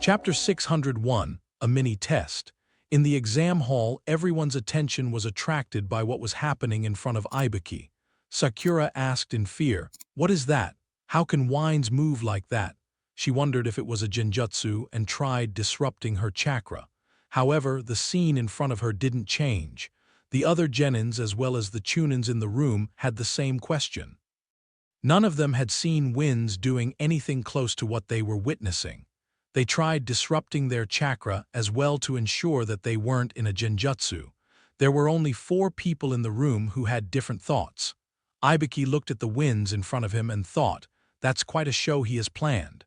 Chapter 601, A Mini Test. In the exam hall, everyone's attention was attracted by what was happening in front of Ibuki. Sakura asked in fear, "What is that? How can wines move like that?" She wondered if it was a genjutsu and tried disrupting her chakra. However, the scene in front of her didn't change. The other genins as well as the chunins in the room had the same question. None of them had seen winds doing anything close to what they were witnessing. They tried disrupting their chakra as well to ensure that they weren't in a genjutsu. There were only 4 people in the room who had different thoughts. Ibuki looked at the winds in front of him and thought, that's quite a show he has planned.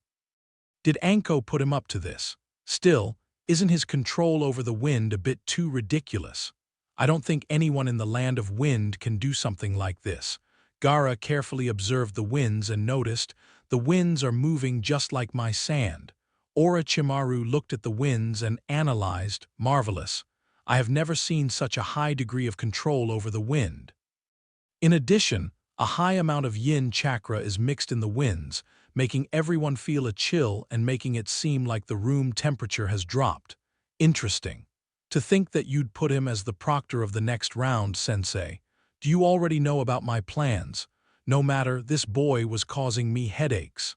Did Anko put him up to this? Still, isn't his control over the wind a bit too ridiculous? I don't think anyone in the land of wind can do something like this. Gaara carefully observed the winds and noticed, the winds are moving just like my sand. Orochimaru looked at the winds and analyzed, marvelous. I have never seen such a high degree of control over the wind. In addition, a high amount of yin chakra is mixed in the winds, making everyone feel a chill and making it seem like the room temperature has dropped. Interesting. To think that you'd put him as the proctor of the next round, Sensei. Do you already know about my plans? No matter, this boy was causing me headaches.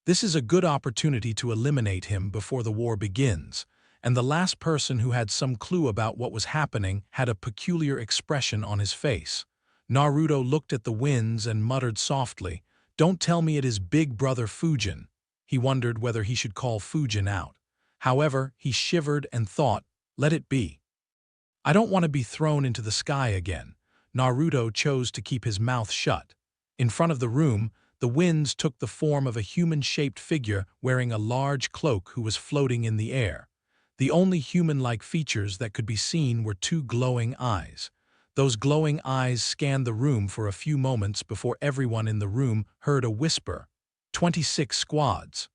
This is a good opportunity to eliminate him before the war begins, and the last person who had some clue about what was happening had a peculiar expression on his face. Naruto looked at the winds and muttered softly, "Don't tell me it is Big Brother Fujin." He wondered whether he should call Fujin out. However, he shivered and thought, let it be. I don't want to be thrown into the sky again. Naruto chose to keep his mouth shut. In front of the room, the winds took the form of a human-shaped figure wearing a large cloak who was floating in the air. The only human-like features that could be seen were 2 glowing eyes. Those glowing eyes scanned the room for a few moments before everyone in the room heard a whisper, 26 squads.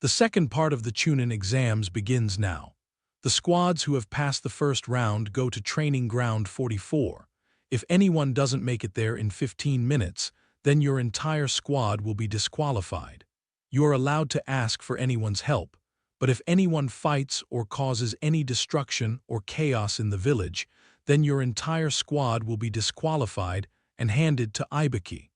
The second part of the Chunin exams begins now. The squads who have passed the first round go to Training Ground 44. If anyone doesn't make it there in 15 minutes, then your entire squad will be disqualified. You are allowed to ask for anyone's help, but if anyone fights or causes any destruction or chaos in the village, then your entire squad will be disqualified and handed to Ibuki.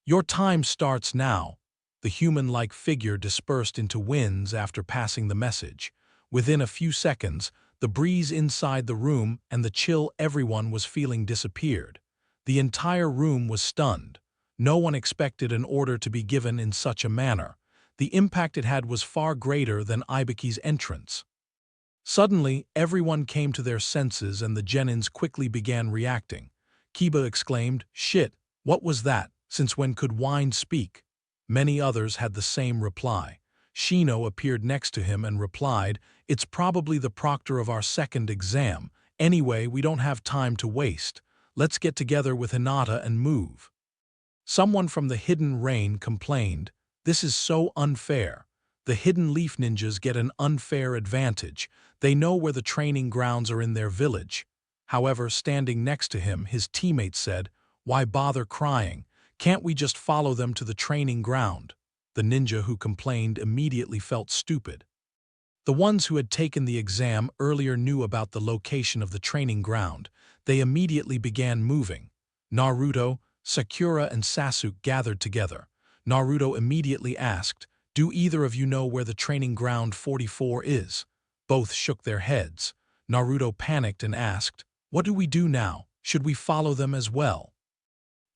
Your time starts now. The human-like figure dispersed into winds after passing the message. Within a few seconds, the breeze inside the room and the chill everyone was feeling disappeared. The entire room was stunned. No one expected an order to be given in such a manner. The impact it had was far greater than Ibuki's entrance. Suddenly, everyone came to their senses and the genins quickly began reacting. Kiba exclaimed, "Shit, what was that? Since when could wine speak?" Many others had the same reply. Shino appeared next to him and replied, "It's probably the proctor of our second exam. Anyway, we don't have time to waste. Let's get together with Hinata and move." Someone from the Hidden Rain complained, "This is so unfair. The Hidden Leaf Ninjas get an unfair advantage. They know where the training grounds are in their village." However, standing next to him, his teammate said, "Why bother crying? Can't we just follow them to the training ground?" The ninja who complained immediately felt stupid. The ones who had taken the exam earlier knew about the location of the training ground. They immediately began moving. Naruto, Sakura and Sasuke gathered together. Naruto immediately asked, "Do either of you know where the training ground 44 is?" Both shook their heads. Naruto panicked and asked, "What do we do now? Should we follow them as well?"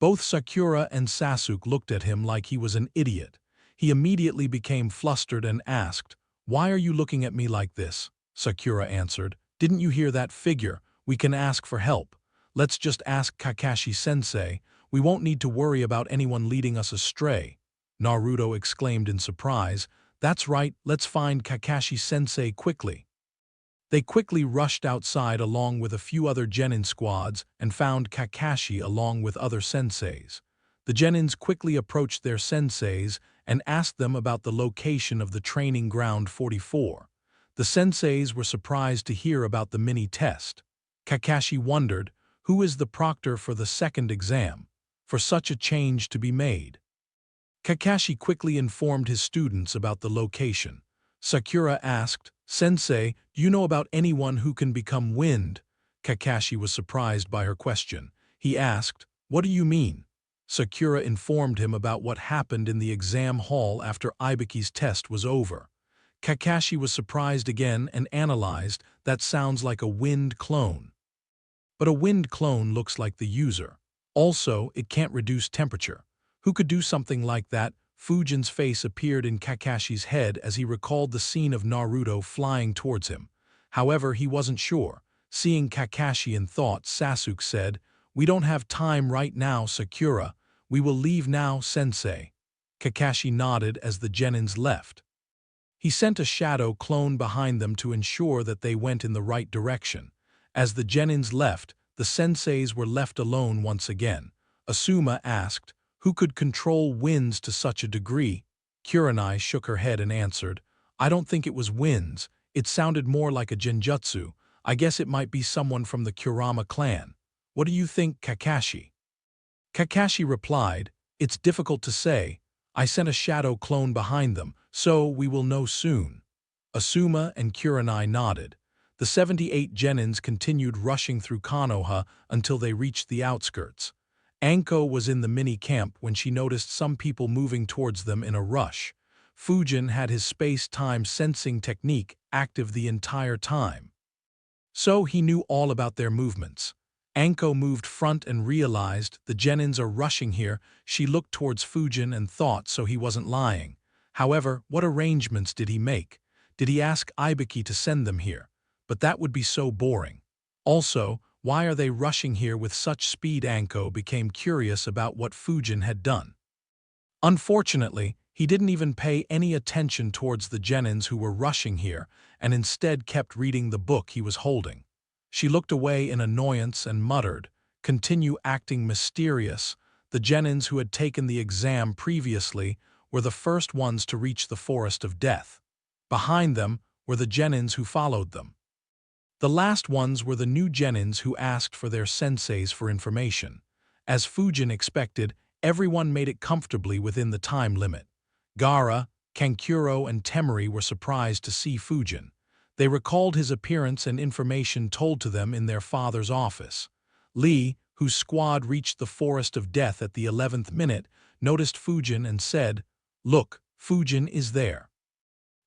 Both Sakura and Sasuke looked at him like he was an idiot. He immediately became flustered and asked, "Why are you looking at me like this?" Sakura answered, "Didn't you hear that figure? We can ask for help. Let's just ask Kakashi-sensei. We won't need to worry about anyone leading us astray." Naruto exclaimed in surprise, "That's right, let's find Kakashi-sensei quickly." They quickly rushed outside along with a few other genin squads and found Kakashi along with other senseis. The genins quickly approached their senseis and asked them about the location of the training ground 44. The senseis were surprised to hear about the mini-test. Kakashi wondered, who is the proctor for the second exam, for such a change to be made? Kakashi quickly informed his students about the location. Sakura asked, "Sensei, do you know about anyone who can become wind?" Kakashi was surprised by her question. He asked, "What do you mean?" Sakura informed him about what happened in the exam hall after Ibuki's test was over. Kakashi was surprised again and analyzed, "That sounds like a wind clone." But a wind clone looks like the user. Also, it can't reduce temperature. Who could do something like that? Fujin's face appeared in Kakashi's head as he recalled the scene of Naruto flying towards him. However, he wasn't sure. Seeing Kakashi in thought, Sasuke said, "We don't have time right now, Sakura. We will leave now, sensei." Kakashi nodded as the genins left. He sent a shadow clone behind them to ensure that they went in the right direction. As the genins left, the senseis were left alone once again. Asuma asked, "Who could control winds to such a degree?" Kurenai shook her head and answered, "I don't think it was winds. It sounded more like a genjutsu. I guess it might be someone from the Kurama clan. What do you think, Kakashi?" Kakashi replied, "It's difficult to say. I sent a shadow clone behind them, so we will know soon." Asuma and Kurenai nodded. The 78 genins continued rushing through Konoha until they reached the outskirts. Anko was in the mini-camp when she noticed some people moving towards them in a rush. Fujin had his space-time sensing technique active the entire time. So he knew all about their movements. Anko moved front and realized, "The genins are rushing here." She looked towards Fujin and thought so he wasn't lying. However, what arrangements did he make? Did he ask Ibuki to send them here? But that would be so boring. Also, why are they rushing here with such speed? Anko became curious about what Fujin had done. Unfortunately, he didn't even pay any attention towards the genins who were rushing here and instead kept reading the book he was holding. She looked away in annoyance and muttered, "Continue acting mysterious." The genins who had taken the exam previously were the first ones to reach the Forest of Death. Behind them were the genins who followed them. The last ones were the new genins who asked for their senseis for information. As Fujin expected, everyone made it comfortably within the time limit. Gaara, Kankuro, and Temari were surprised to see Fujin. They recalled his appearance and information told to them in their father's office. Lee, whose squad reached the Forest of Death at the 11th minute, noticed Fujin and said, "Look, Fujin is there."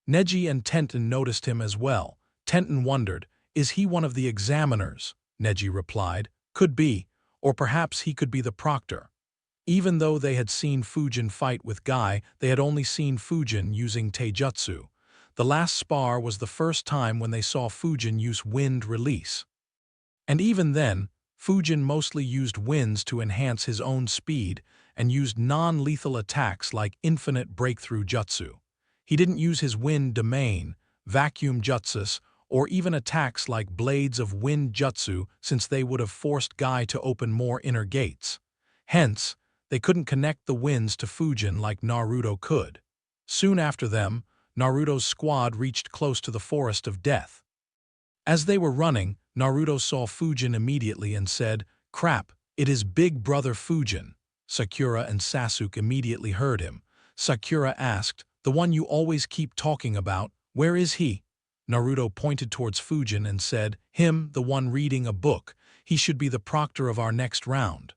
Neji and Tenten noticed him as well. Tenten wondered, "Is he one of the examiners?" Neji replied, "Could be, or perhaps he could be the proctor." Even though they had seen Fujin fight with Guy, they had only seen Fujin using Taijutsu. The last spar was the first time when they saw Fujin use wind release. And even then, Fujin mostly used winds to enhance his own speed and used non-lethal attacks like infinite breakthrough jutsu. He didn't use his wind domain, vacuum jutsus, or even attacks like blades of wind jutsu since they would have forced Guy to open more inner gates. Hence, they couldn't connect the winds to Fujin like Naruto could. Soon after them, Naruto's squad reached close to the Forest of Death. As they were running, Naruto saw Fujin immediately and said, "Crap, it is Big Brother Fujin." Sakura and Sasuke immediately heard him. Sakura asked, "The one you always keep talking about, where is he?" Naruto pointed towards Fujin and said, "Him, the one reading a book. He should be the proctor of our next round."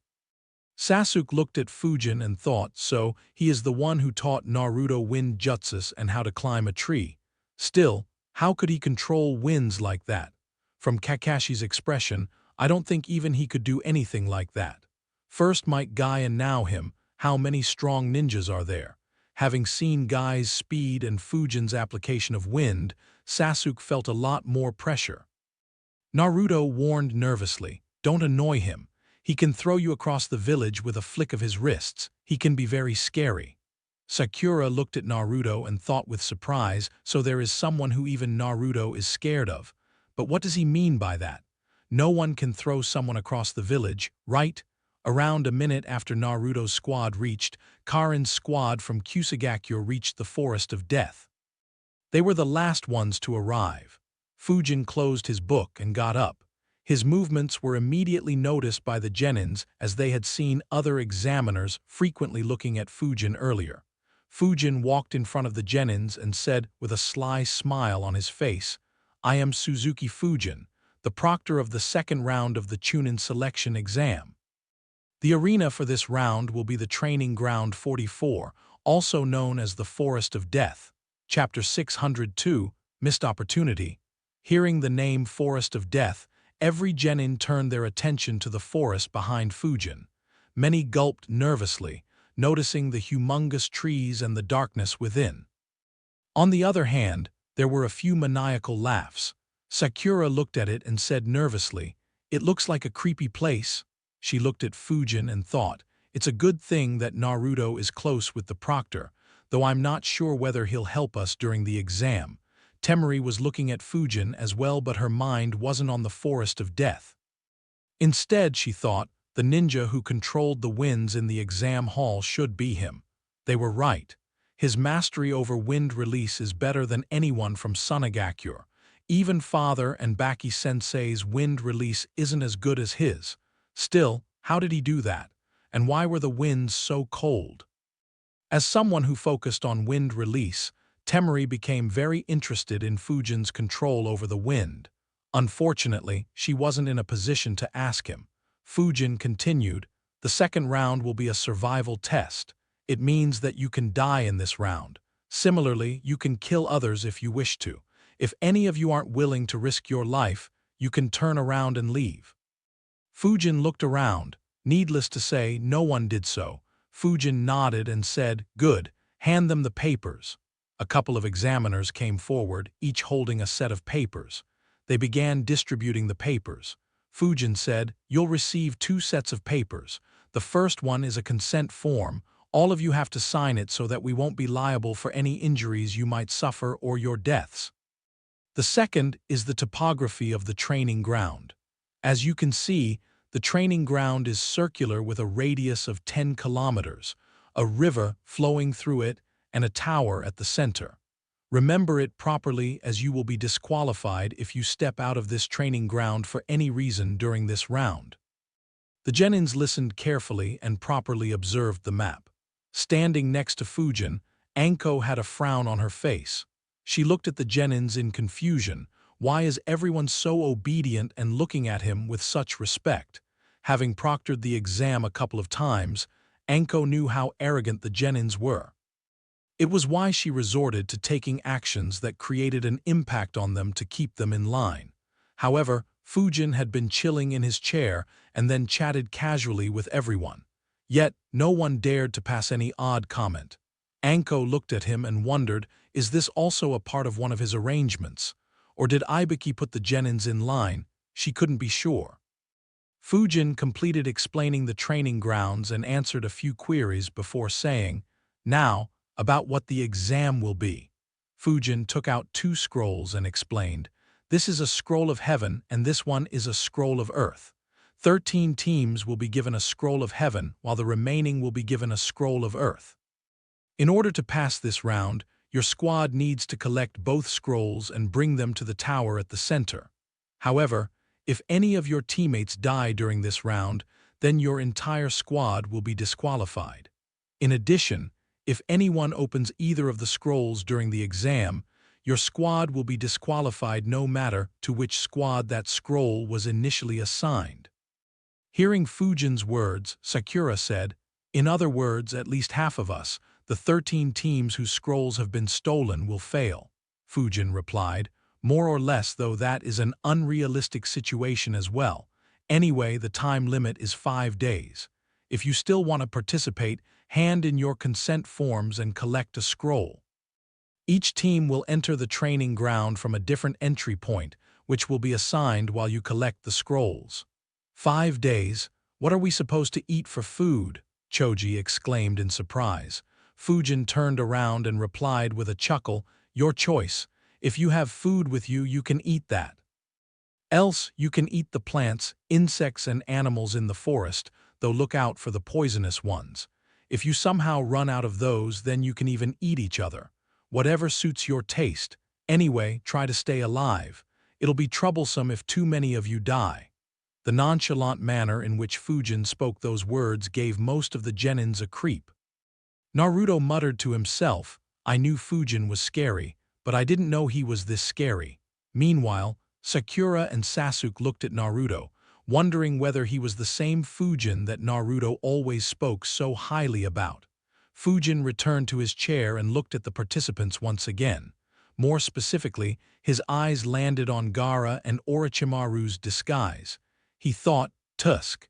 Sasuke looked at Fujin and thought, so he is the one who taught Naruto wind jutsus and how to climb a tree. Still, how could he control winds like that? From Kakashi's expression, I don't think even he could do anything like that. First Might Guy and now him, how many strong ninjas are there? Having seen Guy's speed and Fujin's application of wind, Sasuke felt a lot more pressure. Naruto warned nervously, "Don't annoy him. He can throw you across the village with a flick of his wrists. He can be very scary." Sakura looked at Naruto and thought with surprise, so there is someone who even Naruto is scared of. But what does he mean by that? No one can throw someone across the village, right? Around a minute after Naruto's squad reached, Karin's squad from Kusagakyo reached the Forest of Death. They were the last ones to arrive. Fujin closed his book and got up. His movements were immediately noticed by the genins as they had seen other examiners frequently looking at Fujin earlier. Fujin walked in front of the genins and said with a sly smile on his face, "I am Suzuki Fujin, the proctor of the second round of the Chunin selection exam. The arena for this round will be the Training Ground 44, also known as the Forest of Death. Chapter 602, Missed Opportunity." Hearing the name Forest of Death, every genin turned their attention to the forest behind Fujin. Many gulped nervously, noticing the humongous trees and the darkness within. On the other hand, there were a few maniacal laughs. Sakura looked at it and said nervously, "It looks like a creepy place." She looked at Fujin and thought, "It's a good thing that Naruto is close with the proctor, though I'm not sure whether he'll help us during the exam." Temari was looking at Fujin as well, but her mind wasn't on the Forest of Death. Instead, she thought, the ninja who controlled the winds in the exam hall should be him. They were right. His mastery over wind release is better than anyone from Sunagakure. Even Father and Baki-sensei's wind release isn't as good as his. Still, how did he do that? And why were the winds so cold? As someone who focused on wind release, Temari became very interested in Fujin's control over the wind. Unfortunately, she wasn't in a position to ask him. Fujin continued, "The second round will be a survival test. It means that you can die in this round. Similarly, you can kill others if you wish to. If any of you aren't willing to risk your life, you can turn around and leave." Fujin looked around. Needless to say, no one did so. Fujin nodded and said, "Good, hand them the papers." A couple of examiners came forward, each holding a set of papers. They began distributing the papers. Fujin said, "You'll receive 2 sets of papers. The first one is a consent form. All of you have to sign it so that we won't be liable for any injuries you might suffer or your deaths. The second is the topography of the training ground. As you can see, the training ground is circular with a radius of 10 kilometers, a river flowing through it, and a tower at the center. Remember it properly, as you will be disqualified if you step out of this training ground for any reason during this round." The genins listened carefully and properly observed the map. Standing next to Fujin, Anko had a frown on her face. She looked at the genins in confusion. Why is everyone so obedient and looking at him with such respect? Having proctored the exam a couple of times, Anko knew how arrogant the genins were. It was why she resorted to taking actions that created an impact on them to keep them in line. However, Fujin had been chilling in his chair and then chatted casually with everyone. Yet, no one dared to pass any odd comment. Anko looked at him and wondered, is this also a part of one of his arrangements? Or did Ibiki put the genins in line? She couldn't be sure. Fujin completed explaining the training grounds and answered a few queries before saying, "Now, about what the exam will be." Fujin took out 2 scrolls and explained, "This is a scroll of heaven and this one is a scroll of earth. 13 teams will be given a scroll of heaven while the remaining will be given a scroll of earth. In order to pass this round, your squad needs to collect both scrolls and bring them to the tower at the center. However, if any of your teammates die during this round, then your entire squad will be disqualified. In addition, if anyone opens either of the scrolls during the exam, your squad will be disqualified no matter to which squad that scroll was initially assigned." Hearing Fujin's words, Sakura said, "In other words, at least half of us, the 13 teams whose scrolls have been stolen, will fail." Fujin replied, "More or less, though that is an unrealistic situation as well. Anyway, the time limit is 5 days. If you still want to participate, hand in your consent forms and collect a scroll. Each team will enter the training ground from a different entry point, which will be assigned while you collect the scrolls." 5 days? What are we supposed to eat for food? Choji exclaimed in surprise. Fujin turned around and replied with a chuckle, "Your choice. If you have food with you, you can eat that. Else, you can eat the plants, insects, and animals in the forest, though look out for the poisonous ones. If you somehow run out of those, then you can even eat each other. Whatever suits your taste. Anyway, try to stay alive. It'll be troublesome if too many of you die." The nonchalant manner in which Fujin spoke those words gave most of the genins a creep. Naruto muttered to himself, I knew Fujin was scary, but I didn't know he was this scary. Meanwhile, Sakura and Sasuke looked at Naruto, wondering whether he was the same Fujin that Naruto always spoke so highly about. Fujin returned to his chair and looked at the participants once again. More specifically, his eyes landed on Gaara and Orochimaru's disguise. He thought, Tusk.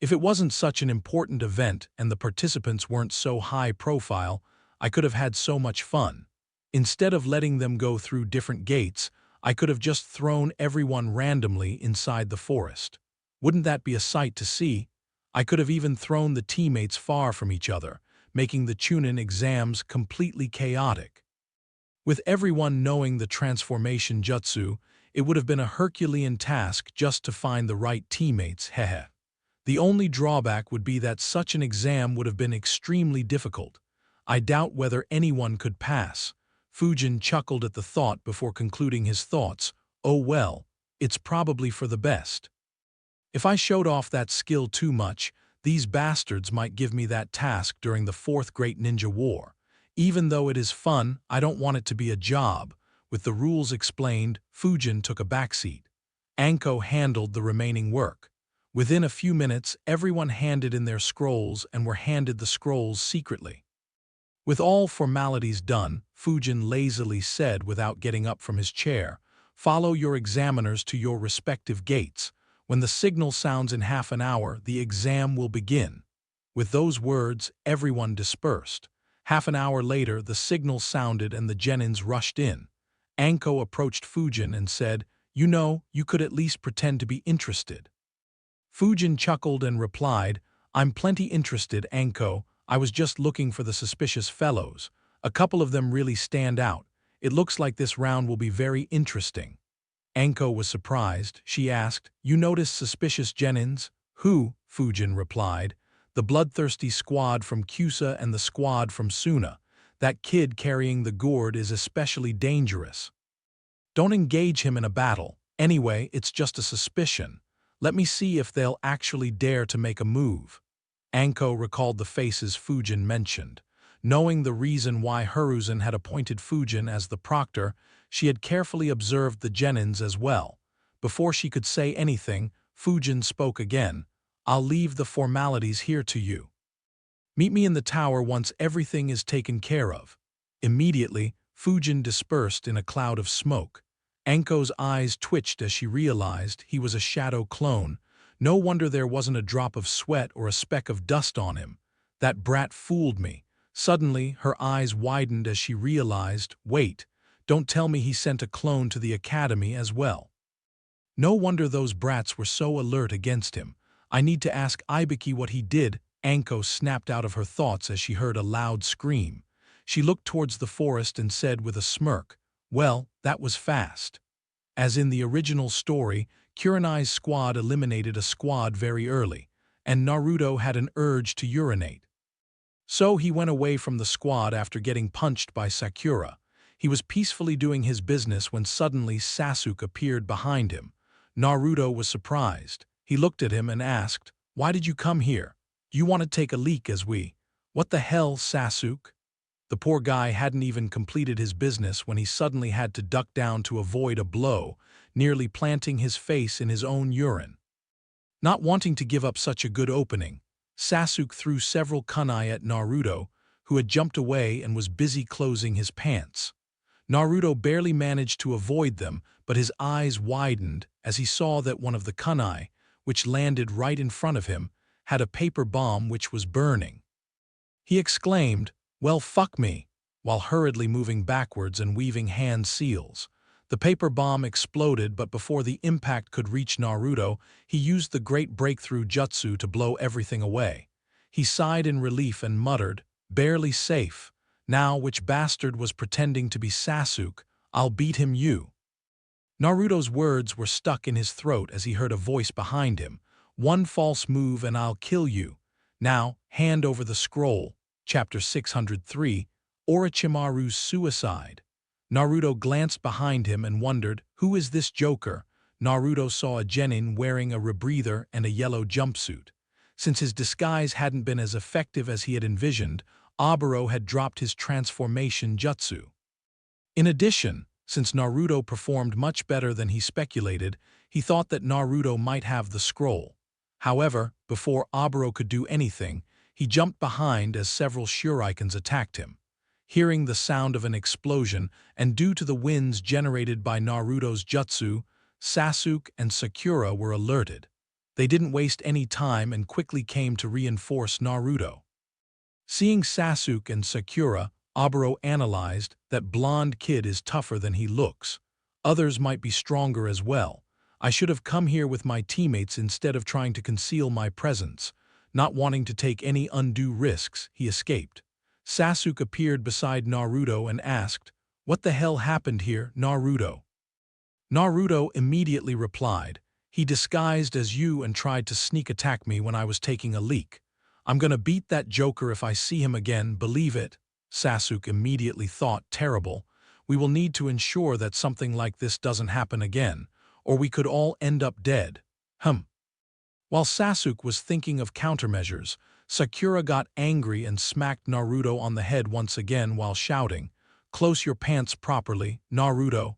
If it wasn't such an important event and the participants weren't so high profile, I could have had so much fun. Instead of letting them go through different gates, I could have just thrown everyone randomly inside the forest. Wouldn't that be a sight to see? I could have even thrown the teammates far from each other, making the Chunin exams completely chaotic. With everyone knowing the transformation jutsu, it would have been a Herculean task just to find the right teammates, hehe. The only drawback would be that such an exam would have been extremely difficult. I doubt whether anyone could pass. Fujin chuckled at the thought before concluding his thoughts. Oh well, it's probably for the best. If I showed off that skill too much, these bastards might give me that task during the Fourth Great Ninja War. Even though it is fun, I don't want it to be a job. With the rules explained, Fujin took a backseat. Anko handled the remaining work. Within a few minutes, everyone handed in their scrolls and were handed the scrolls secretly. With all formalities done, Fujin lazily said without getting up from his chair, "Follow your examiners to your respective gates. When the signal sounds in half an hour, the exam will begin." With those words, everyone dispersed. Half an hour later, the signal sounded and the genins rushed in. Anko approached Fujin and said, "You know, you could at least pretend to be interested." Fujin chuckled and replied, "I'm plenty interested, Anko. I was just looking for the suspicious fellows. A couple of them really stand out. It looks like this round will be very interesting." Anko was surprised. She asked, "You noticed suspicious genins?" "Who?" Fujin replied. "The bloodthirsty squad from Kusa and the squad from Suna. That kid carrying the gourd is especially dangerous. Don't engage him in a battle. Anyway, it's just a suspicion. Let me see if they'll actually dare to make a move." Anko recalled the faces Fujin mentioned. Knowing the reason why Hiruzen had appointed Fujin as the proctor, she had carefully observed the genins as well. Before she could say anything, Fujin spoke again. "I'll leave the formalities here to you. Meet me in the tower once everything is taken care of." Immediately, Fujin dispersed in a cloud of smoke. Anko's eyes twitched as she realized he was a shadow clone. No wonder there wasn't a drop of sweat or a speck of dust on him. That brat fooled me. Suddenly, her eyes widened as she realized, wait, don't tell me he sent a clone to the academy as well. No wonder those brats were so alert against him. I need to ask Ibiki what he did. Anko snapped out of her thoughts as she heard a loud scream. She looked towards the forest and said with a smirk, "Well, that was fast." As in the original story, Kurenai's squad eliminated a squad very early, and Naruto had an urge to urinate. So he went away from the squad after getting punched by Sakura. He was peacefully doing his business when suddenly Sasuke appeared behind him. Naruto was surprised. He looked at him and asked, "Why did you come here? Do you want to take a leak as we—" "What the hell, Sasuke?" The poor guy hadn't even completed his business when he suddenly had to duck down to avoid a blow, nearly planting his face in his own urine. Not wanting to give up such a good opening, Sasuke threw several kunai at Naruto, who had jumped away and was busy closing his pants. Naruto barely managed to avoid them, but his eyes widened as he saw that one of the kunai, which landed right in front of him, had a paper bomb which was burning. He exclaimed, "Well, fuck me," while hurriedly moving backwards and weaving hand seals. The paper bomb exploded, but before the impact could reach Naruto, he used the great breakthrough jutsu to blow everything away. He sighed in relief and muttered, "Barely safe. Now which bastard was pretending to be Sasuke? I'll beat him you." Naruto's words were stuck in his throat as he heard a voice behind him. "One false move and I'll kill you. Now, hand over the scroll." Chapter 603, Orochimaru's Suicide. Naruto glanced behind him and wondered, who is this joker? Naruto saw a genin wearing a rebreather and a yellow jumpsuit. Since his disguise hadn't been as effective as he had envisioned, Oboro had dropped his transformation jutsu. In addition, since Naruto performed much better than he speculated, he thought that Naruto might have the scroll. However, before Oboro could do anything, he jumped behind as several shurikens attacked him. Hearing the sound of an explosion, and due to the winds generated by Naruto's jutsu, Sasuke and Sakura were alerted. They didn't waste any time and quickly came to reinforce Naruto. Seeing Sasuke and Sakura, Oboro analyzed that blonde kid is tougher than he looks. Others might be stronger as well. I should have come here with my teammates instead of trying to conceal my presence. Not wanting to take any undue risks, he escaped. Sasuke appeared beside Naruto and asked, "What the hell happened here, Naruto?" Naruto immediately replied, "He disguised as you and tried to sneak attack me when I was taking a leak. I'm gonna beat that joker if I see him again, believe it." Sasuke immediately thought, terrible. We will need to ensure that something like this doesn't happen again, or we could all end up dead. While Sasuke was thinking of countermeasures, Sakura got angry and smacked Naruto on the head once again while shouting, "Close your pants properly, Naruto."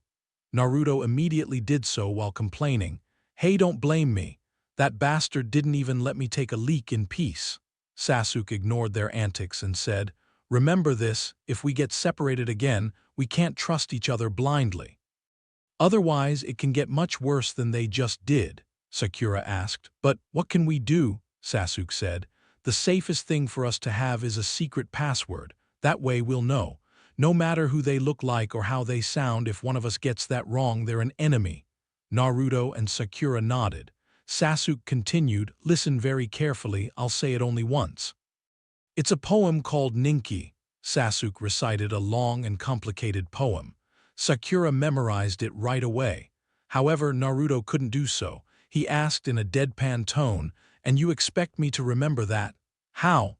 Naruto immediately did so while complaining, "Hey, don't blame me. That bastard didn't even let me take a leak in peace." Sasuke ignored their antics and said, "Remember this, if we get separated again, we can't trust each other blindly. Otherwise, it can get much worse than they just did." Sakura asked, "But what can we do?" Sasuke said, "The safest thing for us to have is a secret password. That way we'll know. No matter who they look like or how they sound, if one of us gets that wrong, they're an enemy." Naruto and Sakura nodded. Sasuke continued, "Listen very carefully, I'll say it only once. It's a poem called Ninki." Sasuke recited a long and complicated poem. Sakura memorized it right away. However, Naruto couldn't do so. He asked in a deadpan tone, "And you expect me to remember that? How?"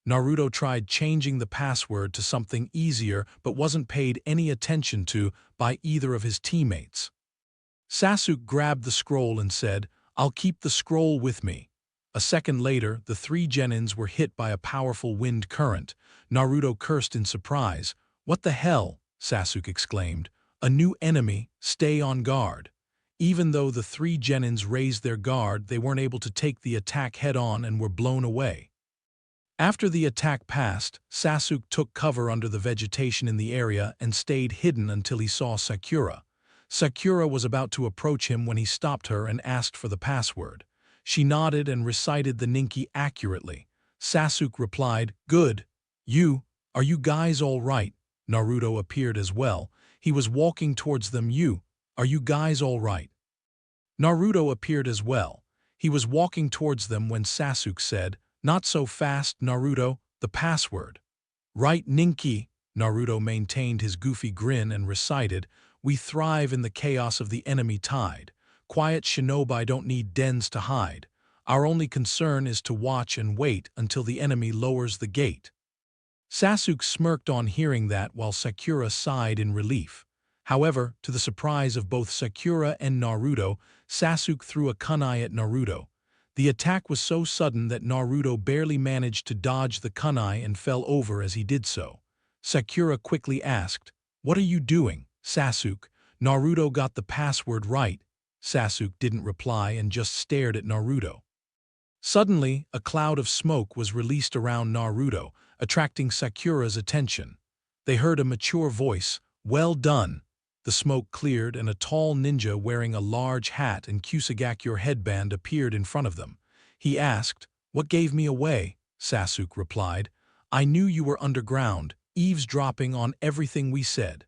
Naruto tried changing the password to something easier but wasn't paid any attention to by either of his teammates. Sasuke grabbed the scroll and said, "I'll keep the scroll with me." A second later, the three genins were hit by a powerful wind current. Naruto cursed in surprise. "What the hell?" Sasuke exclaimed. "A new enemy, stay on guard." Even though the three genins raised their guard, they weren't able to take the attack head-on and were blown away. After the attack passed, Sasuke took cover under the vegetation in the area and stayed hidden until he saw Sakura. Sakura was about to approach him when he stopped her and asked for the password. She nodded and recited the Ninki accurately. Sasuke replied, "Good. Are you guys all right?" Naruto appeared as well. He was walking towards them. Are you guys all right?" Naruto appeared as well. He was walking towards them when Sasuke said, "Not so fast, Naruto, the password." "Right, Ninki." Naruto maintained his goofy grin and recited, "We thrive in the chaos of the enemy tide. Quiet shinobi don't need dens to hide. Our only concern is to watch and wait until the enemy lowers the gate." Sasuke smirked on hearing that while Sakura sighed in relief. However, to the surprise of both Sakura and Naruto, Sasuke threw a kunai at Naruto. The attack was so sudden that Naruto barely managed to dodge the kunai and fell over as he did so. Sakura quickly asked, "What are you doing, Sasuke? Naruto got the password right." Sasuke didn't reply and just stared at Naruto. Suddenly, a cloud of smoke was released around Naruto, attracting Sakura's attention. They heard a mature voice, "Well done." The smoke cleared and a tall ninja wearing a large hat and Kusagakure headband appeared in front of them. He asked, "What gave me away?" Sasuke replied, "I knew you were underground, eavesdropping on everything we said.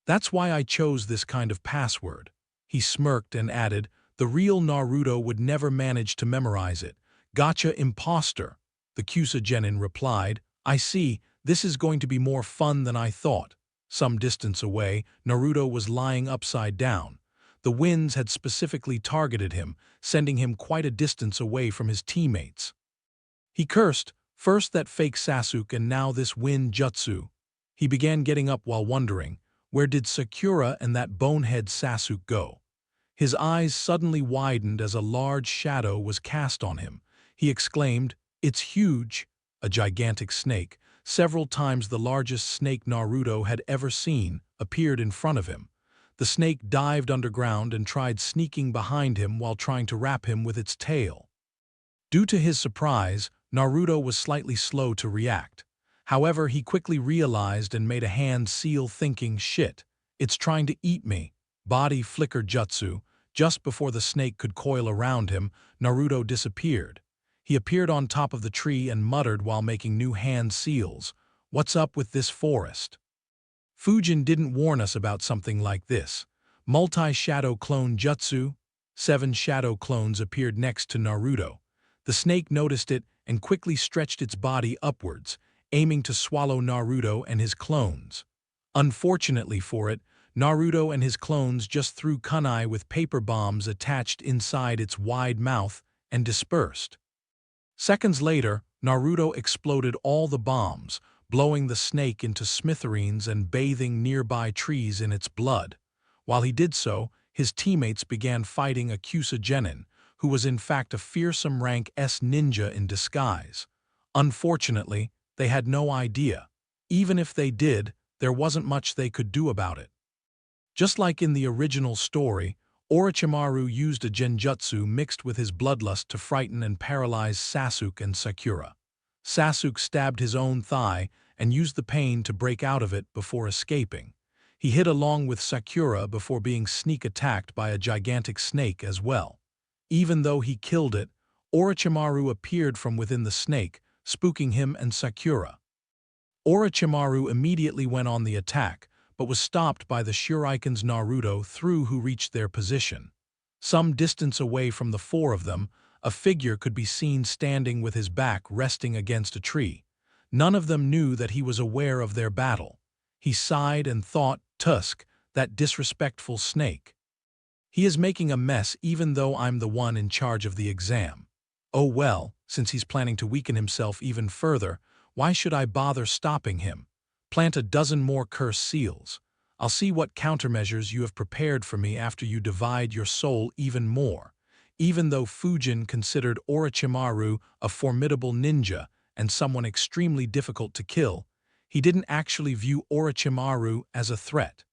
That's why I chose this kind of password." He smirked and added, "The real Naruto would never manage to memorize it. Gotcha, imposter." The Kusa replied, "I see, this is going to be more fun than I thought." Some distance away, Naruto was lying upside down. The winds had specifically targeted him, sending him quite a distance away from his teammates. He cursed, first that fake Sasuke and now this wind jutsu. He began getting up while wondering, where did Sakura and that bonehead Sasuke go? His eyes suddenly widened as a large shadow was cast on him. He exclaimed, "It's huge!" A gigantic snake, Several times the largest snake Naruto had ever seen appeared in front of him. The snake dived underground and tried sneaking behind him while trying to wrap him with its tail. Due to his surprise, Naruto was slightly slow to react. However, he quickly realized and made a hand seal thinking, "Shit, it's trying to eat me." Body flicker jutsu. Just before the snake could coil around him, Naruto disappeared. He appeared on top of the tree and muttered while making new hand seals, "What's up with this forest?" Fujin didn't warn us about something like this. Multi-shadow clone jutsu. 7 shadow clones appeared next to Naruto. The snake noticed it and quickly stretched its body upwards, aiming to swallow Naruto and his clones. Unfortunately for it, Naruto and his clones just threw kunai with paper bombs attached inside its wide mouth and dispersed. Seconds later, Naruto exploded all the bombs, blowing the snake into smithereens and bathing nearby trees in its blood. While he did so, his teammates began fighting Akusa Genin, who was in fact a fearsome rank S ninja in disguise. Unfortunately, they had no idea. Even if they did, there wasn't much they could do about it. Just like in the original story, Orochimaru used a genjutsu mixed with his bloodlust to frighten and paralyze Sasuke and Sakura. Sasuke stabbed his own thigh and used the pain to break out of it before escaping. He hid along with Sakura before being sneak attacked by a gigantic snake as well. Even though he killed it, Orochimaru appeared from within the snake, spooking him and Sakura. Orochimaru immediately went on the attack, but was stopped by the shurikens Naruto threw who reached their position. Some distance away from the four of them, a figure could be seen standing with his back resting against a tree. None of them knew that he was aware of their battle. He sighed and thought, "Tusk, that disrespectful snake. He is making a mess even though I'm the one in charge of the exam. Oh well, since he's planning to weaken himself even further, why should I bother stopping him? Plant a dozen more cursed seals. I'll see what countermeasures you have prepared for me after you divide your soul even more." Even though Fujin considered Orochimaru a formidable ninja and someone extremely difficult to kill, he didn't actually view Orochimaru as a threat.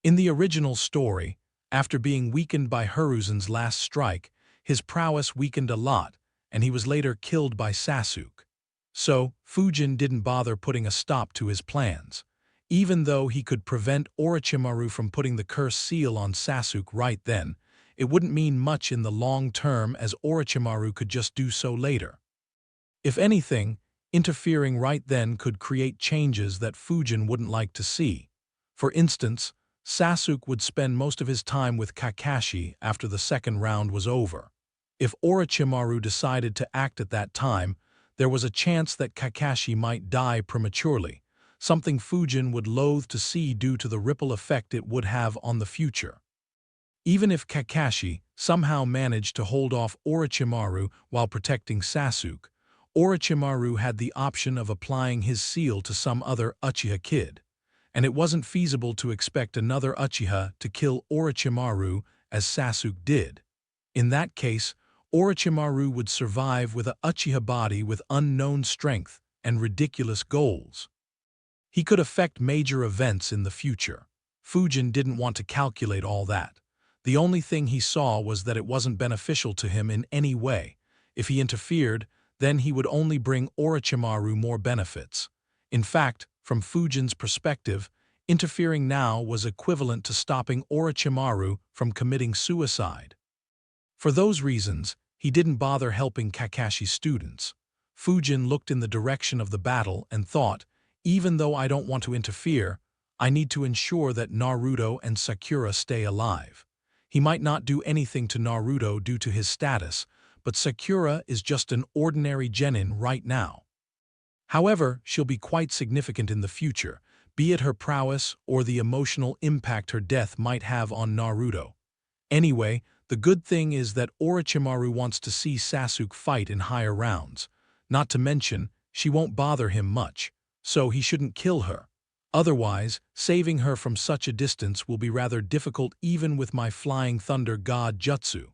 In the original story, after being weakened by Hiruzen's last strike, his prowess weakened a lot, and he was later killed by Sasuke. So, Fujin didn't bother putting a stop to his plans. Even though he could prevent Orochimaru from putting the cursed seal on Sasuke right then, it wouldn't mean much in the long term as Orochimaru could just do so later. If anything, interfering right then could create changes that Fujin wouldn't like to see. For instance, Sasuke would spend most of his time with Kakashi after the second round was over. If Orochimaru decided to act at that time, there was a chance that Kakashi might die prematurely, something Fujin would loathe to see due to the ripple effect it would have on the future. Even if Kakashi somehow managed to hold off Orochimaru while protecting Sasuke, Orochimaru had the option of applying his seal to some other Uchiha kid, and it wasn't feasible to expect another Uchiha to kill Orochimaru as Sasuke did. In that case, Orochimaru would survive with a Uchiha body with unknown strength and ridiculous goals. He could affect major events in the future. Fujin didn't want to calculate all that. The only thing he saw was that it wasn't beneficial to him in any way. If he interfered, then he would only bring Orochimaru more benefits. In fact, from Fujin's perspective, interfering now was equivalent to stopping Orochimaru from committing suicide. For those reasons, he didn't bother helping Kakashi's students. Fujin looked in the direction of the battle and thought, even though I don't want to interfere, I need to ensure that Naruto and Sakura stay alive. He might not do anything to Naruto due to his status, but Sakura is just an ordinary genin right now. However, she'll be quite significant in the future, be it her prowess or the emotional impact her death might have on Naruto. Anyway, the good thing is that Orochimaru wants to see Sasuke fight in higher rounds. Not to mention, she won't bother him much, so he shouldn't kill her. Otherwise, saving her from such a distance will be rather difficult even with my Flying Thunder God Jutsu.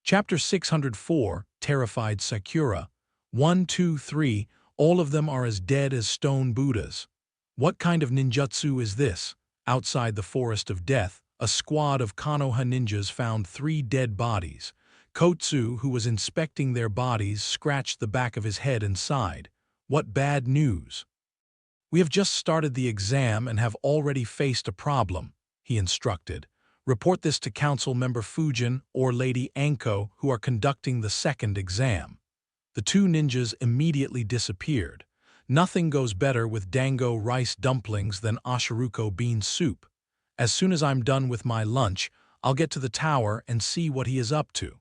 Chapter 604, Terrified Sakura. 1, 2, 3. All of them are as dead as stone Buddhas. What kind of ninjutsu is this? Outside the Forest of Death, a squad of Konoha ninjas found 3 dead bodies. Kotsu, who was inspecting their bodies, scratched the back of his head and sighed. What bad news! We have just started the exam and have already faced a problem, he instructed. Report this to Council Member Fujin or Lady Anko, who are conducting the second exam. The 2 ninjas immediately disappeared. Nothing goes better with dango rice dumplings than oshiruko bean soup. As soon as I'm done with my lunch, I'll get to the tower and see what he is up to.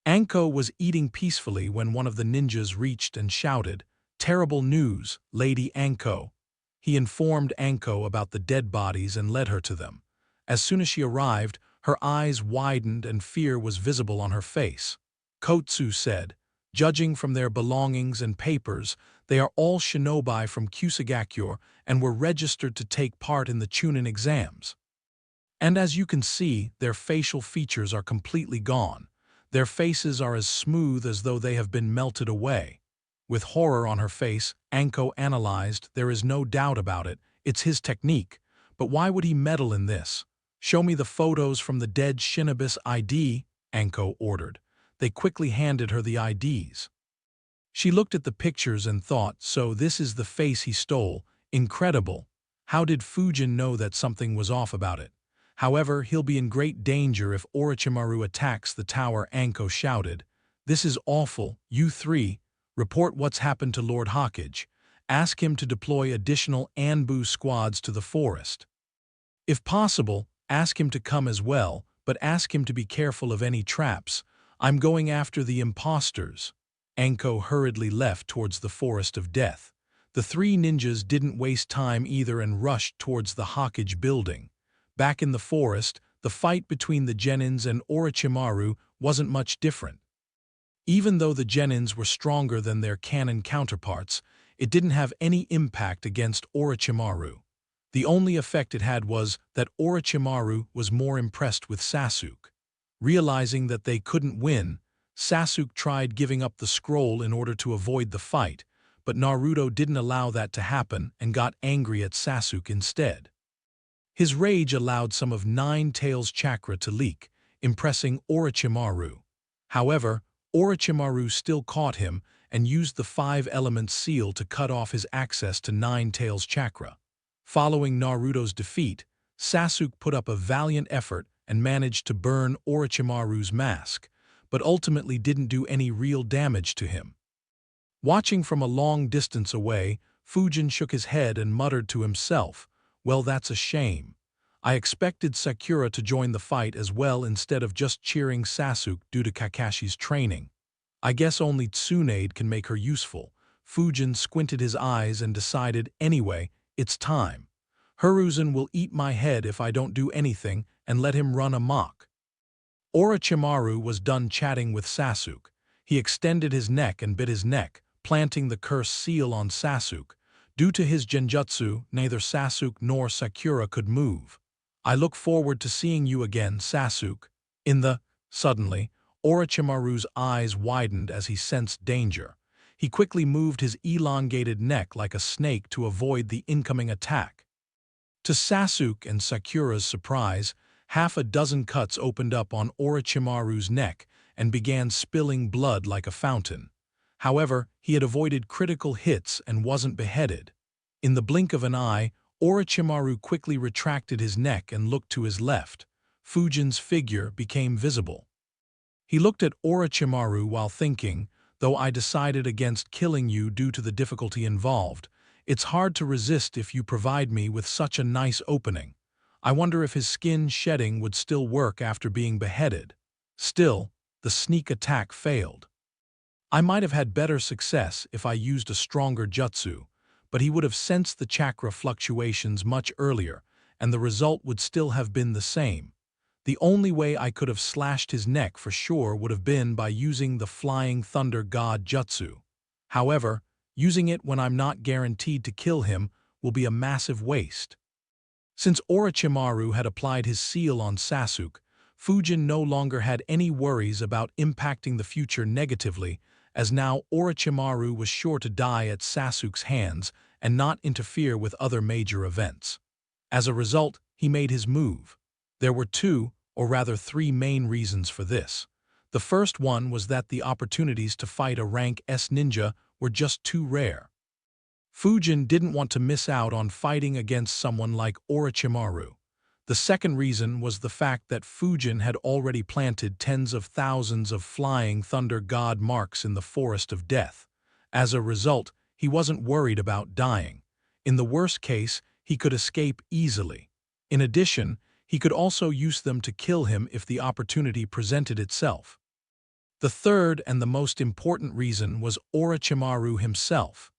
Anko was eating peacefully when one of the ninjas reached and shouted, "Terrible news, Lady Anko." He informed Anko about the dead bodies and led her to them. As soon as she arrived, her eyes widened and fear was visible on her face. Kotsu said, "Judging from their belongings and papers, they are all shinobi from Kusagakyō and were registered to take part in the Chunin exams. And as you can see, their facial features are completely gone. Their faces are as smooth as though they have been melted away." With horror on her face, Anko analyzed, "There is no doubt about it. It's his technique. But why would he meddle in this? Show me the photos from the dead shinobi's ID," Anko ordered. They quickly handed her the IDs. She looked at the pictures and thought, so this is the face he stole. Incredible. How did Fujin know that something was off about it? However, he'll be in great danger if Orochimaru attacks the tower, Anko shouted. "This is awful. You 3, report what's happened to Lord Hokage. Ask him to deploy additional Anbu squads to the forest. If possible, ask him to come as well, but ask him to be careful of any traps. I'm going after the imposters." Anko hurriedly left towards the Forest of Death. The 3 ninjas didn't waste time either and rushed towards the Hokage building. Back in the forest, the fight between the Genins and Orochimaru wasn't much different. Even though the Genins were stronger than their canon counterparts, it didn't have any impact against Orochimaru. The only effect it had was that Orochimaru was more impressed with Sasuke. Realizing that they couldn't win, Sasuke tried giving up the scroll in order to avoid the fight, but Naruto didn't allow that to happen and got angry at Sasuke instead. His rage allowed some of Nine Tails' chakra to leak, impressing Orochimaru. However, Orochimaru still caught him and used the 5-element seal to cut off his access to Nine Tails' chakra. Following Naruto's defeat, Sasuke put up a valiant effort and managed to burn Orochimaru's mask, but ultimately didn't do any real damage to him. Watching from a long distance away, Fujin shook his head and muttered to himself, "Well, that's a shame. I expected Sakura to join the fight as well instead of just cheering Sasuke due to Kakashi's training. I guess only Tsunade can make her useful." Fujin squinted his eyes and decided, "Anyway, it's time. Hiruzen will eat my head if I don't do anything and let him run amok." Orochimaru was done chatting with Sasuke. He extended his neck and bit his neck, planting the cursed seal on Sasuke. Due to his genjutsu, neither Sasuke nor Sakura could move. "I look forward to seeing you again, Sasuke." Suddenly, Orochimaru's eyes widened as he sensed danger. He quickly moved his elongated neck like a snake to avoid the incoming attack. To Sasuke and Sakura's surprise, half a dozen cuts opened up on Orochimaru's neck and began spilling blood like a fountain. However, he had avoided critical hits and wasn't beheaded. In the blink of an eye, Orochimaru quickly retracted his neck and looked to his left. Fujin's figure became visible. He looked at Orochimaru while thinking, "Though I decided against killing you due to the difficulty involved, it's hard to resist if you provide me with such a nice opening." I wonder if his skin shedding would still work after being beheaded. Still, the sneak attack failed. I might have had better success if I used a stronger jutsu, but he would have sensed the chakra fluctuations much earlier, and the result would still have been the same. The only way I could have slashed his neck for sure would have been by using the Flying Thunder God jutsu. However, using it when I'm not guaranteed to kill him will be a massive waste. Since Orochimaru had applied his seal on Sasuke, Fujin no longer had any worries about impacting the future negatively, as now Orochimaru was sure to die at Sasuke's hands and not interfere with other major events. As a result, he made his move. There were two, or rather three main reasons for this. The first one was that the opportunities to fight a rank S ninja were just too rare. Fujin didn't want to miss out on fighting against someone like Orochimaru. The second reason was the fact that Fujin had already planted tens of thousands of flying thunder god marks in the Forest of Death. As a result, he wasn't worried about dying. In the worst case, he could escape easily. In addition, he could also use them to kill him if the opportunity presented itself. The third and the most important reason was Orochimaru himself.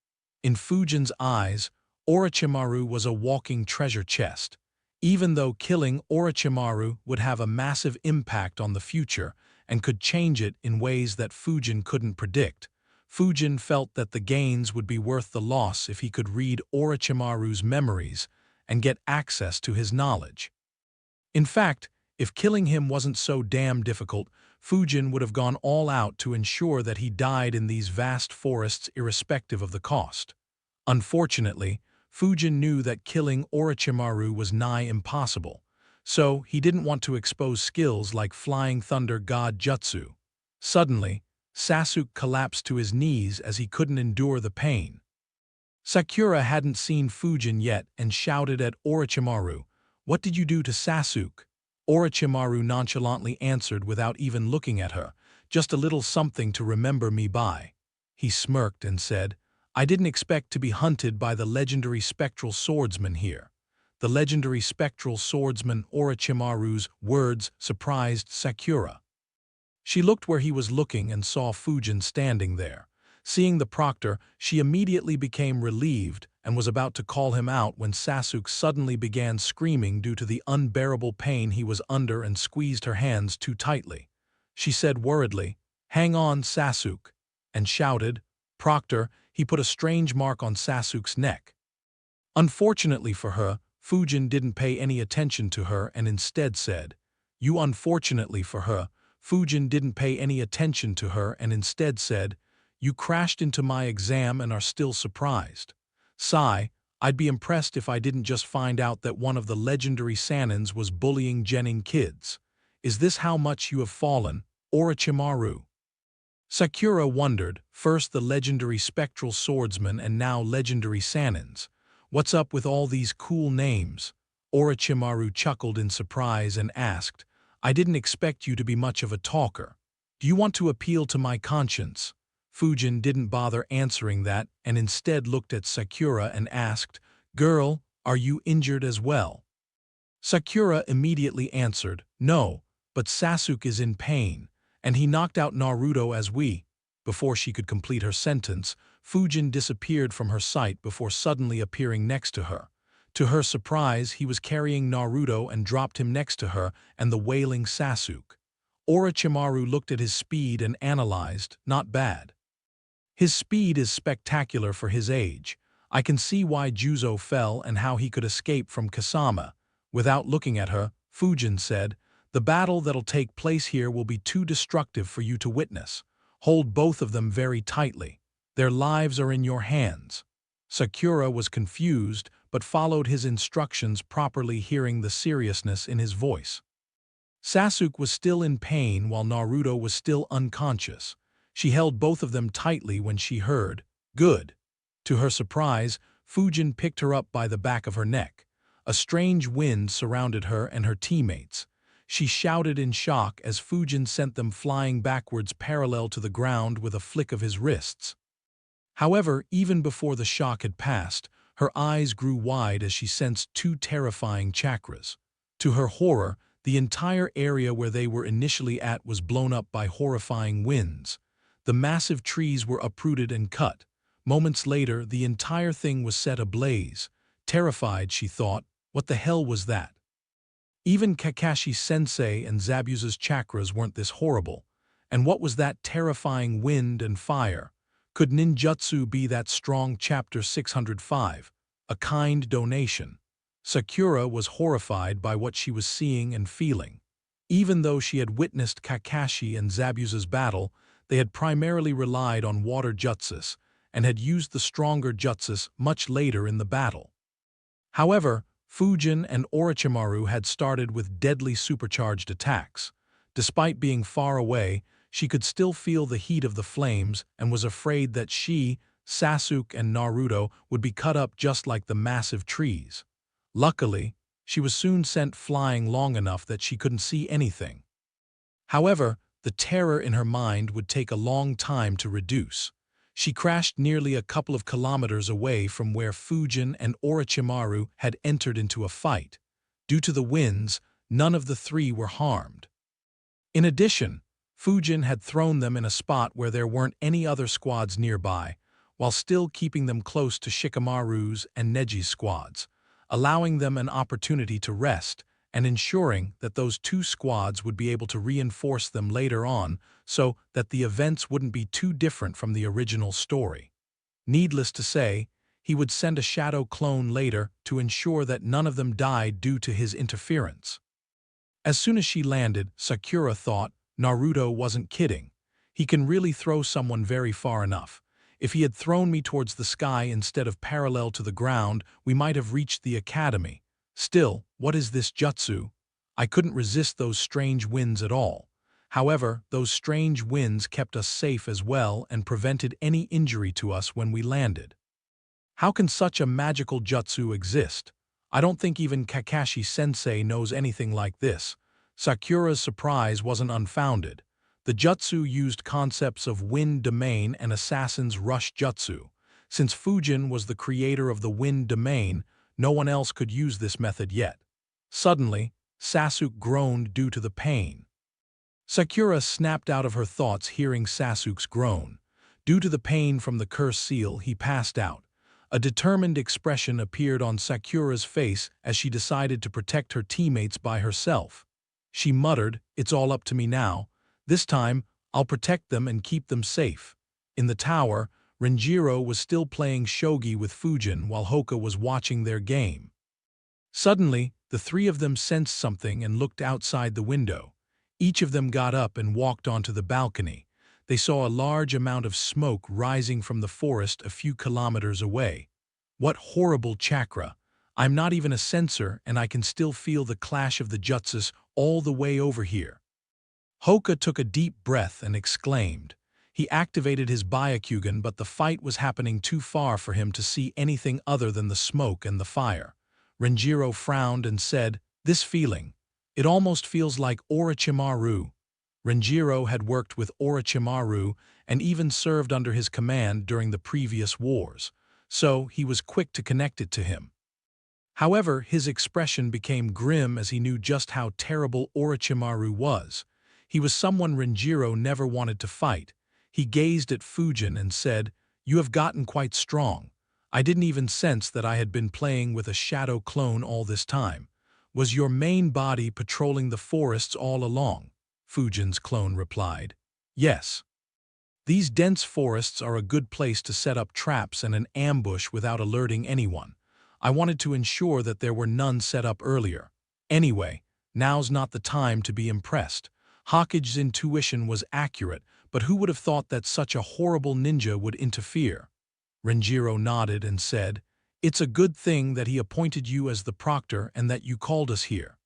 In Fujin's eyes, Orochimaru was a walking treasure chest. Even though killing Orochimaru would have a massive impact on the future and could change it in ways that Fujin couldn't predict, Fujin felt that the gains would be worth the loss if he could read Orochimaru's memories and get access to his knowledge. In fact, if killing him wasn't so damn difficult, Fujin would have gone all out to ensure that he died in these vast forests irrespective of the cost. Unfortunately, Fujin knew that killing Orochimaru was nigh impossible, so he didn't want to expose skills like Flying Thunder God Jutsu. Suddenly, Sasuke collapsed to his knees as he couldn't endure the pain. Sakura hadn't seen Fujin yet and shouted at Orochimaru, "What did you do to Sasuke?" Orochimaru nonchalantly answered without even looking at her, "Just a little something to remember me by." He smirked and said, "I didn't expect to be hunted by the legendary spectral swordsman here." The legendary spectral swordsman Orochimaru's words surprised Sakura. She looked where he was looking and saw Fujin standing there. Seeing the proctor, she immediately became relieved and was about to call him out when Sasuke suddenly began screaming due to the unbearable pain he was under and squeezed her hands too tightly. She said worriedly, "Hang on, Sasuke," and shouted, "Proctor." He put a strange mark on Sasuke's neck. Unfortunately for her, Fujin didn't pay any attention to her and instead said, "You." Unfortunately for her, Fujin didn't pay any attention to her and instead said, "You crashed into my exam and are still surprised. Sigh, I'd be impressed if I didn't just find out that one of the legendary Sanins was bullying genin kids. Is this how much you have fallen, Orochimaru?" Sakura wondered, first the legendary spectral swordsman and now legendary Sanins. What's up with all these cool names? Orochimaru chuckled in surprise and asked, "I didn't expect you to be much of a talker. Do you want to appeal to my conscience?" Fujin didn't bother answering that and instead looked at Sakura and asked, "Girl, are you injured as well?" Sakura immediately answered, "No, but Sasuke is in pain, and he knocked out Naruto as we." Before she could complete her sentence, Fujin disappeared from her sight before suddenly appearing next to her. To her surprise, he was carrying Naruto and dropped him next to her and the wailing Sasuke. Orochimaru looked at his speed and analyzed, "Not bad. His speed is spectacular for his age. I can see why Juzo fell and how he could escape from Kasama." Without looking at her, Fujin said, "The battle that'll take place here will be too destructive for you to witness. Hold both of them very tightly. Their lives are in your hands." Sakura was confused but followed his instructions, properly hearing the seriousness in his voice. Sasuke was still in pain while Naruto was still unconscious. She held both of them tightly when she heard, "Good." To her surprise, Fujin picked her up by the back of her neck. A strange wind surrounded her and her teammates. She shouted in shock as Fujin sent them flying backwards parallel to the ground with a flick of his wrists. However, even before the shock had passed, her eyes grew wide as she sensed two terrifying chakras. To her horror, the entire area where they were initially at was blown up by horrifying winds. The massive trees were uprooted and cut. Moments later, the entire thing was set ablaze. Terrified, she thought, what the hell was that? Even Kakashi-sensei and Zabuza's chakras weren't this horrible. And what was that terrifying wind and fire? Could ninjutsu be that strong? Chapter 605, A Kind Donation. Sakura was horrified by what she was seeing and feeling. Even though she had witnessed Kakashi and Zabuza's battle, they had primarily relied on water jutsus and had used the stronger jutsus much later in the battle. However, Fujin and Orochimaru had started with deadly supercharged attacks. Despite being far away, she could still feel the heat of the flames and was afraid that she, Sasuke, and Naruto would be cut up just like the massive trees. Luckily, she was soon sent flying long enough that she couldn't see anything. However, the terror in her mind would take a long time to reduce. She crashed nearly a couple of kilometers away from where Fujin and Orochimaru had entered into a fight. Due to the winds, none of the three were harmed. In addition, Fujin had thrown them in a spot where there weren't any other squads nearby, while still keeping them close to Shikamaru's and Neji's squads, allowing them an opportunity to rest and ensuring that those two squads would be able to reinforce them later on so that the events wouldn't be too different from the original story. Needless to say, he would send a shadow clone later to ensure that none of them died due to his interference. As soon as she landed, Sakura thought Naruto wasn't kidding. He can really throw someone very far enough. If he had thrown me towards the sky instead of parallel to the ground, we might have reached the academy. Still, what is this jutsu? I couldn't resist those strange winds at all. However, those strange winds kept us safe as well and prevented any injury to us when we landed. How can such a magical jutsu exist? I don't think even Kakashi-sensei knows anything like this. Sakura's surprise wasn't unfounded. The jutsu used concepts of wind domain and assassin's rush jutsu. Since Fujin was the creator of the wind domain, no one else could use this method yet. Suddenly, Sasuke groaned due to the pain. Sakura snapped out of her thoughts hearing Sasuke's groan. Due to the pain from the curse seal, he passed out. A determined expression appeared on Sakura's face as she decided to protect her teammates by herself. She muttered, "It's all up to me now. This time, I'll protect them and keep them safe." In the tower, Renjiro was still playing shogi with Fujin while Hoka was watching their game. Suddenly, the three of them sensed something and looked outside the window. Each of them got up and walked onto the balcony. They saw a large amount of smoke rising from the forest a few kilometers away. What horrible chakra! I'm not even a sensor and I can still feel the clash of the jutsus all the way over here. Hoka took a deep breath and exclaimed. He activated his Byakugan, but the fight was happening too far for him to see anything other than the smoke and the fire. Renjiro frowned and said, "This feeling. It almost feels like Orochimaru." Renjiro had worked with Orochimaru and even served under his command during the previous wars, so he was quick to connect it to him. However, his expression became grim as he knew just how terrible Orochimaru was. He was someone Renjiro never wanted to fight. He gazed at Fujin and said, "You have gotten quite strong. I didn't even sense that I had been playing with a shadow clone all this time. Was your main body patrolling the forests all along?" Fujin's clone replied. "Yes. These dense forests are a good place to set up traps and an ambush without alerting anyone. I wanted to ensure that there were none set up earlier. Anyway, now's not the time to be impressed. Hokage's intuition was accurate, but who would have thought that such a horrible ninja would interfere?" Renjiro nodded and said, "It's a good thing that he appointed you as the proctor and that you called us here.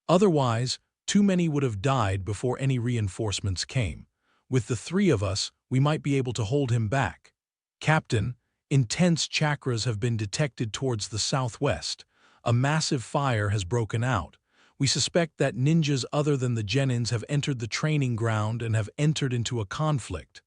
Otherwise, too many would have died before any reinforcements came. With the three of us, we might be able to hold him back. Captain, intense chakras have been detected towards the southwest. A massive fire has broken out. We suspect that ninjas other than the genins have entered the training ground and have entered into a conflict."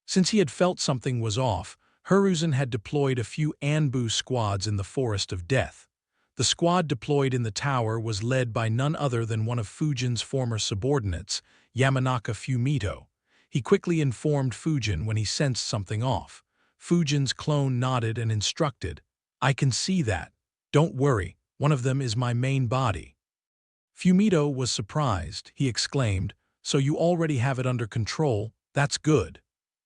Since he had felt something was off, Hiruzen had deployed a few Anbu squads in the Forest of Death. The squad deployed in the tower was led by none other than one of Fujin's former subordinates, Yamanaka Fumito. He quickly informed Fujin when he sensed something off. Fujin's clone nodded and instructed, "I can see that. Don't worry, one of them is my main body." Fumito was surprised. He exclaimed, "So you already have it under control? That's good."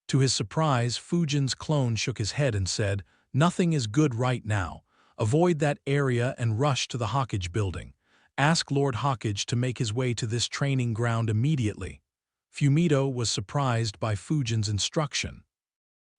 To his surprise, Fujin's clone shook his head and said, "Nothing is good right now. Avoid that area and rush to the Hokage building. Ask Lord Hokage to make his way to this training ground immediately." Fumito was surprised by Fujin's instruction.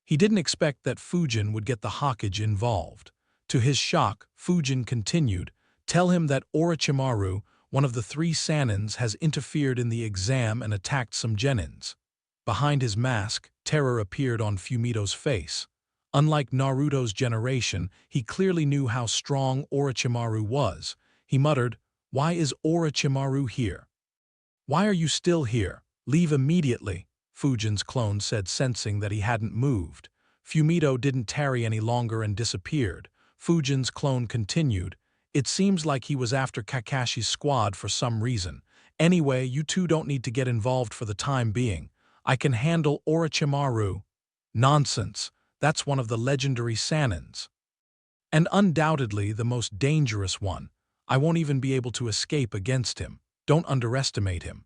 He didn't expect that Fujin would get the Hokage involved. To his shock, Fujin continued, "Tell him that Orochimaru, one of the 3 Sanins, has interfered in the exam and attacked some genins." Behind his mask, terror appeared on Fumito's face. Unlike Naruto's generation, he clearly knew how strong Orochimaru was. He muttered, "Why is Orochimaru here? Why are you still here? Leave immediately," Fujin's clone said, sensing that he hadn't moved. Fumito didn't tarry any longer and disappeared. Fujin's clone continued, "It seems like he was after Kakashi's squad for some reason. Anyway, you two don't need to get involved for the time being. I can handle Orochimaru." "Nonsense. That's one of the legendary Sanins. And undoubtedly the most dangerous one. I won't even be able to escape against him. Don't underestimate him."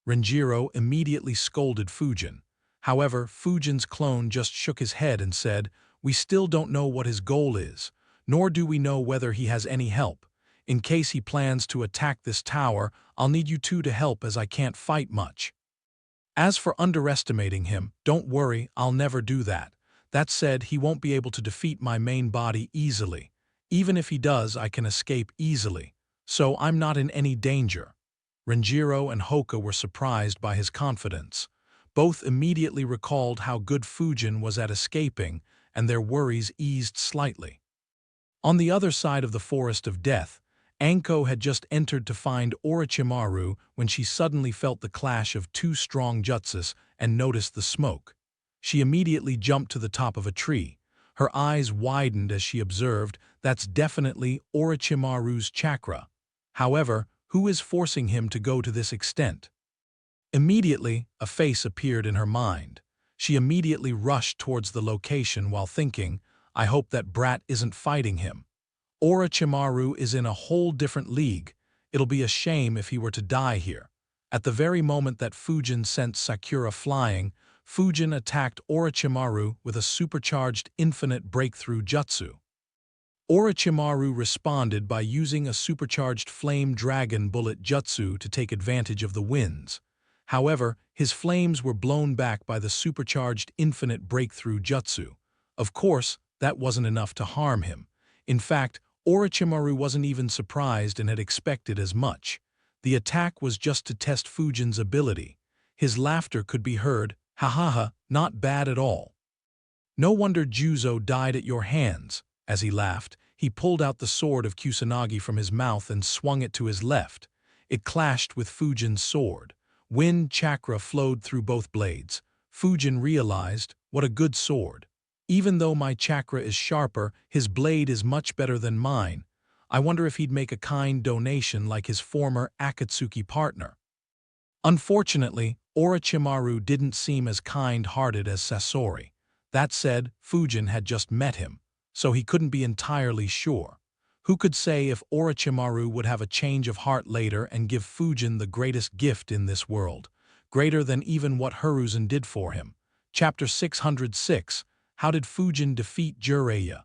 Renjiro immediately scolded Fujin. However, Fujin's clone just shook his head and said, "We still don't know what his goal is, nor do we know whether he has any help. In case he plans to attack this tower, I'll need you two to help as I can't fight much. As for underestimating him, don't worry, I'll never do that. That said, he won't be able to defeat my main body easily. Even if he does, I can escape easily. So I'm not in any danger." Renjiro and Hoka were surprised by his confidence. Both immediately recalled how good Fujin was at escaping, and their worries eased slightly. On the other side of the Forest of Death, Anko had just entered to find Orochimaru when she suddenly felt the clash of 2 strong jutsus and noticed the smoke. She immediately jumped to the top of a tree. Her eyes widened as she observed, "That's definitely Orochimaru's chakra. However, who is forcing him to go to this extent?" Immediately, a face appeared in her mind. She immediately rushed towards the location while thinking, "I hope that brat isn't fighting him. Orochimaru is in a whole different league. It'll be a shame if he were to die here." At the very moment that Fujin sent Sakura flying, Fujin attacked Orochimaru with a supercharged infinite breakthrough jutsu. Orochimaru responded by using a supercharged flame dragon bullet jutsu to take advantage of the winds. However, his flames were blown back by the supercharged infinite breakthrough jutsu. Of course, that wasn't enough to harm him. In fact, Orochimaru wasn't even surprised and had expected as much. The attack was just to test Fujin's ability. His laughter could be heard, "Ha ha ha, not bad at all. No wonder Juzo died at your hands." As he laughed, he pulled out the sword of Kusanagi from his mouth and swung it to his left. It clashed with Fujin's sword. Wind chakra flowed through both blades. Fujin realized, "What a good sword. Even though my chakra is sharper, his blade is much better than mine. I wonder if he'd make a kind donation like his former Akatsuki partner." Unfortunately, Orochimaru didn't seem as kind-hearted as Sasori. That said, Fujin had just met him, so he couldn't be entirely sure. Who could say if Orochimaru would have a change of heart later and give Fujin the greatest gift in this world, greater than even what Hiruzen did for him. Chapter 606, How did Fujin defeat Jiraiya?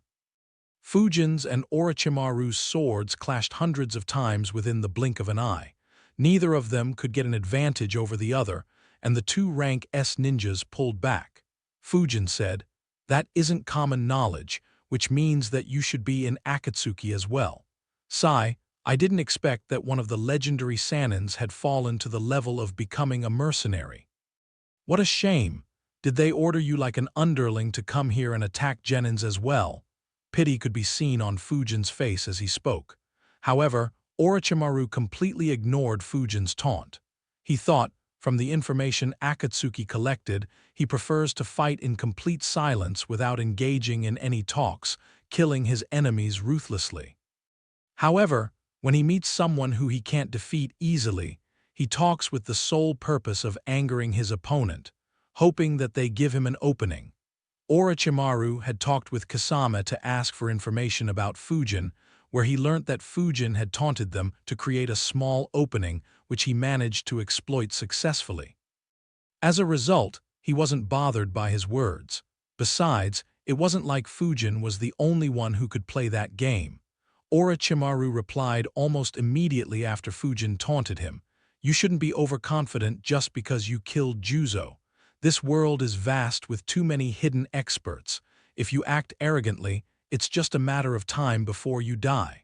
Fujin's and Orochimaru's swords clashed hundreds of times within the blink of an eye. Neither of them could get an advantage over the other, and the 2 rank S ninjas pulled back. Fujin said, "That isn't common knowledge, which means that you should be in Akatsuki as well. Sai, I didn't expect that one of the legendary Sanins had fallen to the level of becoming a mercenary. What a shame. Did they order you like an underling to come here and attack genins as well?" Pity could be seen on Fujin's face as he spoke. However, Orochimaru completely ignored Fujin's taunt. He thought, from the information Akatsuki collected, he prefers to fight in complete silence without engaging in any talks, killing his enemies ruthlessly. However, when he meets someone who he can't defeat easily, he talks with the sole purpose of angering his opponent, hoping that they give him an opening. Orochimaru had talked with Kasama to ask for information about Fujin, where he learnt that Fujin had taunted them to create a small opening which he managed to exploit successfully. As a result, he wasn't bothered by his words. Besides, it wasn't like Fujin was the only one who could play that game. Orochimaru replied almost immediately after Fujin taunted him, You shouldn't be overconfident just because you killed Juzo. This world is vast with too many hidden experts. If you act arrogantly, it's just a matter of time before you die.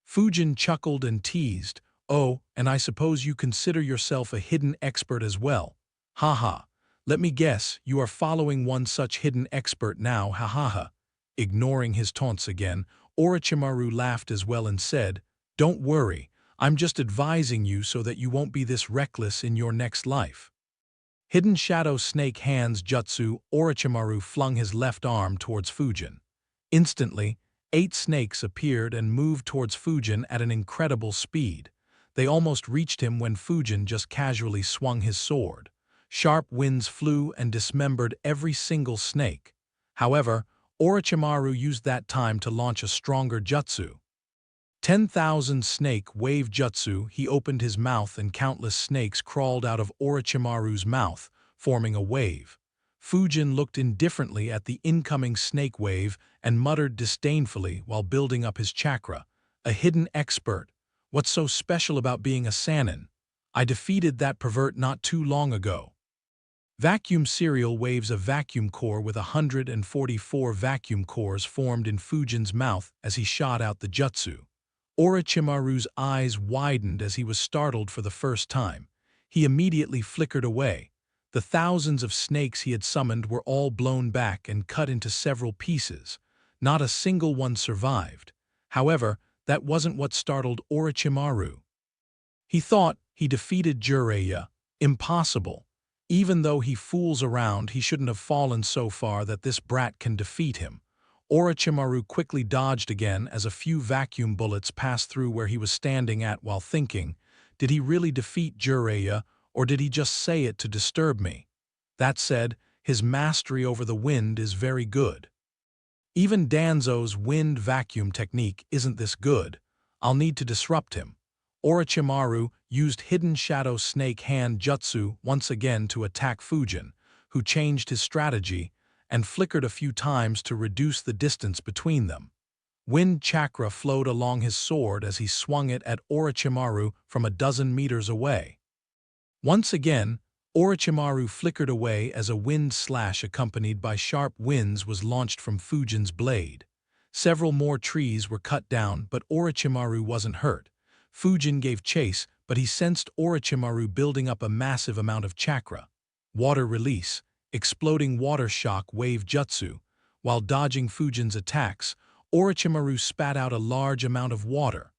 Fujin chuckled and teased, "Oh, and I suppose you consider yourself a hidden expert as well. Haha. Let me guess, you are following one such hidden expert now, ha ha ha." Ignoring his taunts again, Orochimaru laughed as well and said, "Don't worry, I'm just advising you so that you won't be this reckless in your next life." Hidden Shadow Snake Hands Jutsu, Orochimaru flung his left arm towards Fujin. Instantly, 8 snakes appeared and moved towards Fujin at an incredible speed. They almost reached him when Fujin just casually swung his sword. Sharp winds flew and dismembered every single snake. However, Orochimaru used that time to launch a stronger jutsu. 10,000 Snake Wave Jutsu. He opened his mouth and countless snakes crawled out of Orochimaru's mouth, forming a wave. Fujin looked indifferently at the incoming snake wave and muttered disdainfully while building up his chakra. "A hidden expert. What's so special about being a Sannin? I defeated that pervert not too long ago." Vacuum Serial waves. A vacuum core with 144 vacuum cores formed in Fujin's mouth as he shot out the jutsu. Orochimaru's eyes widened as he was startled for the first time. He immediately flickered away. The thousands of snakes he had summoned were all blown back and cut into several pieces. Not a single one survived. However, that wasn't what startled Orochimaru. He thought he defeated Jiraiya. Impossible. Even though he fools around, he shouldn't have fallen so far that this brat can defeat him. Orochimaru quickly dodged again as a few vacuum bullets passed through where he was standing at while thinking, did he really defeat Jiraiya, or did he just say it to disturb me? That said, his mastery over the wind is very good. Even Danzo's wind vacuum technique isn't this good. I'll need to disrupt him. Orochimaru used Hidden Shadow Snake Hand Jutsu once again to attack Fujin, who changed his strategy and flickered a few times to reduce the distance between them. Wind chakra flowed along his sword as he swung it at Orochimaru from a dozen meters away. Once again, Orochimaru flickered away as a wind slash accompanied by sharp winds was launched from Fujin's blade. Several more trees were cut down, but Orochimaru wasn't hurt. Fujin gave chase, but he sensed Orochimaru building up a massive amount of chakra. Water release. Exploding water shock wave jutsu. While dodging Fujin's attacks, Orochimaru spat out a large amount of water.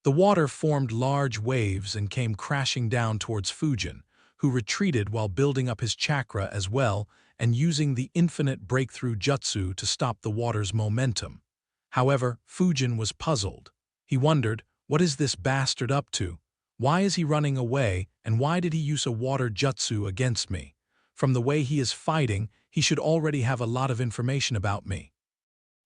The water formed large waves and came crashing down towards Fujin, who retreated while building up his chakra as well and using the infinite breakthrough jutsu to stop the water's momentum. However, Fujin was puzzled. He wondered, what is this bastard up to? Why is he running away, and why did he use a water jutsu against me? From the way he is fighting, he should already have a lot of information about me.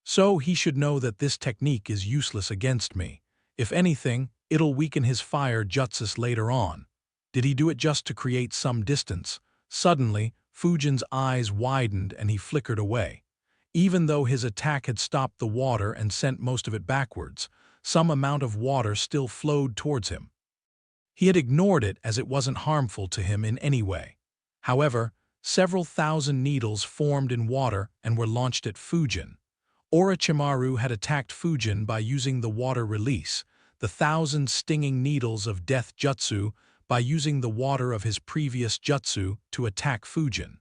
So he should know that this technique is useless against me. If anything, it'll weaken his fire jutsus later on. Did he do it just to create some distance? Suddenly, Fujin's eyes widened and he flickered away. Even though his attack had stopped the water and sent most of it backwards, some amount of water still flowed towards him. He had ignored it as it wasn't harmful to him in any way. However, several thousand needles formed in water and were launched at Fujin. Orochimaru had attacked Fujin by using the water release, the 1,000 stinging needles of death jutsu, by using the water of his previous jutsu to attack Fujin.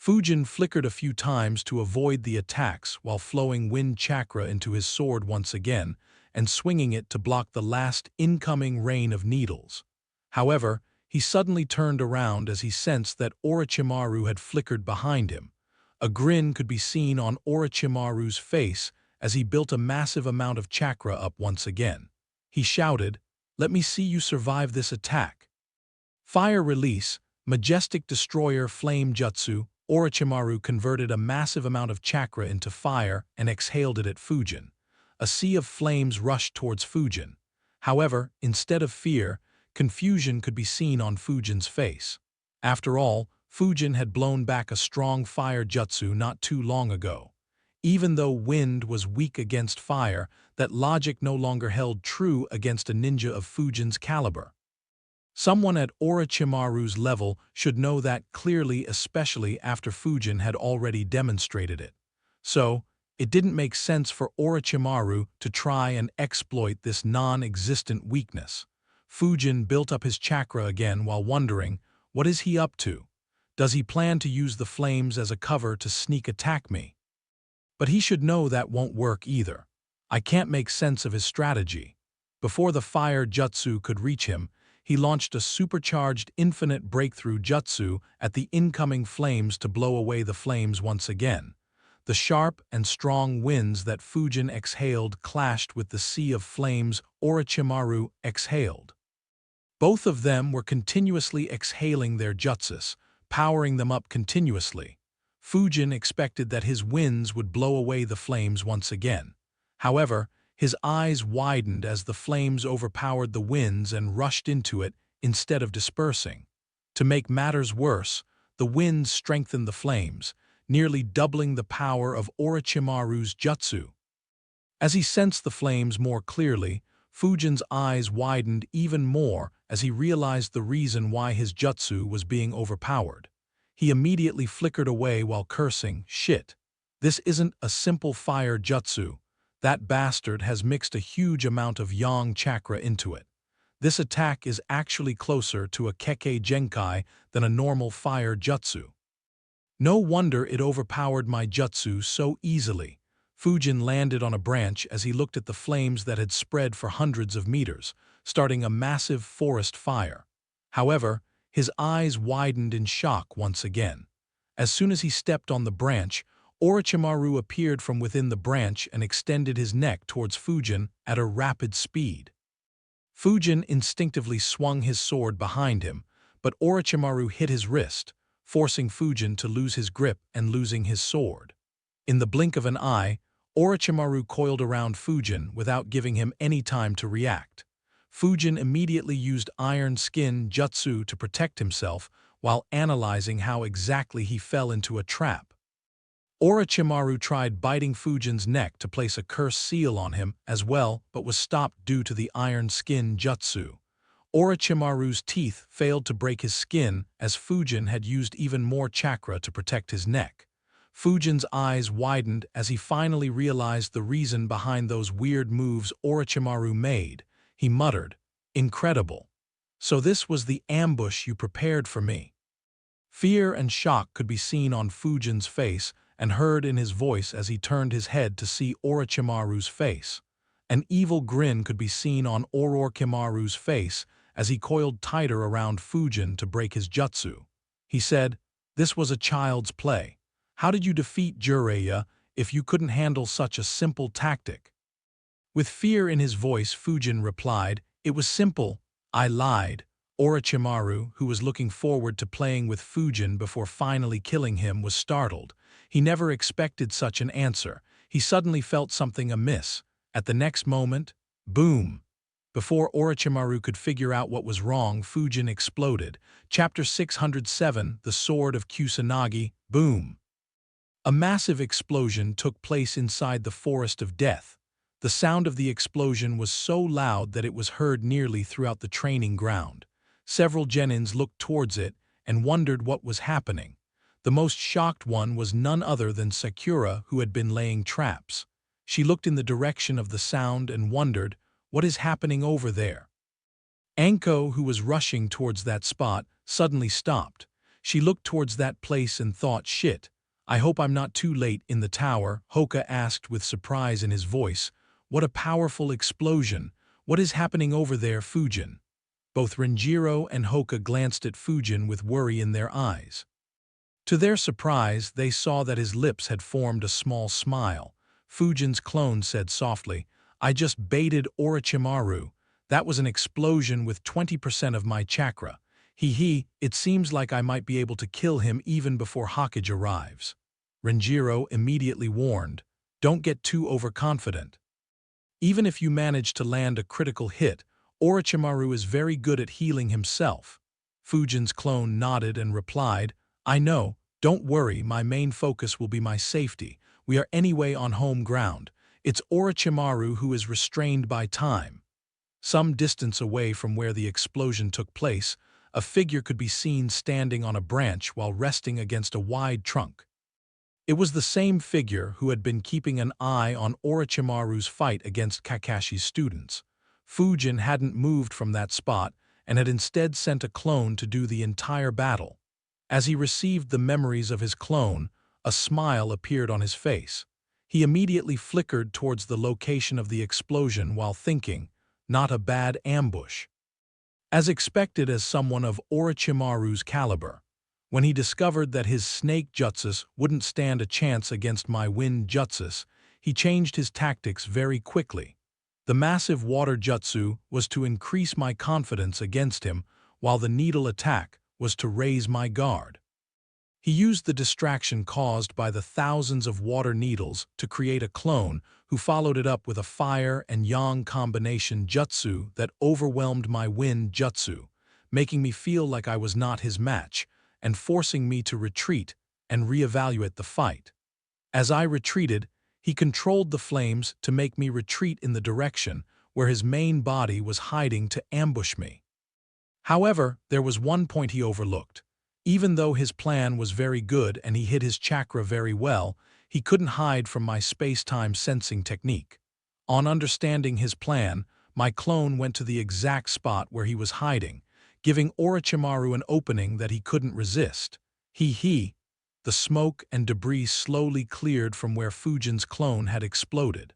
Fujin flickered a few times to avoid the attacks while flowing wind chakra into his sword once again and swinging it to block the last incoming rain of needles. However, he suddenly turned around as he sensed that Orochimaru had flickered behind him. A grin could be seen on Orochimaru's face as he built a massive amount of chakra up once again. He shouted, "Let me see you survive this attack." Fire release, Majestic Destroyer Flame Jutsu. Orochimaru converted a massive amount of chakra into fire and exhaled it at Fujin. A sea of flames rushed towards Fujin. However, instead of fear, confusion could be seen on Fujin's face. After all, Fujin had blown back a strong fire jutsu not too long ago. Even though wind was weak against fire, that logic no longer held true against a ninja of Fujin's caliber. Someone at Orochimaru's level should know that clearly, especially after Fujin had already demonstrated it. So, it didn't make sense for Orochimaru to try and exploit this non-existent weakness. Fujin built up his chakra again while wondering, what is he up to? Does he plan to use the flames as a cover to sneak attack me? But he should know that won't work either. I can't make sense of his strategy. Before the fire jutsu could reach him, he launched a supercharged infinite breakthrough jutsu at the incoming flames to blow away the flames once again. The sharp and strong winds that Fujin exhaled clashed with the sea of flames Orochimaru exhaled. Both of them were continuously exhaling their jutsus, powering them up continuously. Fujin expected that his winds would blow away the flames once again. However, his eyes widened as the flames overpowered the winds and rushed into it instead of dispersing. To make matters worse, the winds strengthened the flames, nearly doubling the power of Orochimaru's jutsu. As he sensed the flames more clearly, Fujin's eyes widened even more as he realized the reason why his jutsu was being overpowered. He immediately flickered away while cursing, "Shit. This isn't a simple fire jutsu. That bastard has mixed a huge amount of yang chakra into it. This attack is actually closer to a Kekkei Genkai than a normal fire jutsu. No wonder it overpowered my jutsu so easily." Fujin landed on a branch as he looked at the flames that had spread for hundreds of meters, starting a massive forest fire. However, his eyes widened in shock once again. As soon as he stepped on the branch, Orochimaru appeared from within the branch and extended his neck towards Fujin at a rapid speed. Fujin instinctively swung his sword behind him, but Orochimaru hit his wrist, forcing Fujin to lose his grip and losing his sword. In the blink of an eye, Orochimaru coiled around Fujin without giving him any time to react. Fujin immediately used Iron Skin Jutsu to protect himself while analyzing how exactly he fell into a trap. Orochimaru tried biting Fujin's neck to place a curse seal on him as well, but was stopped due to the Iron Skin Jutsu. Orochimaru's teeth failed to break his skin as Fujin had used even more chakra to protect his neck. Fujin's eyes widened as he finally realized the reason behind those weird moves Orochimaru made. He muttered, "Incredible. So this was the ambush you prepared for me." Fear and shock could be seen on Fujin's face and heard in his voice as he turned his head to see Orochimaru's face. An evil grin could be seen on Orochimaru's face as he coiled tighter around Fujin to break his jutsu. He said, "This was a child's play. How did you defeat Jiraiya if you couldn't handle such a simple tactic?" With fear in his voice, Fujin replied, "It was simple. I lied." Orochimaru, who was looking forward to playing with Fujin before finally killing him, was startled. He never expected such an answer. He suddenly felt something amiss. At the next moment, boom! Before Orochimaru could figure out what was wrong, Fujin exploded. Chapter 607, The Sword of Kusanagi, boom! A massive explosion took place inside the Forest of Death. The sound of the explosion was so loud that it was heard nearly throughout the training ground. Several genins looked towards it and wondered what was happening. The most shocked one was none other than Sakura, who had been laying traps. She looked in the direction of the sound and wondered, what is happening over there? Anko, who was rushing towards that spot, suddenly stopped. She looked towards that place and thought, "Shit, I hope I'm not too late in the tower." Hoka asked with surprise in his voice, "What a powerful explosion! What is happening over there, Fujin?" Both Renjiro and Hoka glanced at Fujin with worry in their eyes. To their surprise, they saw that his lips had formed a small smile. Fujin's clone said softly, "I just baited Orochimaru. That was an explosion with 20% of my chakra. It seems like I might be able to kill him even before Hokage arrives." Renjiro immediately warned, "Don't get too overconfident. Even if you manage to land a critical hit, Orochimaru is very good at healing himself." Fujin's clone nodded and replied, "I know, don't worry, my main focus will be my safety. We are anyway on home ground. It's Orochimaru who is restrained by time." Some distance away from where the explosion took place, a figure could be seen standing on a branch while resting against a wide trunk. It was the same figure who had been keeping an eye on Orochimaru's fight against Kakashi's students. Fujin hadn't moved from that spot and had instead sent a clone to do the entire battle. As he received the memories of his clone, a smile appeared on his face. He immediately flickered towards the location of the explosion while thinking, not a bad ambush. As expected as someone of Orochimaru's caliber, when he discovered that his snake jutsus wouldn't stand a chance against my wind jutsus, he changed his tactics very quickly. The massive water jutsu was to increase my confidence against him, while the needle attack was to raise my guard. He used the distraction caused by the thousands of water needles to create a clone who followed it up with a fire and yang combination jutsu that overwhelmed my wind jutsu, making me feel like I was not his match, and forcing me to retreat and reevaluate the fight. As I retreated, he controlled the flames to make me retreat in the direction where his main body was hiding to ambush me. However, there was one point he overlooked. Even though his plan was very good and he hid his chakra very well, he couldn't hide from my space-time sensing technique. On understanding his plan, my clone went to the exact spot where he was hiding, giving Orochimaru an opening that he couldn't resist. The smoke and debris slowly cleared from where Fujin's clone had exploded.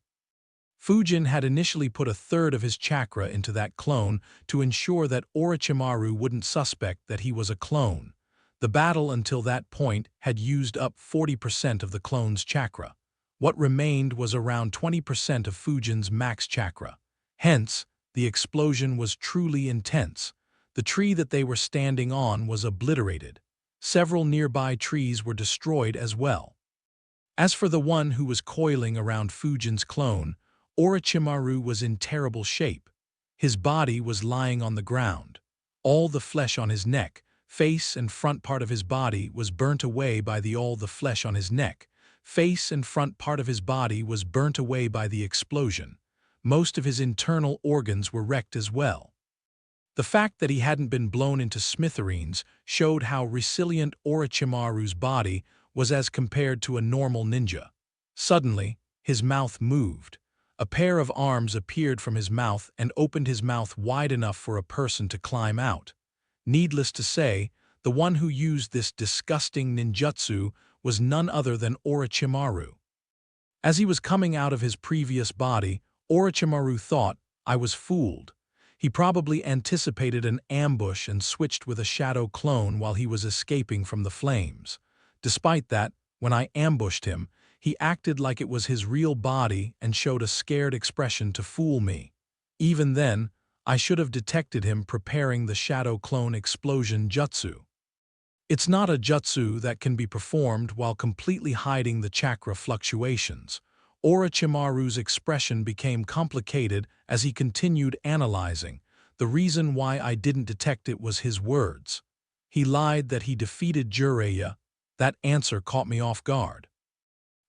Fujin had initially put a third of his chakra into that clone to ensure that Orochimaru wouldn't suspect that he was a clone. The battle until that point had used up 40% of the clone's chakra. What remained was around 20% of Fujin's max chakra. Hence, the explosion was truly intense. The tree that they were standing on was obliterated. Several nearby trees were destroyed as well. As for the one who was coiling around Fujin's clone, Orochimaru was in terrible shape. His body was lying on the ground. All the flesh on his neck, face and front part of his body was burnt away by all the flesh on his neck. Face and front part of his body was burnt away by the explosion. Most of his internal organs were wrecked as well. The fact that he hadn't been blown into smithereens showed how resilient Orochimaru's body was as compared to a normal ninja. Suddenly, his mouth moved. A pair of arms appeared from his mouth and opened his mouth wide enough for a person to climb out. Needless to say, the one who used this disgusting ninjutsu was none other than Orochimaru. As he was coming out of his previous body, Orochimaru thought, I was fooled. He probably anticipated an ambush and switched with a shadow clone while he was escaping from the flames. Despite that, when I ambushed him, he acted like it was his real body and showed a scared expression to fool me. Even then, I should have detected him preparing the shadow clone explosion jutsu. It's not a jutsu that can be performed while completely hiding the chakra fluctuations. Orochimaru's expression became complicated as he continued analyzing. The reason why I didn't detect it was his words. He lied that he defeated Jiraiya. That answer caught me off guard.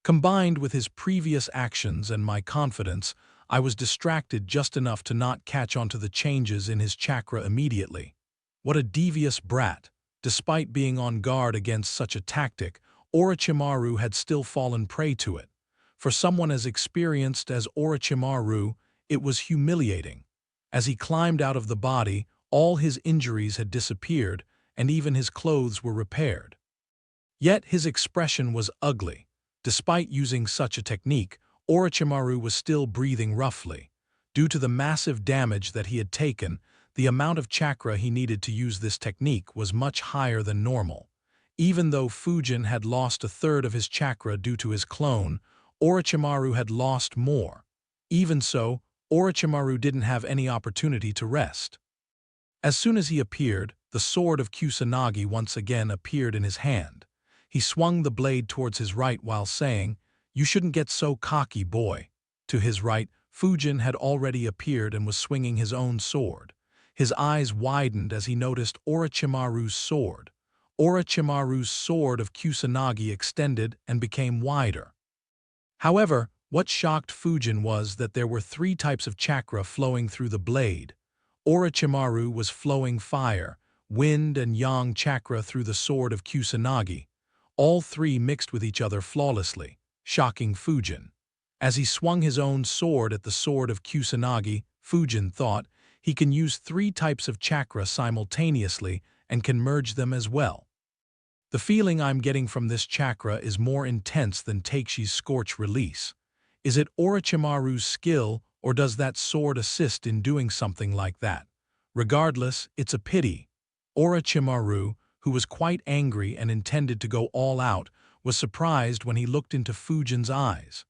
Combined with his previous actions and my confidence, I was distracted just enough to not catch on to the changes in his chakra immediately. What a devious brat! Despite being on guard against such a tactic, Orochimaru had still fallen prey to it. For someone as experienced as Orochimaru, it was humiliating. As he climbed out of the body, all his injuries had disappeared, and even his clothes were repaired. Yet his expression was ugly. Despite using such a technique, Orochimaru was still breathing roughly. Due to the massive damage that he had taken, the amount of chakra he needed to use this technique was much higher than normal. Even though Fujin had lost a third of his chakra due to his clone, Orochimaru had lost more. Even so, Orochimaru didn't have any opportunity to rest. As soon as he appeared, the sword of Kusanagi once again appeared in his hand. He swung the blade towards his right while saying, "You shouldn't get so cocky, boy." To his right, Fujin had already appeared and was swinging his own sword. His eyes widened as he noticed Orochimaru's sword. Orochimaru's sword of Kusanagi extended and became wider. However, What shocked Fujin was that there were 3 types of chakra flowing through the blade. Orochimaru was flowing fire, wind and yang chakra through the sword of Kusanagi. All 3 mixed with each other flawlessly, shocking Fujin. As he swung his own sword at the sword of Kusanagi, Fujin thought, he can use 3 types of chakra simultaneously and can merge them as well. The feeling I'm getting from this chakra is more intense than Takeshi's Scorch release. Is it Orochimaru's skill, or does that sword assist in doing something like that? Regardless, it's a pity. Orochimaru, who was quite angry and intended to go all out, was surprised when he looked into Fujin's eyes.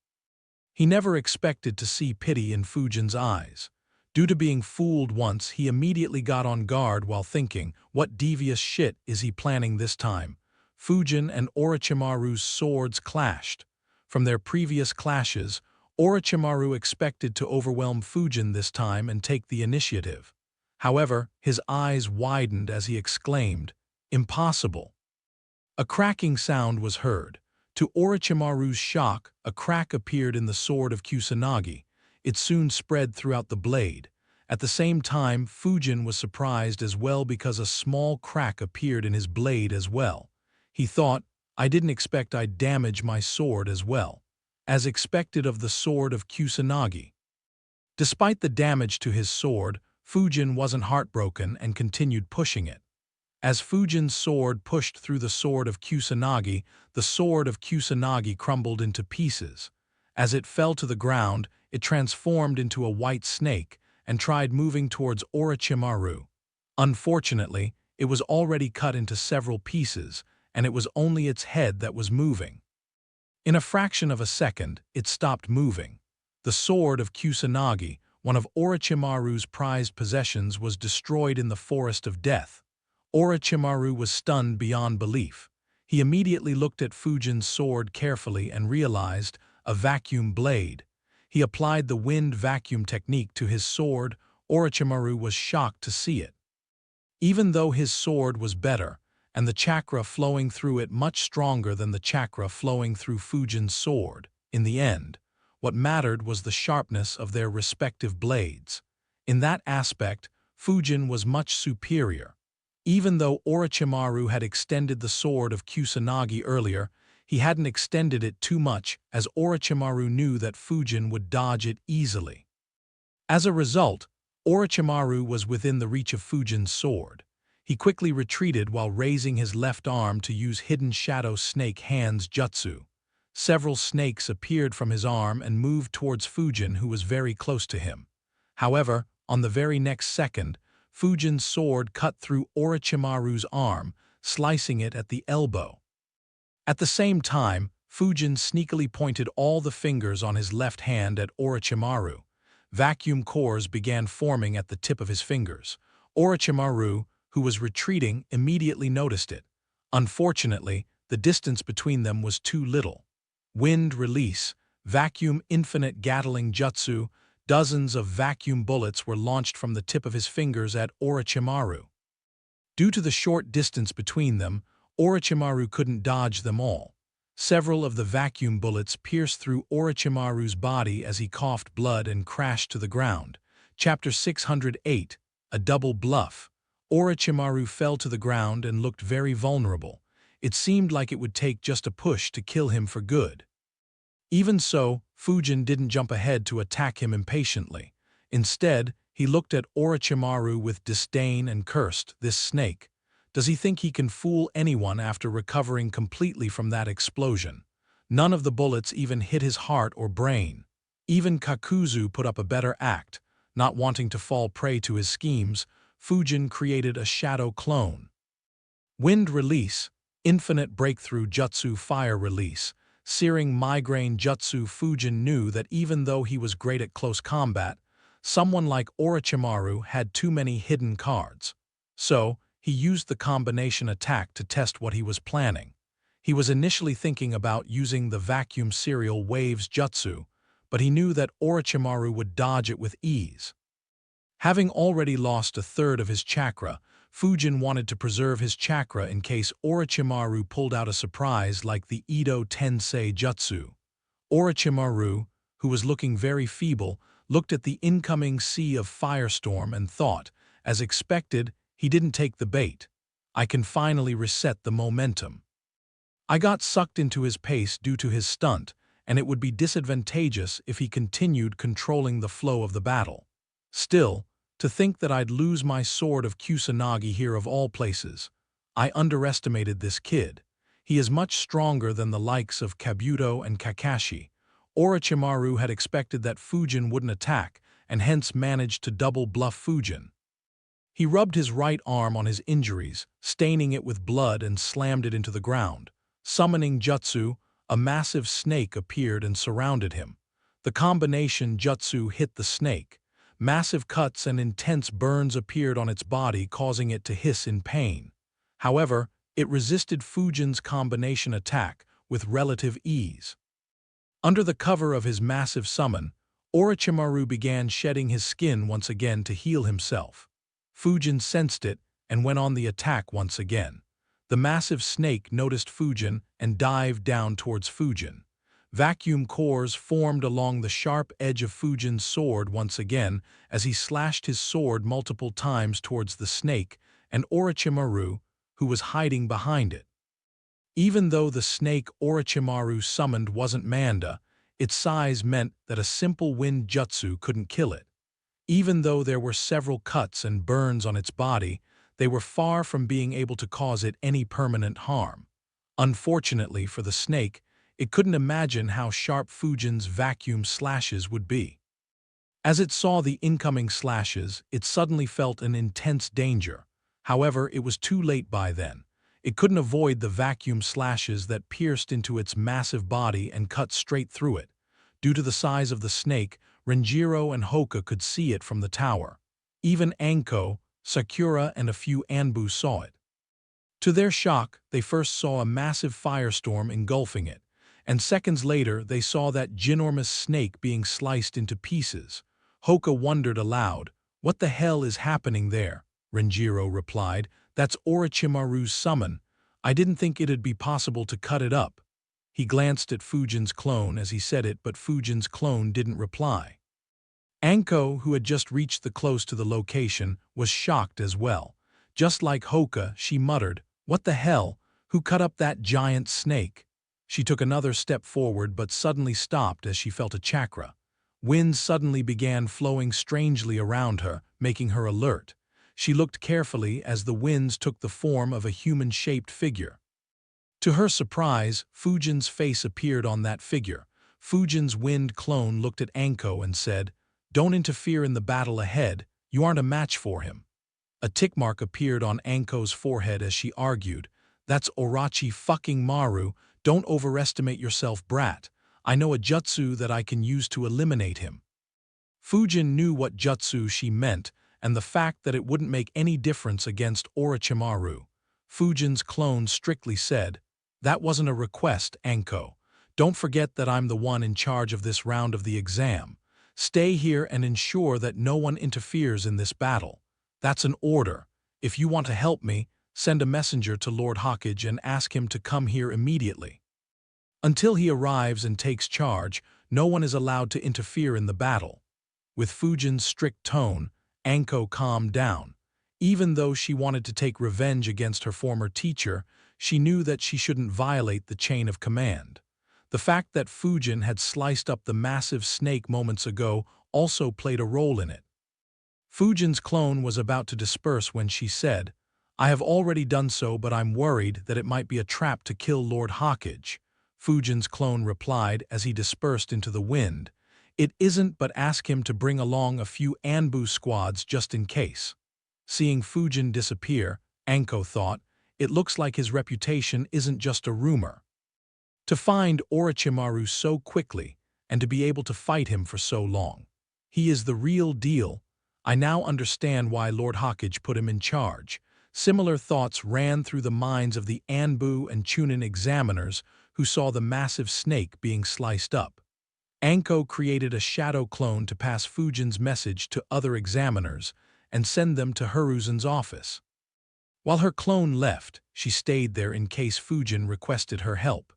He never expected to see pity in Fujin's eyes. Due to being fooled once, he immediately got on guard while thinking, what devious shit is he planning this time? Fujin and Orochimaru's swords clashed. From their previous clashes, Orochimaru expected to overwhelm Fujin this time and take the initiative. However, his eyes widened as he exclaimed, "Impossible!" A cracking sound was heard. To Orochimaru's shock, a crack appeared in the sword of Kusanagi. It soon spread throughout the blade. At the same time, Fujin was surprised as well because a small crack appeared in his blade as well. He thought, I didn't expect I'd damage my sword as well, as expected of the sword of Kusanagi. Despite the damage to his sword, Fujin wasn't heartbroken and continued pushing it. As Fujin's sword pushed through the sword of Kusanagi, the sword of Kusanagi crumbled into pieces. As it fell to the ground, it transformed into a white snake and tried moving towards Orochimaru. Unfortunately, it was already cut into several pieces, and it was only its head that was moving. In a fraction of a second, it stopped moving. The sword of Kusanagi, one of Orochimaru's prized possessions, was destroyed in the Forest of Death. Orochimaru was stunned beyond belief. He immediately looked at Fujin's sword carefully and realized a vacuum blade. He applied the wind vacuum technique to his sword. Orochimaru was shocked to see it. Even though his sword was better, and the chakra flowing through it much stronger than the chakra flowing through Fujin's sword, in the end, what mattered was the sharpness of their respective blades. In that aspect, Fujin was much superior. Even though Orochimaru had extended the sword of Kusanagi earlier, he hadn't extended it too much, as Orochimaru knew that Fujin would dodge it easily. As a result, Orochimaru was within the reach of Fujin's sword. He quickly retreated while raising his left arm to use Hidden Shadow Snake Hands Jutsu. Several snakes appeared from his arm and moved towards Fujin, who was very close to him. However, on the very next second, Fujin's sword cut through Orochimaru's arm, slicing it at the elbow. At the same time, Fujin sneakily pointed all the fingers on his left hand at Orochimaru. Vacuum cores began forming at the tip of his fingers. Orochimaru, who was retreating, immediately noticed it. Unfortunately, the distance between them was too little. Wind release, vacuum infinite Gatling jutsu, dozens of vacuum bullets were launched from the tip of his fingers at Orochimaru. Due to the short distance between them, Orochimaru couldn't dodge them all. Several of the vacuum bullets pierced through Orochimaru's body as he coughed blood and crashed to the ground. Chapter 608, A Double Bluff. Orochimaru fell to the ground and looked very vulnerable. It seemed like it would take just a push to kill him for good. Even so, Fujin didn't jump ahead to attack him impatiently. Instead, he looked at Orochimaru with disdain and cursed, "This snake. Does he think he can fool anyone after recovering completely from that explosion?" None of the bullets even hit his heart or brain. Even Kakuzu put up a better act. Not wanting to fall prey to his schemes, Fujin created a shadow clone. Wind release, infinite breakthrough jutsu fire release, searing migraine jutsu. Fujin knew that even though he was great at close combat, someone like Orochimaru had too many hidden cards. So, he used the combination attack to test what he was planning. He was initially thinking about using the vacuum serial waves jutsu, but he knew that Orochimaru would dodge it with ease. Having already lost a third of his chakra, Fujin wanted to preserve his chakra in case Orochimaru pulled out a surprise like the Edo Tensei Jutsu. Orochimaru, who was looking very feeble, looked at the incoming sea of firestorm and thought, as expected, he didn't take the bait. I can finally reset the momentum. I got sucked into his pace due to his stunt, and it would be disadvantageous if he continued controlling the flow of the battle. Still, to think that I'd lose my sword of Kusanagi here of all places. I underestimated this kid. He is much stronger than the likes of Kabuto and Kakashi. Orochimaru had expected that Fujin wouldn't attack, and hence managed to double-bluff Fujin. He rubbed his right arm on his injuries, staining it with blood and slammed it into the ground. Summoning jutsu, a massive snake appeared and surrounded him. The combination jutsu hit the snake. Massive cuts and intense burns appeared on its body, causing it to hiss in pain. However, it resisted Fujin's combination attack with relative ease. Under the cover of his massive summon, Orochimaru began shedding his skin once again to heal himself. Fujin sensed it and went on the attack once again. The massive snake noticed Fujin and dived down towards Fujin. Vacuum cores formed along the sharp edge of Fujin's sword once again as he slashed his sword multiple times towards the snake and Orochimaru, who was hiding behind it. Even though the snake Orochimaru summoned wasn't Manda, its size meant that a simple wind jutsu couldn't kill it. Even though there were several cuts and burns on its body, they were far from being able to cause it any permanent harm. Unfortunately for the snake, it couldn't imagine how sharp Fujin's vacuum slashes would be. As it saw the incoming slashes, it suddenly felt an intense danger. However, it was too late by then. It couldn't avoid the vacuum slashes that pierced into its massive body and cut straight through it. Due to the size of the snake, Renjiro and Hoka could see it from the tower. Even Anko, Sakura, and a few Anbu saw it. To their shock, they first saw a massive firestorm engulfing it, and seconds later they saw that ginormous snake being sliced into pieces. Hoka wondered aloud, "What the hell is happening there?" Renjiro replied, "That's Orochimaru's summon. I didn't think it'd be possible to cut it up." He glanced at Fujin's clone as he said it, but Fujin's clone didn't reply. Anko, who had just reached the close to the location, was shocked as well. Just like Hoka, she muttered, "What the hell? Who cut up that giant snake?" She took another step forward but suddenly stopped as she felt a chakra. Wind suddenly began flowing strangely around her, making her alert. She looked carefully as the winds took the form of a human-shaped figure. To her surprise, Fujin's face appeared on that figure. Fujin's wind clone looked at Anko and said, "Don't interfere in the battle ahead, you aren't a match for him." A tick mark appeared on Anko's forehead as she argued, "That's Orochi fucking Maru, don't overestimate yourself, brat. I know a jutsu that I can use to eliminate him." Fujin knew what jutsu she meant, and the fact that it wouldn't make any difference against Orochimaru. Fujin's clone strictly said, "That wasn't a request, Anko. Don't forget that I'm the one in charge of this round of the exam. Stay here and ensure that no one interferes in this battle. That's an order. If you want to help me, send a messenger to Lord Hawkage and ask him to come here immediately. Until he arrives and takes charge, no one is allowed to interfere in the battle." With Fujin's strict tone, Anko calmed down. Even though she wanted to take revenge against her former teacher, she knew that she shouldn't violate the chain of command. The fact that Fujin had sliced up the massive snake moments ago also played a role in it. Fujin's clone was about to disperse when she said, "I have already done so, but I'm worried that it might be a trap to kill Lord Hawkage." Fujin's clone replied as he dispersed into the wind, "It isn't, but ask him to bring along a few Anbu squads just in case." Seeing Fujin disappear, Anko thought, "It looks like his reputation isn't just a rumor." To find Orochimaru so quickly, and to be able to fight him for so long. He is the real deal. I now understand why Lord Hawkage put him in charge. Similar thoughts ran through the minds of the Anbu and Chunin examiners who saw the massive snake being sliced up. Anko created a shadow clone to pass Fujin's message to other examiners and send them to Hiruzen's office. While her clone left, she stayed there in case Fujin requested her help.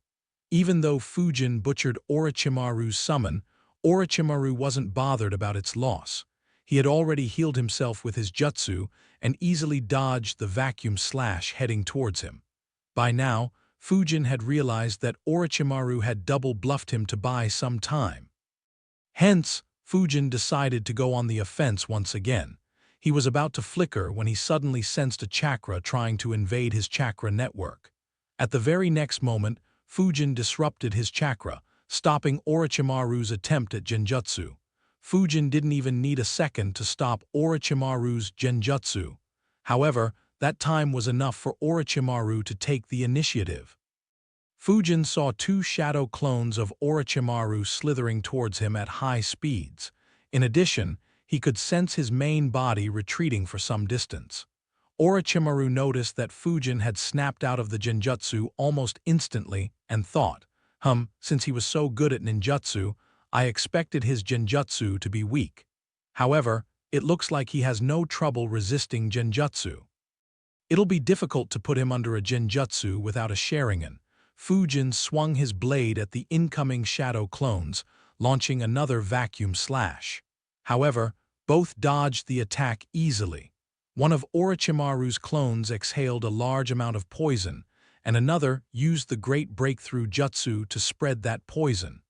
Even though Fujin butchered Orochimaru's summon, Orochimaru wasn't bothered about its loss. He had already healed himself with his jutsu and easily dodged the vacuum slash heading towards him. By now, Fujin had realized that Orochimaru had double-bluffed him to buy some time. Hence, Fujin decided to go on the offense once again. He was about to flicker when he suddenly sensed a chakra trying to invade his chakra network. At the very next moment, Fujin disrupted his chakra, stopping Orochimaru's attempt at genjutsu. Fujin didn't even need a second to stop Orochimaru's genjutsu. However, that time was enough for Orochimaru to take the initiative. Fujin saw two shadow clones of Orochimaru slithering towards him at high speeds. In addition, he could sense his main body retreating for some distance. Orochimaru noticed that Fujin had snapped out of the genjutsu almost instantly and thought, since he was so good at ninjutsu, I expected his genjutsu to be weak. However, it looks like he has no trouble resisting genjutsu. It'll be difficult to put him under a genjutsu without a Sharingan. Fujin swung his blade at the incoming shadow clones, launching another vacuum slash. However, both dodged the attack easily. One of Orochimaru's clones exhaled a large amount of poison, and another used the great breakthrough jutsu to spread that poison.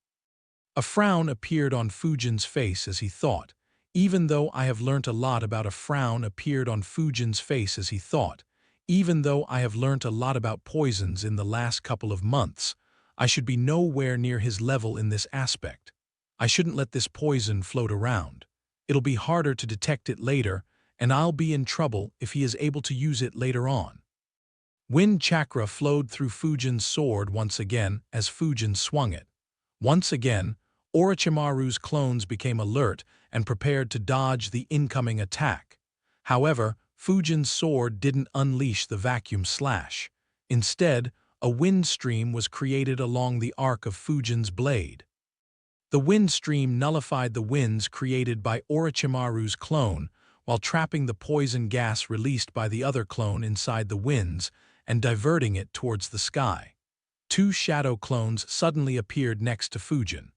A frown appeared on Fujin's face as he thought. Even though I have learnt a lot about a frown appeared on Fujin's face as he thought. Even though I have learnt a lot about poisons in the last couple of months, I should be nowhere near his level in this aspect. I shouldn't let this poison float around. It'll be harder to detect it later, and I'll be in trouble if he is able to use it later on. Wind chakra flowed through Fujin's sword once again as Fujin swung it. Once again, Orochimaru's clones became alert and prepared to dodge the incoming attack. However, Fujin's sword didn't unleash the vacuum slash. Instead, a wind stream was created along the arc of Fujin's blade. The wind stream nullified the winds created by Orochimaru's clone while trapping the poison gas released by the other clone inside the winds and diverting it towards the sky. Two shadow clones suddenly appeared next to Fujin.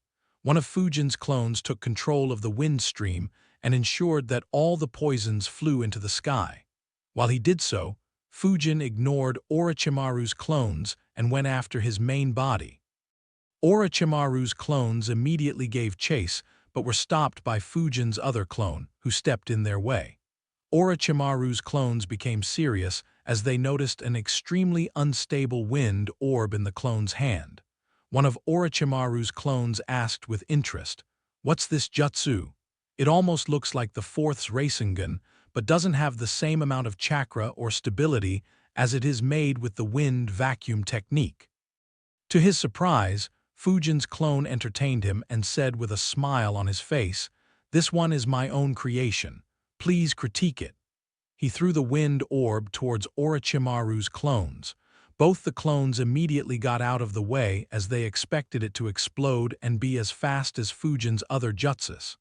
One of Fujin's clones took control of the wind stream and ensured that all the poisons flew into the sky. While he did so, Fujin ignored Orochimaru's clones and went after his main body. Orochimaru's clones immediately gave chase but were stopped by Fujin's other clone, who stepped in their way. Orochimaru's clones became serious as they noticed an extremely unstable wind orb in the clone's hand. One of Orochimaru's clones asked with interest, "What's this jutsu? It almost looks like the fourth's Rasengan, but doesn't have the same amount of chakra or stability as it is made with the wind vacuum technique." To his surprise, Fujin's clone entertained him and said with a smile on his face, "This one is my own creation. Please critique it." He threw the wind orb towards Orochimaru's clones. Both the clones immediately got out of the way as they expected it to explode and be as fast as Fujin's other jutsus.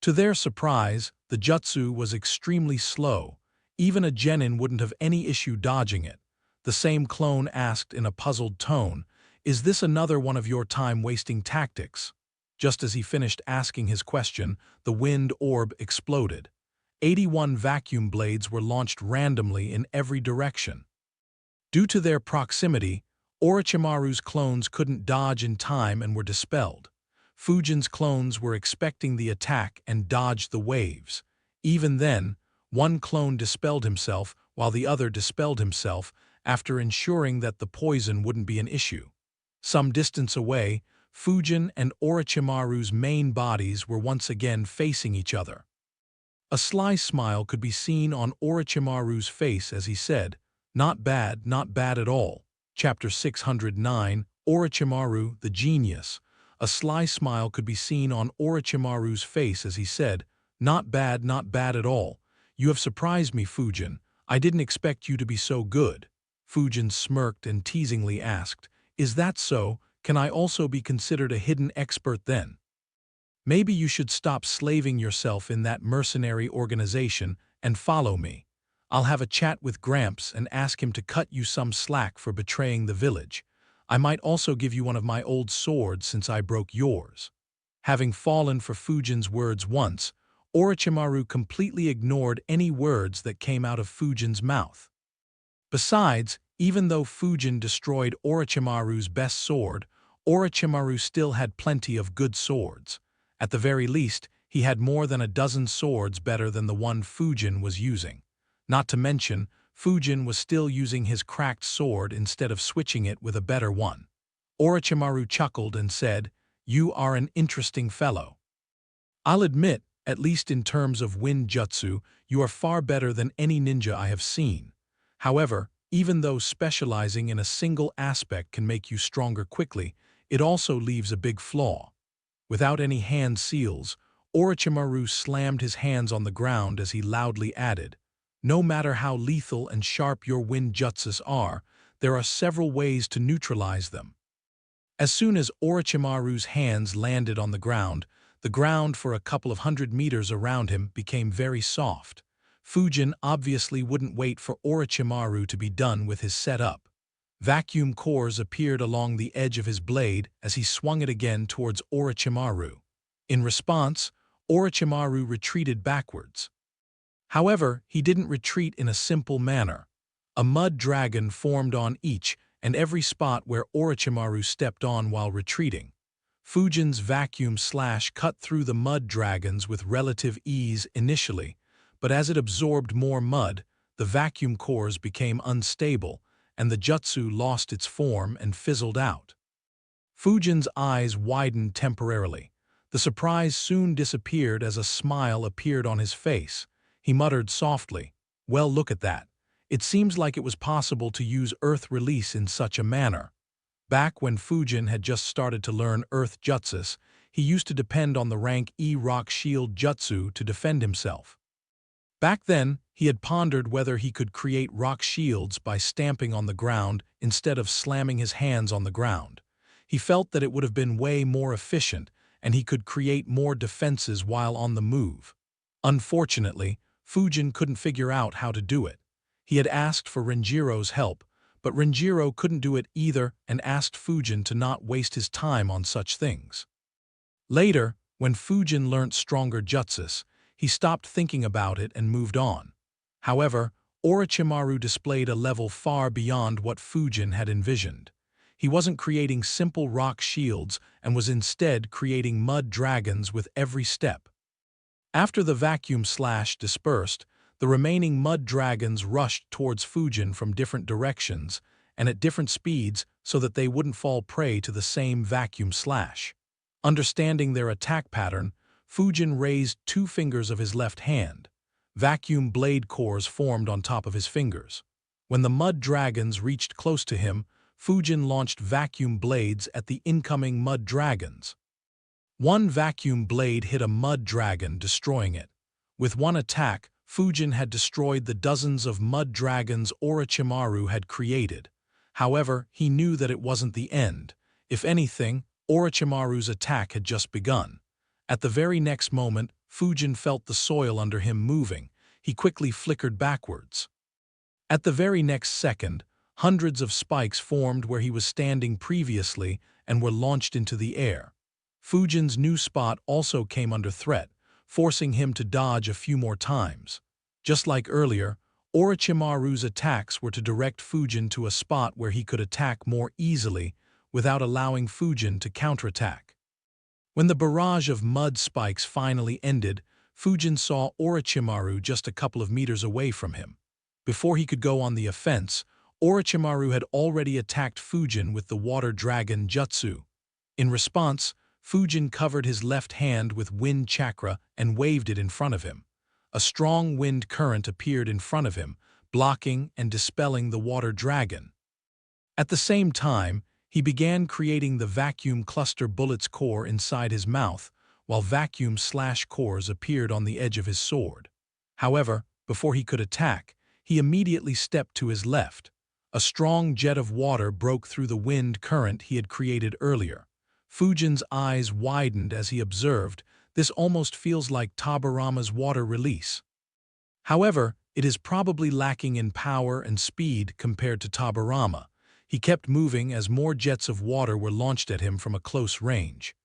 To their surprise, the jutsu was extremely slow. Even a genin wouldn't have any issue dodging it. The same clone asked in a puzzled tone, "Is this another one of your time-wasting tactics?" Just as he finished asking his question, the wind orb exploded. 81 vacuum blades were launched randomly in every direction. Due to their proximity, Orochimaru's clones couldn't dodge in time and were dispelled. Fujin's clones were expecting the attack and dodged the waves. Even then, one clone dispelled himself while the other dispelled himself after ensuring that the poison wouldn't be an issue. Some distance away, Fujin and Orochimaru's main bodies were once again facing each other. A sly smile could be seen on Orochimaru's face as he said, not bad at all." Chapter 609, Orochimaru, the Genius. A sly smile could be seen on Orochimaru's face as he said, not bad at all. "You have surprised me, Fujin. I didn't expect you to be so good." Fujin smirked and teasingly asked, "Is that so? Can I also be considered a hidden expert then? Maybe you should stop slaving yourself in that mercenary organization and follow me. I'll have a chat with Gramps and ask him to cut you some slack for betraying the village. I might also give you one of my old swords since I broke yours." Having fallen for Fujin's words once, Orochimaru completely ignored any words that came out of Fujin's mouth. Besides, even though Fujin destroyed Orochimaru's best sword, Orochimaru still had plenty of good swords. At the very least, he had more than a dozen swords better than the one Fujin was using. Not to mention, Fujin was still using his cracked sword instead of switching it with a better one. Orochimaru chuckled and said, "You are an interesting fellow. I'll admit, at least in terms of wind jutsu, you are far better than any ninja I have seen. However, even though specializing in a single aspect can make you stronger quickly, it also leaves a big flaw." Without any hand seals, Orochimaru slammed his hands on the ground as he loudly added, "No matter how lethal and sharp your wind jutsus are, there are several ways to neutralize them." As soon as Orochimaru's hands landed on the ground for a couple of 100 meters around him became very soft. Fujin obviously wouldn't wait for Orochimaru to be done with his setup. Vacuum cores appeared along the edge of his blade as he swung it again towards Orochimaru. In response, Orochimaru retreated backwards. However, he didn't retreat in a simple manner. A mud dragon formed on each and every spot where Orochimaru stepped on while retreating. Fujin's vacuum slash cut through the mud dragons with relative ease initially, but as it absorbed more mud, the vacuum cores became unstable, and the jutsu lost its form and fizzled out. Fujin's eyes widened temporarily. The surprise soon disappeared as a smile appeared on his face. He muttered softly, "Well, look at that. It seems like it was possible to use Earth Release in such a manner." Back when Fujin had just started to learn Earth Jutsus, he used to depend on the rank E Rock Shield Jutsu to defend himself. Back then, he had pondered whether he could create rock shields by stamping on the ground instead of slamming his hands on the ground. He felt that it would have been way more efficient, and he could create more defenses while on the move. Unfortunately, Fujin couldn't figure out how to do it. He had asked for Renjiro's help, but Renjiro couldn't do it either and asked Fujin to not waste his time on such things. Later, when Fujin learnt stronger jutsus, he stopped thinking about it and moved on. However, Orochimaru displayed a level far beyond what Fujin had envisioned. He wasn't creating simple rock shields and was instead creating mud dragons with every step. After the vacuum slash dispersed, the remaining mud dragons rushed towards Fujin from different directions and at different speeds so that they wouldn't fall prey to the same vacuum slash. Understanding their attack pattern, Fujin raised 2 fingers of his left hand. Vacuum blade cores formed on top of his fingers. When the mud dragons reached close to him, Fujin launched vacuum blades at the incoming mud dragons. One vacuum blade hit a mud dragon, destroying it. With one attack, Fujin had destroyed the dozens of mud dragons Orochimaru had created. However, he knew that it wasn't the end. If anything, Orochimaru's attack had just begun. At the very next moment, Fujin felt the soil under him moving. He quickly flickered backwards. At the very next second, hundreds of spikes formed where he was standing previously and were launched into the air. Fujin's new spot also came under threat, forcing him to dodge a few more times. Just like earlier, Orochimaru's attacks were to direct Fujin to a spot where he could attack more easily without allowing Fujin to counterattack. When the barrage of mud spikes finally ended, Fujin saw Orochimaru just a couple of meters away from him. Before he could go on the offense, Orochimaru had already attacked Fujin with the water dragon jutsu. In response, Fujin covered his left hand with wind chakra and waved it in front of him. A strong wind current appeared in front of him, blocking and dispelling the water dragon. At the same time, he began creating the vacuum cluster bullets core inside his mouth, while vacuum slash cores appeared on the edge of his sword. However, before he could attack, he immediately stepped to his left. A strong jet of water broke through the wind current he had created earlier. Fujin's eyes widened as he observed, "This almost feels like Tobirama's water release." However, it is probably lacking in power and speed compared to Tobirama. He kept moving as more jets of water were launched at him from a close range.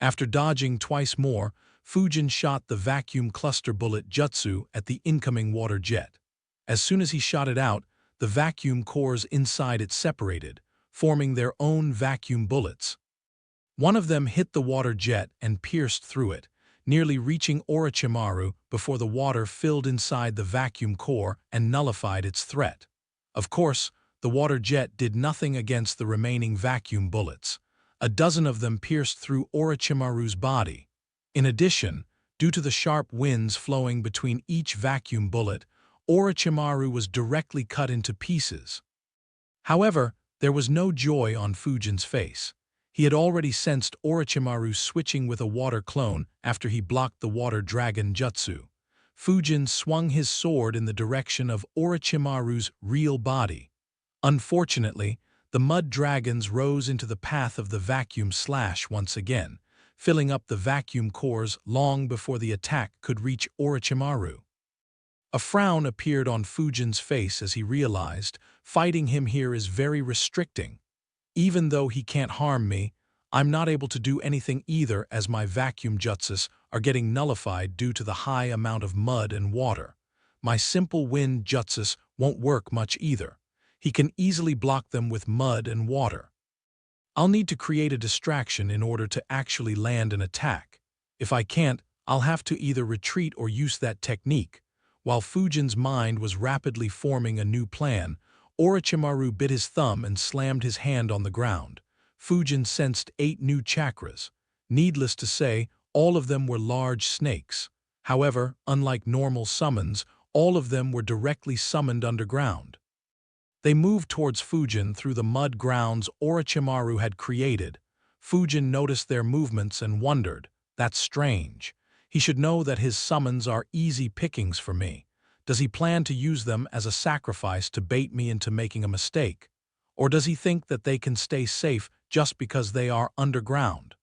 After dodging twice more, Fujin shot the vacuum cluster bullet jutsu at the incoming water jet. As soon as he shot it out, the vacuum cores inside it separated, forming their own vacuum bullets. One of them hit the water jet and pierced through it, nearly reaching Orochimaru before the water filled inside the vacuum core and nullified its threat. Of course, the water jet did nothing against the remaining vacuum bullets. A dozen of them pierced through Orochimaru's body. In addition, due to the sharp winds flowing between each vacuum bullet, Orochimaru was directly cut into pieces. However, there was no joy on Fujin's face. He had already sensed Orochimaru switching with a water clone after he blocked the water dragon jutsu. Fujin swung his sword in the direction of Orochimaru's real body. Unfortunately, the mud dragons rose into the path of the vacuum slash once again, filling up the vacuum cores long before the attack could reach Orochimaru. A frown appeared on Fujin's face as he realized, fighting him here is very restricting. Even though he can't harm me, I'm not able to do anything either as my vacuum jutsus are getting nullified due to the high amount of mud and water. My simple wind jutsus won't work much either. He can easily block them with mud and water. I'll need to create a distraction in order to actually land an attack. If I can't, I'll have to either retreat or use that technique. While Fujin's mind was rapidly forming a new plan, Orochimaru bit his thumb and slammed his hand on the ground. Fujin sensed 8 new chakras. Needless to say, all of them were large snakes. However, unlike normal summons, all of them were directly summoned underground. They moved towards Fujin through the mud grounds Orochimaru had created. Fujin noticed their movements and wondered, that's strange. He should know that his summons are easy pickings for me. Does he plan to use them as a sacrifice to bait me into making a mistake? Or does he think that they can stay safe just because they are underground?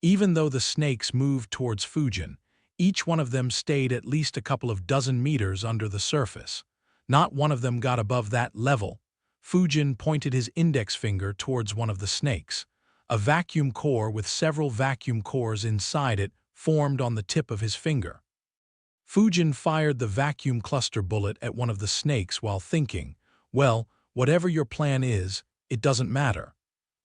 Even though the snakes moved towards Fujin, each one of them stayed at least a couple of dozen meters under the surface. Not one of them got above that level. Fujin pointed his index finger towards one of the snakes. A vacuum core with several vacuum cores inside it formed on the tip of his finger. Fujin fired the vacuum cluster bullet at one of the snakes while thinking, well, whatever your plan is, it doesn't matter.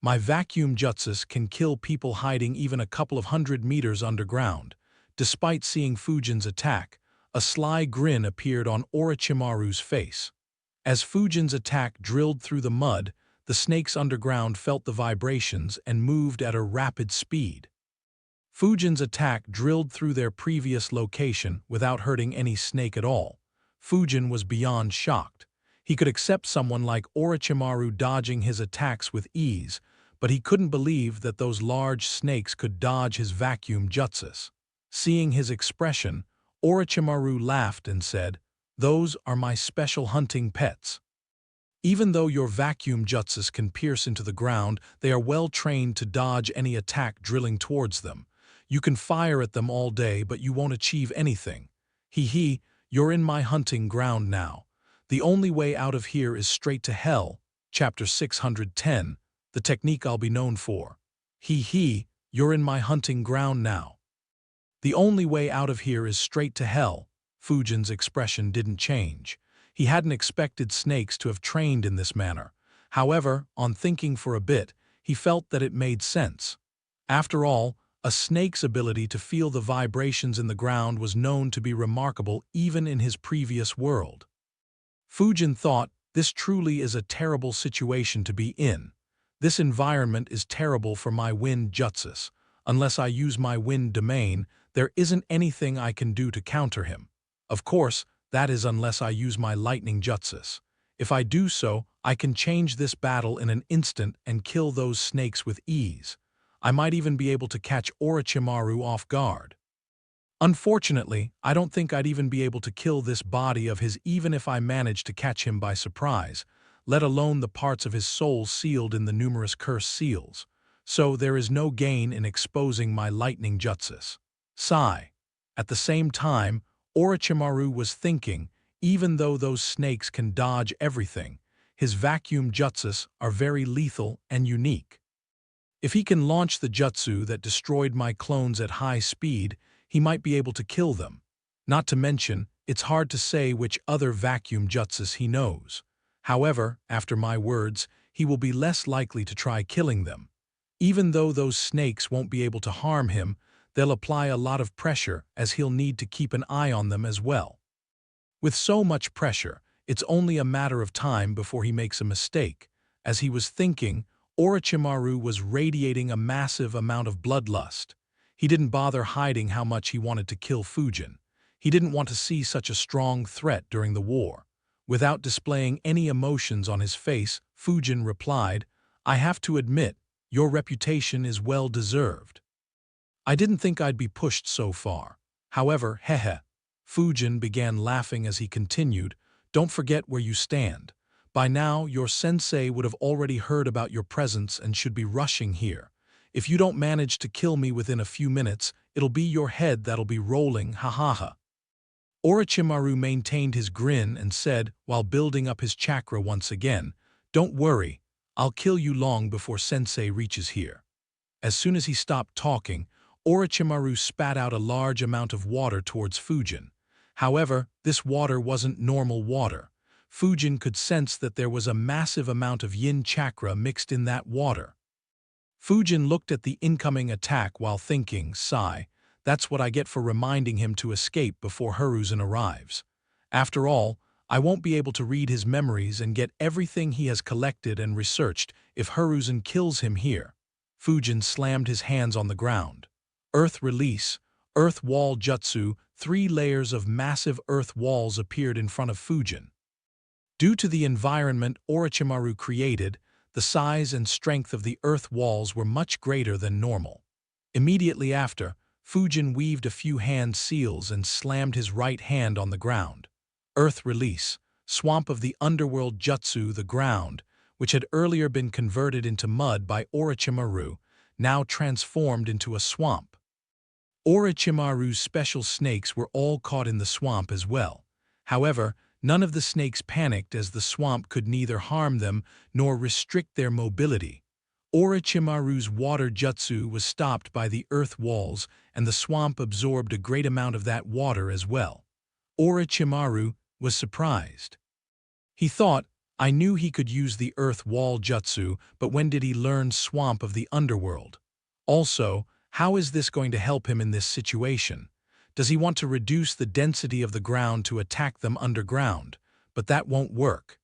My vacuum jutsus can kill people hiding even a couple of 100 meters underground. Despite seeing Fujin's attack, a sly grin appeared on Orochimaru's face. As Fujin's attack drilled through the mud, the snakes underground felt the vibrations and moved at a rapid speed. Fujin's attack drilled through their previous location without hurting any snake at all. Fujin was beyond shocked. He could accept someone like Orochimaru dodging his attacks with ease, but he couldn't believe that those large snakes could dodge his vacuum jutsus. Seeing his expression, Orochimaru laughed and said, "Those are my special hunting pets. Even though your vacuum jutsus can pierce into the ground, they are well trained to dodge any attack drilling towards them. You can fire at them all day, but you won't achieve anything. Hee, you're in my hunting ground now. The only way out of here is straight to hell." Chapter 610, the technique I'll be known for. Hee, you're in my hunting ground now. The only way out of here is straight to hell. Fujin's expression didn't change. He hadn't expected snakes to have trained in this manner. However, on thinking for a bit, he felt that it made sense. After all, a snake's ability to feel the vibrations in the ground was known to be remarkable even in his previous world. Fujin thought, this truly is a terrible situation to be in. This environment is terrible for my wind jutsus. Unless I use my wind domain, there isn't anything I can do to counter him. Of course, that is unless I use my lightning jutsus. If I do so, I can change this battle in an instant and kill those snakes with ease. I might even be able to catch Orochimaru off guard. Unfortunately, I don't think I'd even be able to kill this body of his even if I managed to catch him by surprise, let alone the parts of his soul sealed in the numerous cursed seals. So there is no gain in exposing my lightning jutsus. Sigh. At the same time, Orochimaru was thinking, even though those snakes can dodge everything, his vacuum jutsus are very lethal and unique. If he can launch the jutsu that destroyed my clones at high speed, he might be able to kill them. Not to mention, it's hard to say which other vacuum jutsus he knows. However, after my words, he will be less likely to try killing them. Even though those snakes won't be able to harm him, they'll apply a lot of pressure as he'll need to keep an eye on them as well. With so much pressure, it's only a matter of time before he makes a mistake. As he was thinking, Orochimaru was radiating a massive amount of bloodlust. He didn't bother hiding how much he wanted to kill Fujin. He didn't want to see such a strong threat during the war. Without displaying any emotions on his face, Fujin replied, "I have to admit, your reputation is well deserved. I didn't think I'd be pushed so far. However, hehe." Fujin began laughing as he continued, "Don't forget where you stand. By now, your sensei would have already heard about your presence and should be rushing here. If you don't manage to kill me within a few minutes, it'll be your head that'll be rolling, ha ha ha." Orochimaru maintained his grin and said, while building up his chakra once again, "Don't worry, I'll kill you long before sensei reaches here." As soon as he stopped talking, Orochimaru spat out a large amount of water towards Fujin. However, this water wasn't normal water. Fujin could sense that there was a massive amount of yin chakra mixed in that water. Fujin looked at the incoming attack while thinking, sigh, that's what I get for reminding him to escape before Hiruzen arrives. After all, I won't be able to read his memories and get everything he has collected and researched if Hiruzen kills him here. Fujin slammed his hands on the ground. Earth release, earth wall jutsu, 3 layers of massive earth walls appeared in front of Fujin. Due to the environment Orochimaru created, the size and strength of the earth walls were much greater than normal. Immediately after, Fujin weaved a few hand seals and slammed his right hand on the ground. Earth release, swamp of the underworld jutsu, the ground, which had earlier been converted into mud by Orochimaru, now transformed into a swamp. Orochimaru's special snakes were all caught in the swamp as well. However, none of the snakes panicked as the swamp could neither harm them nor restrict their mobility. Orochimaru's water jutsu was stopped by the earth walls and the swamp absorbed a great amount of that water as well. Orochimaru was surprised. He thought, I knew he could use the earth wall jutsu, but when did he learn swamp of the underworld? Also, how is this going to help him in this situation? Does he want to reduce the density of the ground to attack them underground? But that won't work.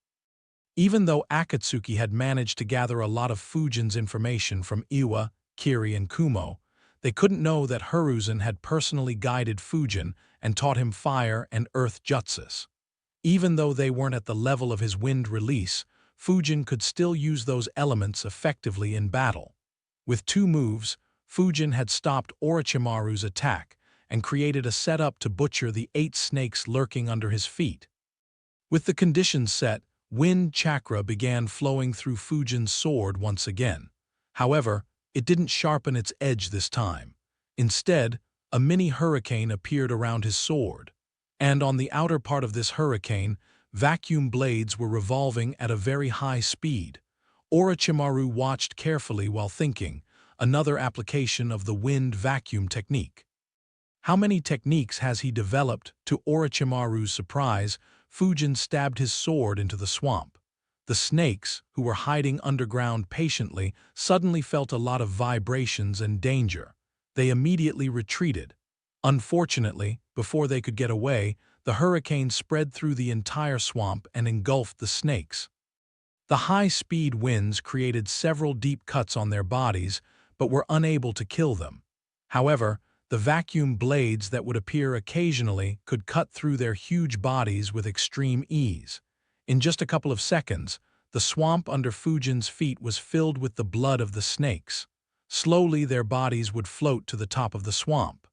Even though Akatsuki had managed to gather a lot of Fujin's information from Iwa, Kiri, and Kumo, they couldn't know that Hiruzen had personally guided Fujin and taught him fire and earth jutsus. Even though they weren't at the level of his wind release, Fujin could still use those elements effectively in battle. With 2 moves, Fujin had stopped Orochimaru's attack and created a setup to butcher the 8 snakes lurking under his feet. With the conditions set, wind chakra began flowing through Fujin's sword once again. However, it didn't sharpen its edge this time. Instead, a mini hurricane appeared around his sword. And on the outer part of this hurricane, vacuum blades were revolving at a very high speed. Orochimaru watched carefully while thinking, another application of the wind vacuum technique. How many techniques has he developed? To Orochimaru's surprise, Fujin stabbed his sword into the swamp. The snakes, who were hiding underground patiently, suddenly felt a lot of vibrations and danger. They immediately retreated. Unfortunately, before they could get away, the hurricane spread through the entire swamp and engulfed the snakes. The high-speed winds created several deep cuts on their bodies, but were unable to kill them. However, the vacuum blades that would appear occasionally could cut through their huge bodies with extreme ease. In just a couple of seconds, the swamp under Fujin's feet was filled with the blood of the snakes. Slowly, their bodies would float to the top of the swamp.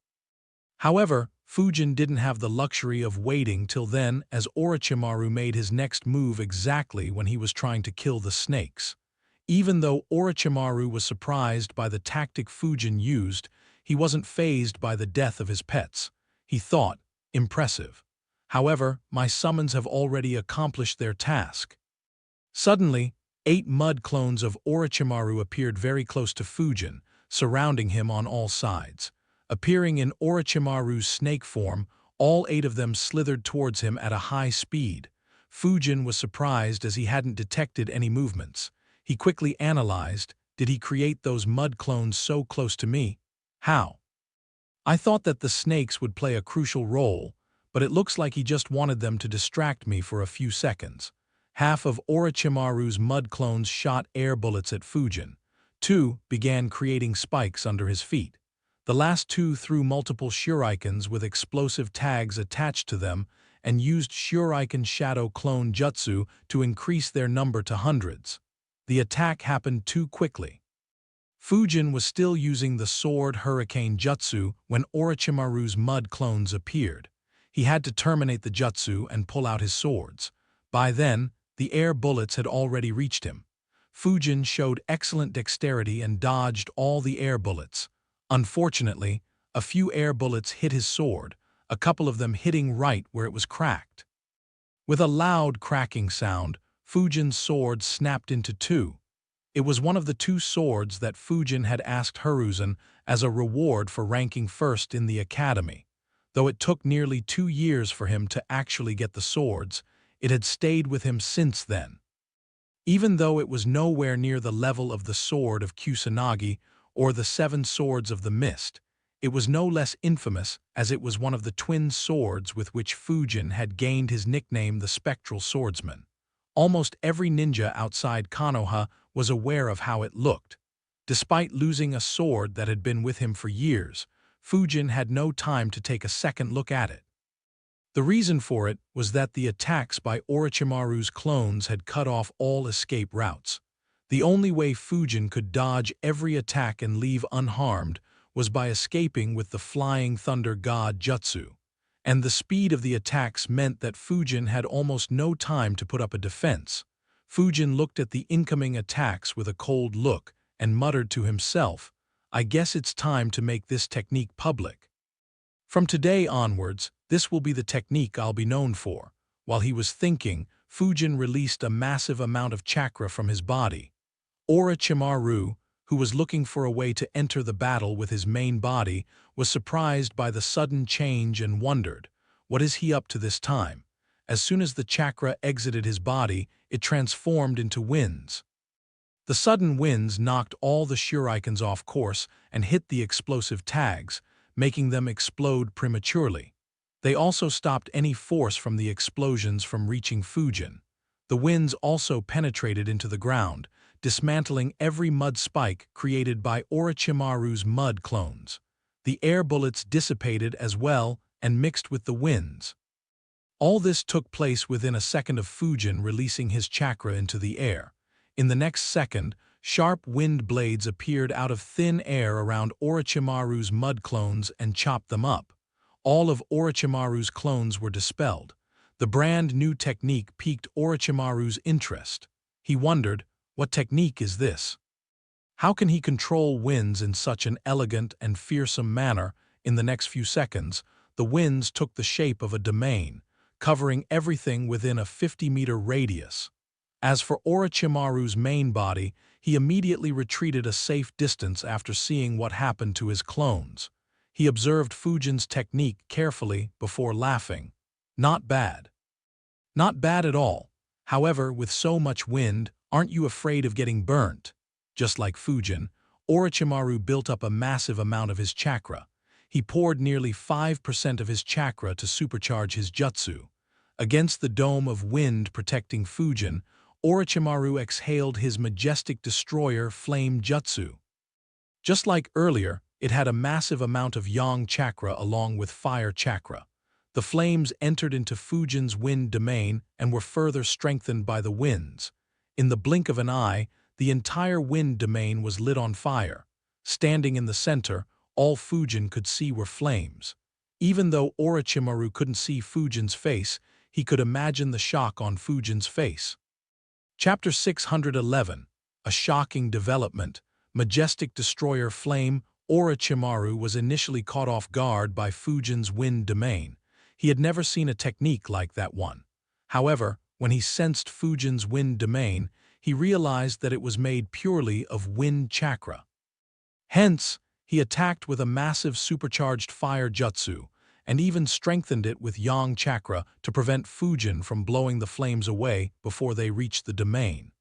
However, Fujin didn't have the luxury of waiting till then, as Orochimaru made his next move exactly when he was trying to kill the snakes. Even though Orochimaru was surprised by the tactic Fujin used, he wasn't fazed by the death of his pets. He thought, impressive. However, my summons have already accomplished their task. Suddenly, 8 mud clones of Orochimaru appeared very close to Fujin, surrounding him on all sides. Appearing in Orochimaru's snake form, all 8 of them slithered towards him at a high speed. Fujin was surprised as he hadn't detected any movements. He quickly analyzed, did he create those mud clones so close to me? How? I thought that the snakes would play a crucial role, but it looks like he just wanted them to distract me for a few seconds. Half of Orochimaru's mud clones shot air bullets at Fujin. 2 began creating spikes under his feet. The last 2 threw multiple shurikens with explosive tags attached to them and used shuriken shadow clone jutsu to increase their number to hundreds. The attack happened too quickly. Fujin was still using the sword hurricane jutsu when Orochimaru's mud clones appeared. He had to terminate the jutsu and pull out his swords. By then, the air bullets had already reached him. Fujin showed excellent dexterity and dodged all the air bullets. Unfortunately, a few air bullets hit his sword, a couple of them hitting right where it was cracked. With a loud cracking sound, Fujin's sword snapped into 2. It was one of the 2 swords that Fujin had asked Hiruzen as a reward for ranking first in the academy. Though it took nearly 2 years for him to actually get the swords, it had stayed with him since then. Even though it was nowhere near the level of the sword of Kusanagi or the 7 swords of the mist, it was no less infamous as it was one of the twin swords with which Fujin had gained his nickname the Spectral Swordsman. Almost every ninja outside Konoha was aware of how it looked. Despite losing a sword that had been with him for years, Fujin had no time to take a second look at it. The reason for it was that the attacks by Orochimaru's clones had cut off all escape routes. The only way Fujin could dodge every attack and leave unharmed was by escaping with the Flying Thunder God Jutsu. And the speed of the attacks meant that Fujin had almost no time to put up a defense. Fujin looked at the incoming attacks with a cold look and muttered to himself, "I guess it's time to make this technique public. From today onwards, this will be the technique I'll be known for." While he was thinking, Fujin released a massive amount of chakra from his body. Orochimaru, who was looking for a way to enter the battle with his main body, was surprised by the sudden change and wondered, what is he up to this time? As soon as the chakra exited his body, it transformed into winds. The sudden winds knocked all the shurikens off course and hit the explosive tags, making them explode prematurely. They also stopped any force from the explosions from reaching Fujin. The winds also penetrated into the ground, dismantling every mud spike created by Orochimaru's mud clones. The air bullets dissipated as well and mixed with the winds. All this took place within a second of Fujin releasing his chakra into the air. In the next second, sharp wind blades appeared out of thin air around Orochimaru's mud clones and chopped them up. All of Orochimaru's clones were dispelled. The brand new technique piqued Orochimaru's interest. He wondered, what technique is this? How can he control winds in such an elegant and fearsome manner? In the next few seconds, the winds took the shape of a domain, covering everything within a 50-meter radius. As for Orochimaru's main body, he immediately retreated a safe distance after seeing what happened to his clones. He observed Fujin's technique carefully before laughing. Not bad. Not bad at all. However, with so much wind, aren't you afraid of getting burnt? Just like Fujin, Orochimaru built up a massive amount of his chakra. He poured nearly 5% of his chakra to supercharge his jutsu. Against the dome of wind protecting Fujin, Orochimaru exhaled his majestic destroyer flame jutsu. Just like earlier, it had a massive amount of yang chakra along with fire chakra. The flames entered into Fujin's wind domain and were further strengthened by the winds. In the blink of an eye, the entire wind domain was lit on fire. Standing in the center, all Fujin could see were flames. Even though Orochimaru couldn't see Fujin's face, he could imagine the shock on Fujin's face. Chapter 611. A shocking development. Majestic destroyer flame. Orochimaru was initially caught off guard by Fujin's wind domain. He had never seen a technique like that one. However, when he sensed Fujin's wind domain, he realized that it was made purely of wind chakra. Hence, he attacked with a massive supercharged fire jutsu, and even strengthened it with yang chakra to prevent Fujin from blowing the flames away before they reached the domain.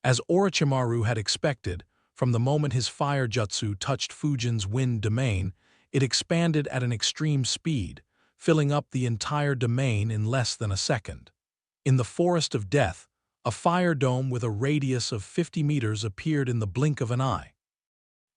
As Orochimaru had expected, from the moment his fire jutsu touched Fujin's wind domain, it expanded at an extreme speed, filling up the entire domain in less than a second. In the Forest of Death, a fire dome with a radius of 50 meters appeared in the blink of an eye.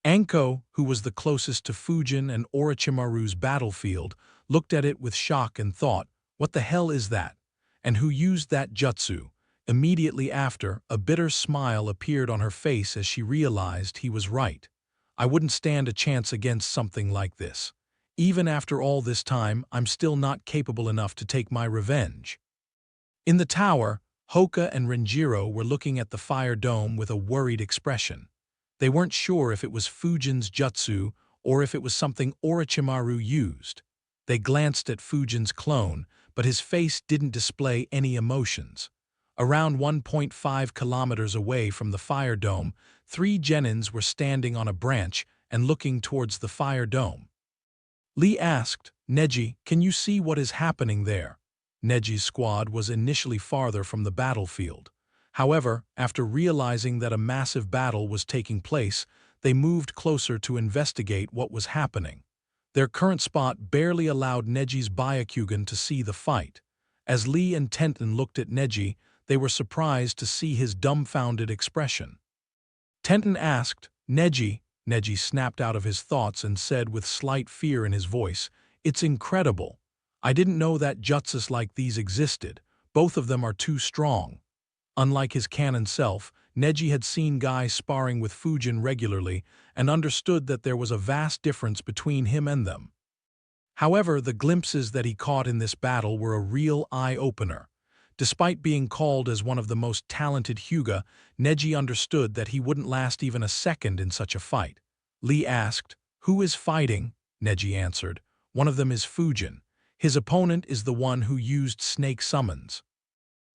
Anko, who was the closest to Fujin and Orochimaru's battlefield, looked at it with shock and thought, "What the hell is that? And who used that jutsu?" Immediately after, a bitter smile appeared on her face as she realized he was right. "I wouldn't stand a chance against something like this. Even after all this time, I'm still not capable enough to take my revenge." In the tower, Hoka and Renjiro were looking at the fire dome with a worried expression. They weren't sure if it was Fujin's jutsu or if it was something Orochimaru used. They glanced at Fujin's clone, but his face didn't display any emotions. Around 1.5 kilometers away from the fire dome, 3 genins were standing on a branch and looking towards the fire dome. Lee asked, "Neji, can you see what is happening there?" Neji's squad was initially farther from the battlefield. However, after realizing that a massive battle was taking place, they moved closer to investigate what was happening. Their current spot barely allowed Neji's Byakugan to see the fight. As Lee and Tenten looked at Neji, they were surprised to see his dumbfounded expression. Tenten asked, "Neji?" Neji snapped out of his thoughts and said with slight fear in his voice, "It's incredible. I didn't know that jutsus like these existed. Both of them are too strong." Unlike his canon self, Neji had seen guys sparring with Fujin regularly and understood that there was a vast difference between him and them. However, the glimpses that he caught in this battle were a real eye-opener. Despite being called as one of the most talented Hyuga, Neji understood that he wouldn't last even a second in such a fight. Lee asked, "Who is fighting?" Neji answered, "One of them is Fujin. His opponent is the one who used snake summons.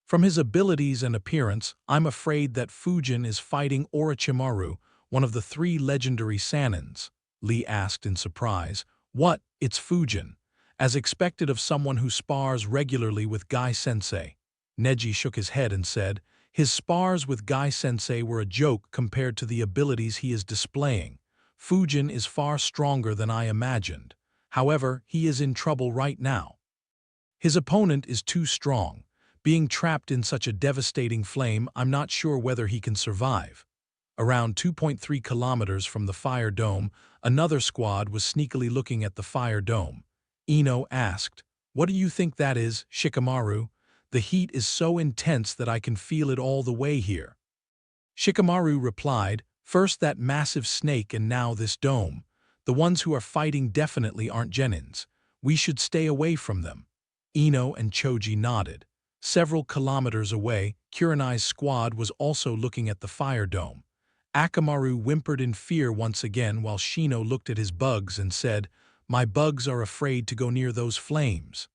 From his abilities and appearance, I'm afraid that Fujin is fighting Orochimaru, one of the 3 legendary Sanins." Lee asked in surprise, "What? It's Fujin?" As expected of someone who spars regularly with Guy-sensei. Neji shook his head and said, "His spars with Guy-sensei were a joke compared to the abilities he is displaying. Fujin is far stronger than I imagined. However, he is in trouble right now. His opponent is too strong. Being trapped in such a devastating flame, I'm not sure whether he can survive." Around 2.3 kilometers from the fire dome, another squad was sneakily looking at the fire dome. Ino asked, "What do you think that is, Shikamaru? The heat is so intense that I can feel it all the way here." Shikamaru replied, "First that massive snake and now this dome. The ones who are fighting definitely aren't genins. We should stay away from them." Ino and Choji nodded. Several kilometers away, Kurenai's squad was also looking at the fire dome. Akamaru whimpered in fear once again while Shino looked at his bugs and said, "My bugs are afraid to go near those flames."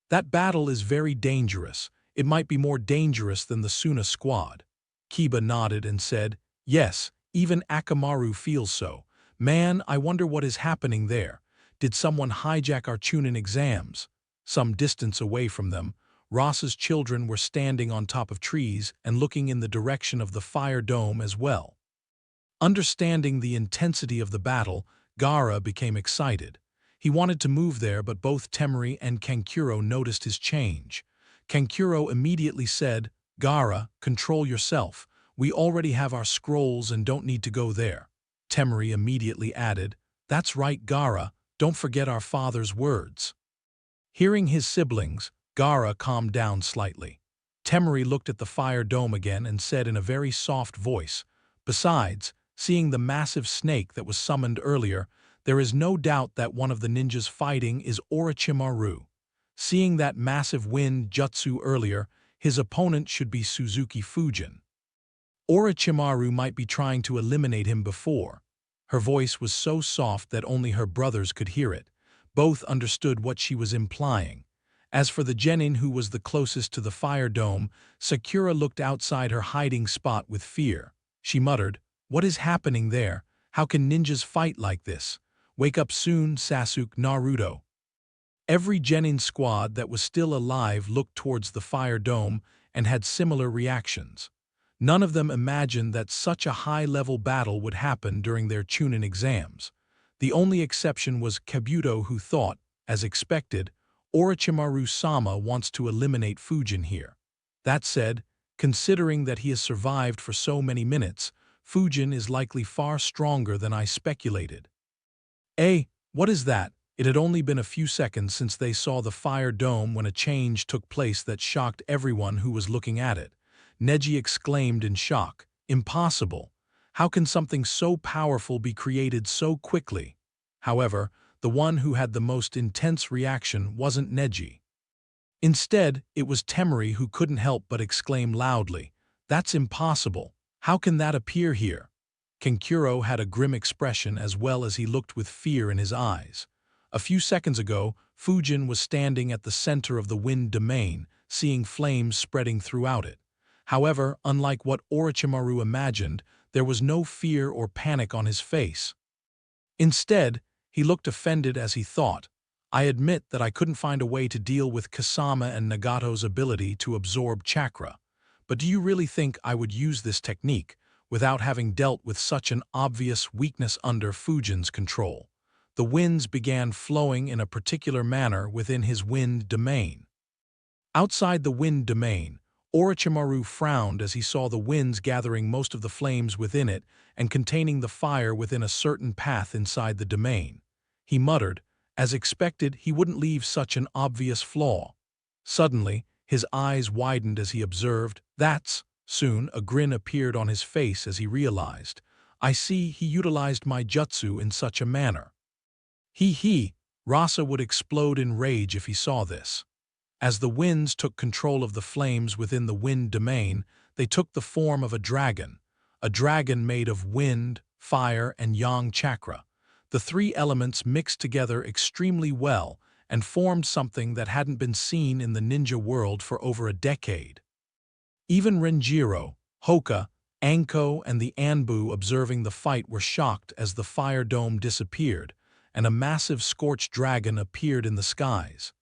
"That battle is very dangerous. It might be more dangerous than the Suna squad." Kiba nodded and said, "Yes, even Akamaru feels so. Man, I wonder what is happening there. Did someone hijack our Chunin exams?" Some distance away from them, Ross's children were standing on top of trees and looking in the direction of the fire dome as well. Understanding the intensity of the battle, Gaara became excited. He wanted to move there, but both Temari and Kankuro noticed his change. Kankuro immediately said, "Gaara, control yourself. We already have our scrolls and don't need to go there." Temari immediately added, "That's right, Gaara, don't forget our father's words." Hearing his siblings, Gaara calmed down slightly. Temari looked at the fire dome again and said in a very soft voice, "Besides, seeing the massive snake that was summoned earlier, there is no doubt that one of the ninjas fighting is Orochimaru. Seeing that massive wind jutsu earlier, his opponent should be Suzuki Fujin. Orochimaru might be trying to eliminate him before." Her voice was so soft that only her brothers could hear it. Both understood what she was implying. As for the genin who was the closest to the fire dome, Sakura looked outside her hiding spot with fear. She muttered, "What is happening there? How can ninjas fight like this? Wake up soon, Sasuke Naruto." Every genin squad that was still alive looked towards the fire dome and had similar reactions. None of them imagined that such a high-level battle would happen during their Chunin exams. The only exception was Kabuto, who thought, as expected, Orochimaru-sama wants to eliminate Fujin here. That said, considering that he has survived for so many minutes, Fujin is likely far stronger than I speculated. What is that? It had only been a few seconds since they saw the fire dome when a change took place that shocked everyone who was looking at it. Neji exclaimed in shock, "Impossible! How can something so powerful be created so quickly?" However, the one who had the most intense reaction wasn't Neji. Instead, it was Temari, who couldn't help but exclaim loudly, "That's impossible! How can that appear here?" Kankuro had a grim expression as well as he looked with fear in his eyes. A few seconds ago, Fujin was standing at the center of the wind domain, seeing flames spreading throughout it. However, unlike what Orochimaru imagined, there was no fear or panic on his face. Instead, he looked offended as he thought, "I admit that I couldn't find a way to deal with Kasama and Nagato's ability to absorb chakra. But do you really think I would use this technique without having dealt with such an obvious weakness under Fujin's control?" The winds began flowing in a particular manner within his wind domain. Outside the wind domain, Orochimaru frowned as he saw the winds gathering most of the flames within it and containing the fire within a certain path inside the domain. He muttered, as expected, he wouldn't leave such an obvious flaw. Suddenly, his eyes widened as he observed, "That's..." Soon, a grin appeared on his face as he realized, "I see he utilized my jutsu in such a manner." He, Rasa would explode in rage if he saw this. As the winds took control of the flames within the wind domain, they took the form of a dragon made of wind, fire, and yang chakra. The three elements mixed together extremely well and formed something that hadn't been seen in the ninja world for over a decade. Even Renjiro, Hoka, Anko, and the Anbu observing the fight were shocked as the fire dome disappeared, and a massive scorched dragon appeared in the skies.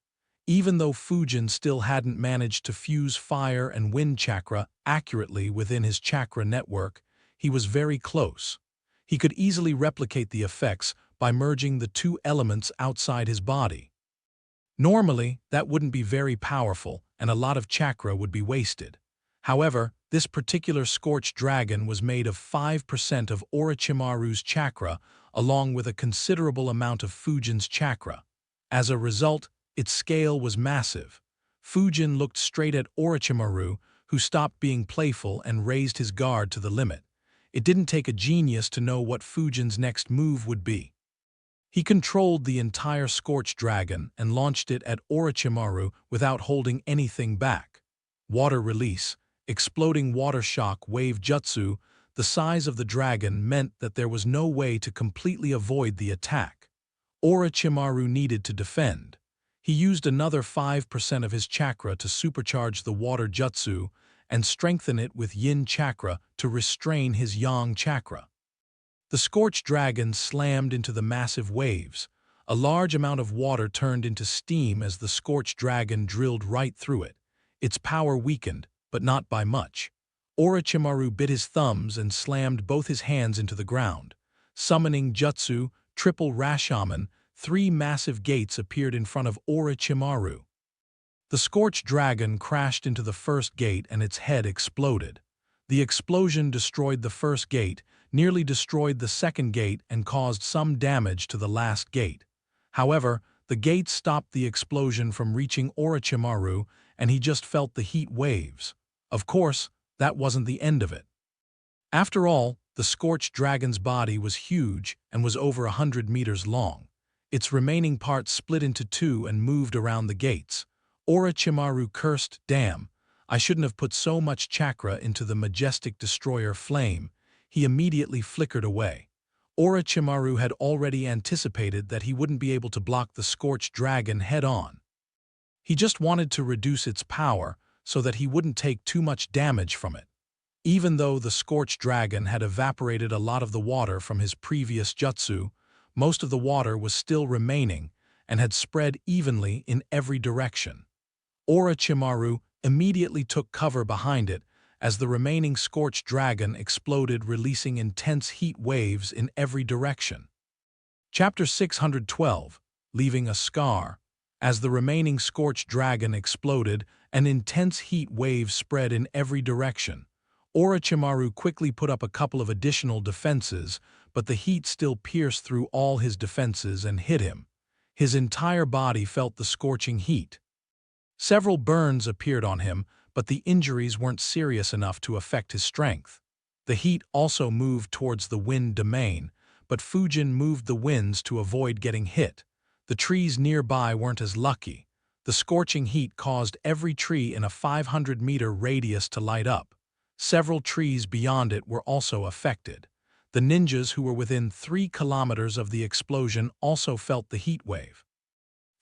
Even though Fujin still hadn't managed to fuse fire and wind chakra accurately within his chakra network, he was very close. He could easily replicate the effects by merging the two elements outside his body. Normally, that wouldn't be very powerful and a lot of chakra would be wasted. However, this particular scorched dragon was made of 5% of Orochimaru's chakra along with a considerable amount of Fujin's chakra. As a result, its scale was massive. Fujin looked straight at Orochimaru, who stopped being playful and raised his guard to the limit. It didn't take a genius to know what Fujin's next move would be. He controlled the entire scorched dragon and launched it at Orochimaru without holding anything back. Water release, exploding water shock wave jutsu, the size of the dragon meant that there was no way to completely avoid the attack. Orochimaru needed to defend. He used another 5% of his chakra to supercharge the water jutsu and strengthen it with yin chakra to restrain his yang chakra. The scorched dragon slammed into the massive waves. A large amount of water turned into steam as the scorched dragon drilled right through it. Its power weakened, but not by much. Orochimaru bit his thumbs and slammed both his hands into the ground. Summoning jutsu, triple Rashomon, 3 massive gates appeared in front of Orochimaru. The scorched dragon crashed into the first gate and its head exploded. The explosion destroyed the first gate, nearly destroyed the second gate, and caused some damage to the last gate. However, the gate stopped the explosion from reaching Orochimaru, and he just felt the heat waves. Of course, that wasn't the end of it. After all, the scorched dragon's body was huge and was over 100 meters long. Its remaining parts split into 2 and moved around the gates. Orochimaru cursed, "Damn, I shouldn't have put so much chakra into the majestic destroyer flame." He immediately flickered away. Orochimaru had already anticipated that he wouldn't be able to block the scorched dragon head-on. He just wanted to reduce its power so that he wouldn't take too much damage from it. Even though the Scorched Dragon had evaporated a lot of the water from his previous jutsu, most of the water was still remaining and had spread evenly in every direction. Orochimaru immediately took cover behind it as the remaining Scorched Dragon exploded, releasing intense heat waves in every direction. Chapter 612, Leaving a Scar. As the remaining Scorched Dragon exploded, an intense heat wave spread in every direction. Orochimaru quickly put up a couple of additional defenses, but the heat still pierced through all his defenses and hit him. His entire body felt the scorching heat. Several burns appeared on him, but the injuries weren't serious enough to affect his strength. The heat also moved towards the wind domain, but Fujin moved the winds to avoid getting hit. The trees nearby weren't as lucky. The scorching heat caused every tree in a 500-meter radius to light up. Several trees beyond it were also affected. The ninjas who were within 3 kilometers of the explosion also felt the heat wave.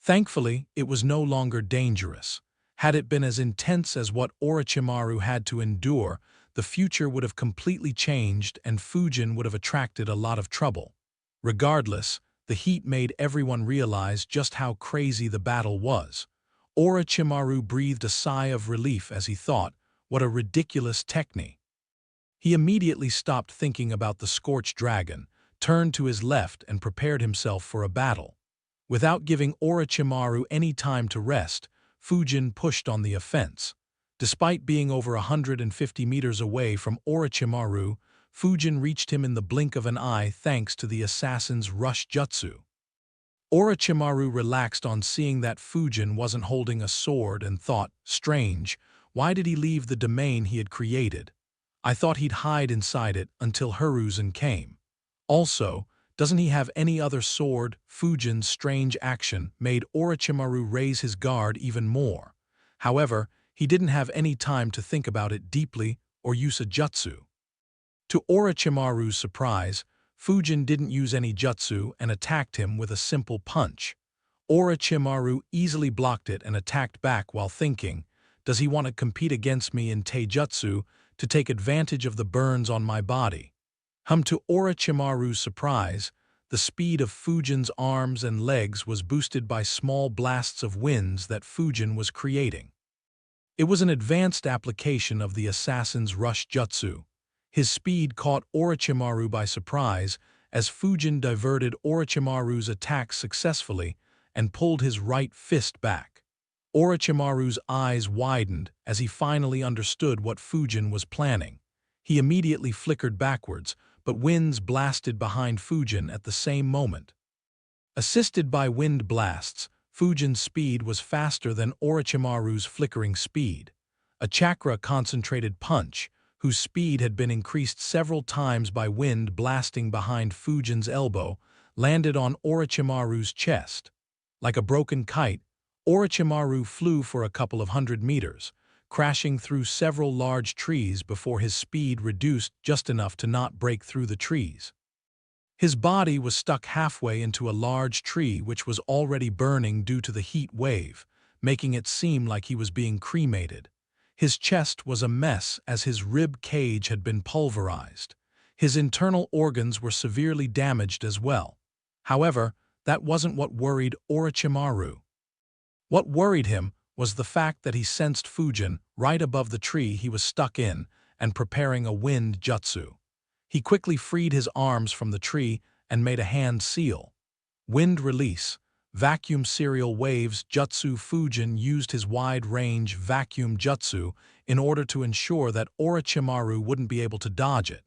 Thankfully, it was no longer dangerous. Had it been as intense as what Orochimaru had to endure, the future would have completely changed and Fujin would have attracted a lot of trouble. Regardless, the heat made everyone realize just how crazy the battle was. Orochimaru breathed a sigh of relief as he thought, what a ridiculous technique. He immediately stopped thinking about the Scorched Dragon, turned to his left and prepared himself for a battle. Without giving Orochimaru any time to rest, Fujin pushed on the offense. Despite being over 150 meters away from Orochimaru, Fujin reached him in the blink of an eye thanks to the assassin's rush jutsu. Orochimaru relaxed on seeing that Fujin wasn't holding a sword and thought, strange, why did he leave the domain he had created? I thought he'd hide inside it until Hiruzen came. Also, doesn't he have any other sword? Fujin's strange action made Orochimaru raise his guard even more. However, he didn't have any time to think about it deeply or use a jutsu. To Orochimaru's surprise, Fujin didn't use any jutsu and attacked him with a simple punch. Orochimaru easily blocked it and attacked back while thinking, does he want to compete against me in taijutsu to take advantage of the burns on my body? To Orochimaru's surprise, the speed of Fujin's arms and legs was boosted by small blasts of winds that Fujin was creating. It was an advanced application of the assassin's rush jutsu. His speed caught Orochimaru by surprise as Fujin diverted Orochimaru's attack successfully and pulled his right fist back. Orochimaru's eyes widened as he finally understood what Fujin was planning. He immediately flickered backwards, but winds blasted behind Fujin at the same moment. Assisted by wind blasts, Fujin's speed was faster than Orochimaru's flickering speed. A chakra-concentrated punch, whose speed had been increased several times by wind blasting behind Fujin's elbow, landed on Orochimaru's chest. Like a broken kite, Orochimaru flew for a couple of 100 meters, crashing through several large trees before his speed reduced just enough to not break through the trees. His body was stuck halfway into a large tree which was already burning due to the heat wave, making it seem like he was being cremated. His chest was a mess as his rib cage had been pulverized. His internal organs were severely damaged as well. However, that wasn't what worried Orochimaru. What worried him was the fact that he sensed Fujin right above the tree he was stuck in and preparing a wind jutsu. He quickly freed his arms from the tree and made a hand seal. Wind release, vacuum serial waves jutsu. Fujin used his wide-range vacuum jutsu in order to ensure that Orochimaru wouldn't be able to dodge it.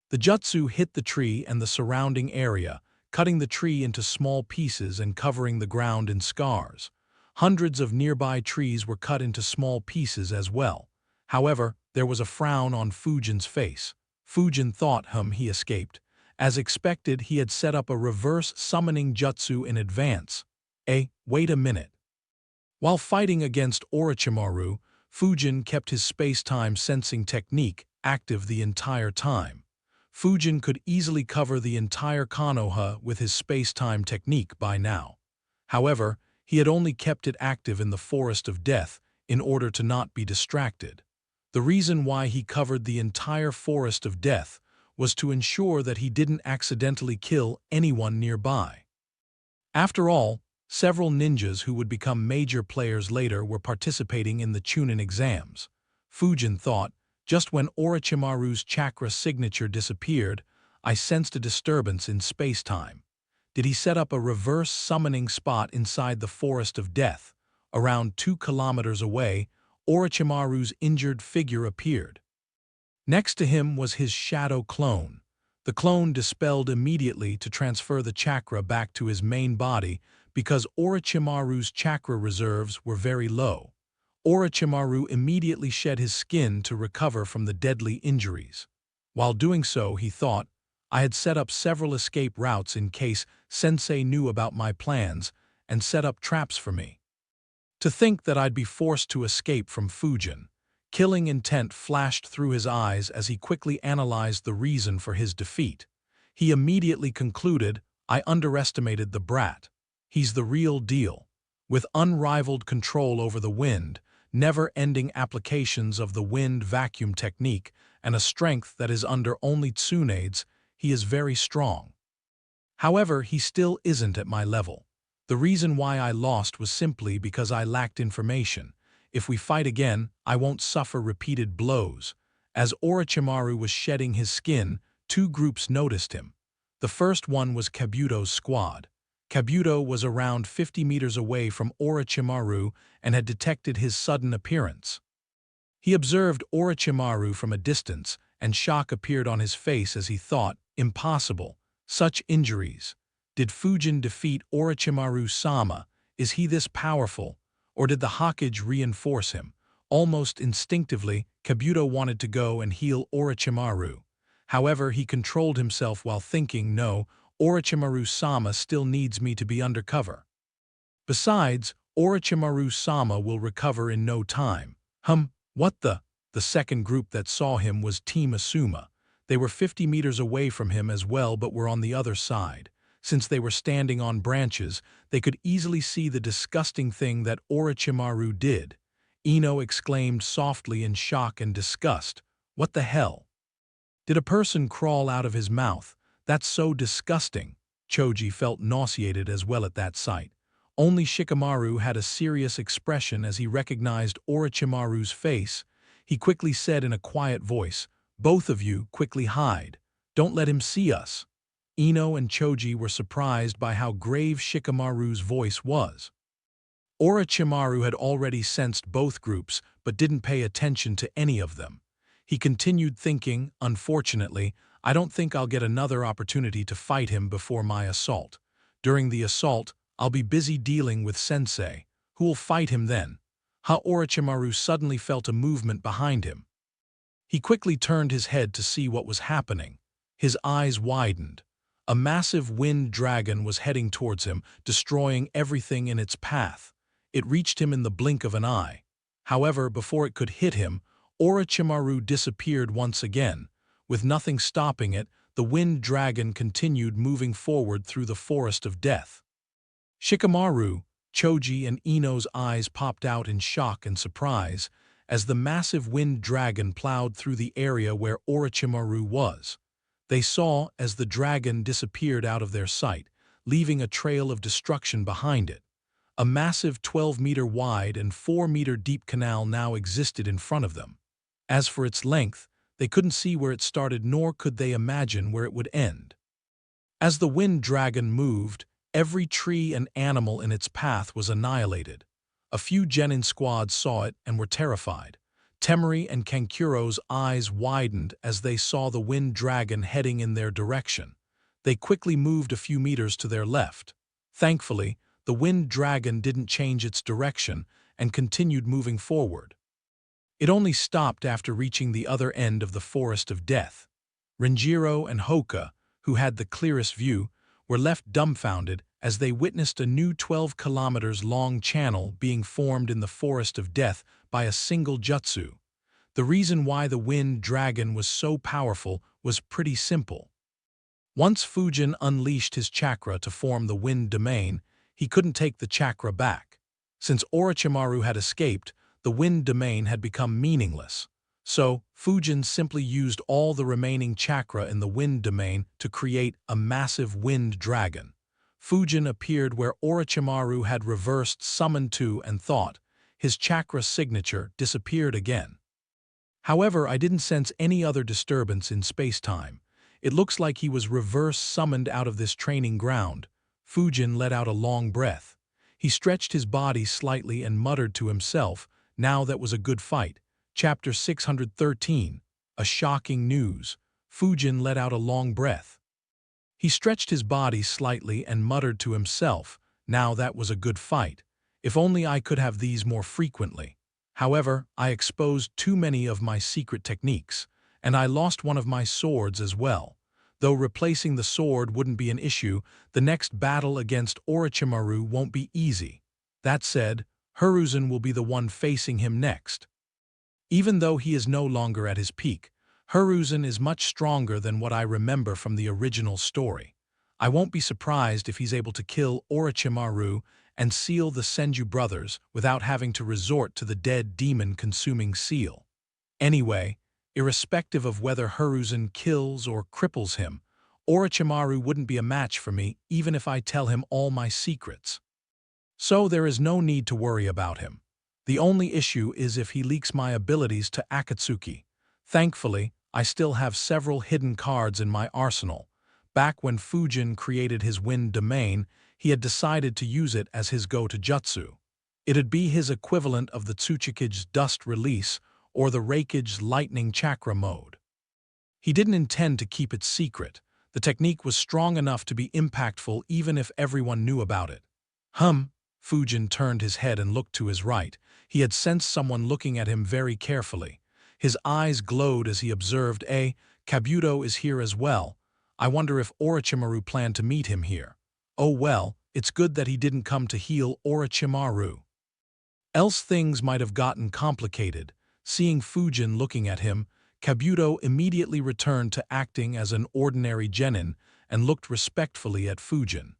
The jutsu hit the tree and the surrounding area, cutting the tree into small pieces and covering the ground in scars. Hundreds of nearby trees were cut into small pieces as well. However, there was a frown on Fujin's face. Fujin thought he escaped. As expected, he had set up a reverse summoning jutsu in advance. Wait a minute. While fighting against Orochimaru, Fujin kept his space-time sensing technique active the entire time. Fujin could easily cover the entire Konoha with his space-time technique by now. However, He had only kept it active in the Forest of Death in order to not be distracted. The reason why he covered the entire Forest of Death was to ensure that he didn't accidentally kill anyone nearby. After all, several ninjas who would become major players later were participating in the Chunin exams. Fujin thought, just when Orochimaru's chakra signature disappeared, I sensed a disturbance in space-time. Did he set up a reverse summoning spot inside the Forest of Death? Around 2 kilometers away, Orochimaru's injured figure appeared. Next to him was his shadow clone. The clone dispelled immediately to transfer the chakra back to his main body because Orochimaru's chakra reserves were very low. Orochimaru immediately shed his skin to recover from the deadly injuries. While doing so, he thought, I had set up several escape routes in case Sensei knew about my plans and set up traps for me. To think that I'd be forced to escape from Fujin. Killing intent flashed through his eyes as he quickly analyzed the reason for his defeat. He immediately concluded, I underestimated the brat. He's the real deal. With unrivaled control over the wind, never-ending applications of the wind vacuum technique, and a strength that is under only Tsunade's, he is very strong. However, he still isn't at my level. The reason why I lost was simply because I lacked information. If we fight again, I won't suffer repeated blows. As Orochimaru was shedding his skin, 2 groups noticed him. The first one was Kabuto's squad. Kabuto was around 50 meters away from Orochimaru and had detected his sudden appearance. He observed Orochimaru from a distance, and shock appeared on his face as he thought, impossible. Such injuries. Did Fujin defeat Orochimaru-sama? Is he this powerful? Or did the Hokage reinforce him? Almost instinctively, Kabuto wanted to go and heal Orochimaru. However, he controlled himself while thinking, no, Orochimaru-sama still needs me to be undercover. Besides, Orochimaru-sama will recover in no time. What the? The second group that saw him was Team Asuma. They were 50 meters away from him as well but were on the other side. Since they were standing on branches, they could easily see the disgusting thing that Orochimaru did. Ino exclaimed softly in shock and disgust. What the hell? Did a person crawl out of his mouth? That's so disgusting. Choji felt nauseated as well at that sight. Only Shikamaru had a serious expression as he recognized Orochimaru's face. He quickly said in a quiet voice, both of you quickly hide. Don't let him see us. Ino and Choji were surprised by how grave Shikamaru's voice was. Orochimaru had already sensed both groups but didn't pay attention to any of them. He continued thinking, unfortunately, I don't think I'll get another opportunity to fight him before my assault. During the assault, I'll be busy dealing with Sensei. Who will fight him then? Orochimaru suddenly felt a movement behind him. He quickly turned his head to see what was happening. His eyes widened. A massive wind dragon was heading towards him, destroying everything in its path. It reached him in the blink of an eye. However, before it could hit him, Orochimaru disappeared once again. With nothing stopping it, the wind dragon continued moving forward through the Forest of Death. Shikamaru, Choji, and Ino's eyes popped out in shock and surprise as the massive wind dragon plowed through the area where Orochimaru was. They saw as the dragon disappeared out of their sight, leaving a trail of destruction behind it. A massive 12-meter wide and 4-meter deep canal now existed in front of them. As for its length, they couldn't see where it started nor could they imagine where it would end. As the wind dragon moved, every tree and animal in its path was annihilated. A few genin squads saw it and were terrified. Temari and Kankuro's eyes widened as they saw the wind dragon heading in their direction. They quickly moved a few meters to their left. Thankfully, the wind dragon didn't change its direction and continued moving forward. It only stopped after reaching the other end of the Forest of Death. Renjiro and Hoka, who had the clearest view, were left dumbfounded as they witnessed a new 12 kilometers long channel being formed in the Forest of Death by a single jutsu. The reason why the wind dragon was so powerful was pretty simple. Once Fujin unleashed his chakra to form the wind domain, He couldn't take the chakra back. Since Orochimaru had escaped, the wind domain had become meaningless. So, Fujin simply used all the remaining chakra in the wind domain to create a massive wind dragon. Fujin appeared where Orochimaru had reversed summoned to and thought. His chakra signature disappeared again. However, I didn't sense any other disturbance in space-time. It looks like he was reverse-summoned out of this training ground. Fujin let out a long breath. He stretched his body slightly and muttered to himself, "Now that was a good fight." Chapter 613. A Shocking News. Fujin let out a long breath. He stretched his body slightly and muttered to himself, "Now that was a good fight. If only I could have these more frequently." However, I exposed too many of my secret techniques, and I lost one of my swords as well. Though replacing the sword wouldn't be an issue, the next battle against Orochimaru won't be easy. That said, Hiruzen will be the one facing him next. Even though he is no longer at his peak, Hiruzen is much stronger than what I remember from the original story. I won't be surprised if he's able to kill Orochimaru and seal the Senju brothers without having to resort to the dead demon-consuming seal. Anyway, irrespective of whether Hiruzen kills or cripples him, Orochimaru wouldn't be a match for me even if I tell him all my secrets. So there is no need to worry about him. The only issue is if he leaks my abilities to Akatsuki. Thankfully, I still have several hidden cards in my arsenal. Back when Fujin created his wind domain, he had decided to use it as his go-to jutsu. It'd be his equivalent of the Tsuchikige's dust release or the Reikige's lightning chakra mode. He didn't intend to keep it secret. The technique was strong enough to be impactful even if everyone knew about it. Fujin turned his head and looked to his right. He had sensed someone looking at him very carefully. His eyes glowed as he observed, Kabuto is here as well. I wonder if Orochimaru planned to meet him here. Oh well, it's good that he didn't come to heal Orochimaru. Else things might have gotten complicated. Seeing Fujin looking at him, Kabuto immediately returned to acting as an ordinary genin and looked respectfully at Fujin.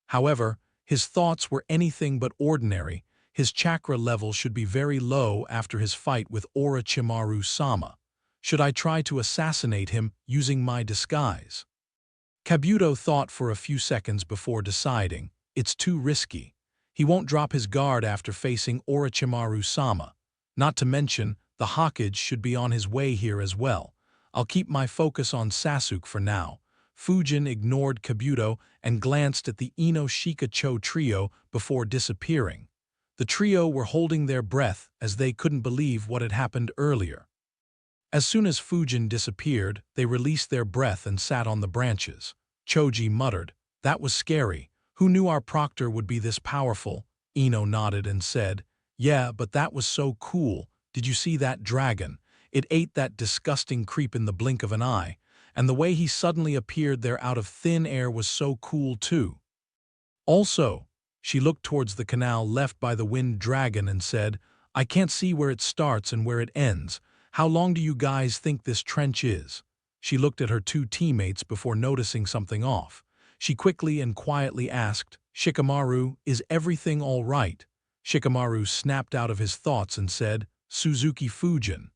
However, his thoughts were anything but ordinary. His chakra level should be very low after his fight with Orochimaru-sama. Should I try to assassinate him using my disguise? Kabuto thought for a few seconds before deciding. It's too risky. He won't drop his guard after facing Orochimaru-sama. Not to mention, the Hokage should be on his way here as well. I'll keep my focus on Sasuke for now. Fujin ignored Kabuto and glanced at the Ino-Shika-Cho trio before disappearing. The trio were holding their breath as they couldn't believe what had happened earlier. As soon as Fujin disappeared, they released their breath and sat on the branches. Choji muttered, "That was scary. Who knew our proctor would be this powerful?" Ino nodded and said, "Yeah, but that was so cool. Did you see that dragon? It ate that disgusting creep in the blink of an eye. And the way he suddenly appeared there out of thin air was so cool too." Also, she looked towards the canal left by the wind dragon and said, "I can't see where it starts and where it ends. How long do you guys think this trench is?" She looked at her two teammates before noticing something off. She quickly and quietly asked, "Shikamaru, is everything all right?" Shikamaru snapped out of his thoughts and said, "Suzuki Fujin.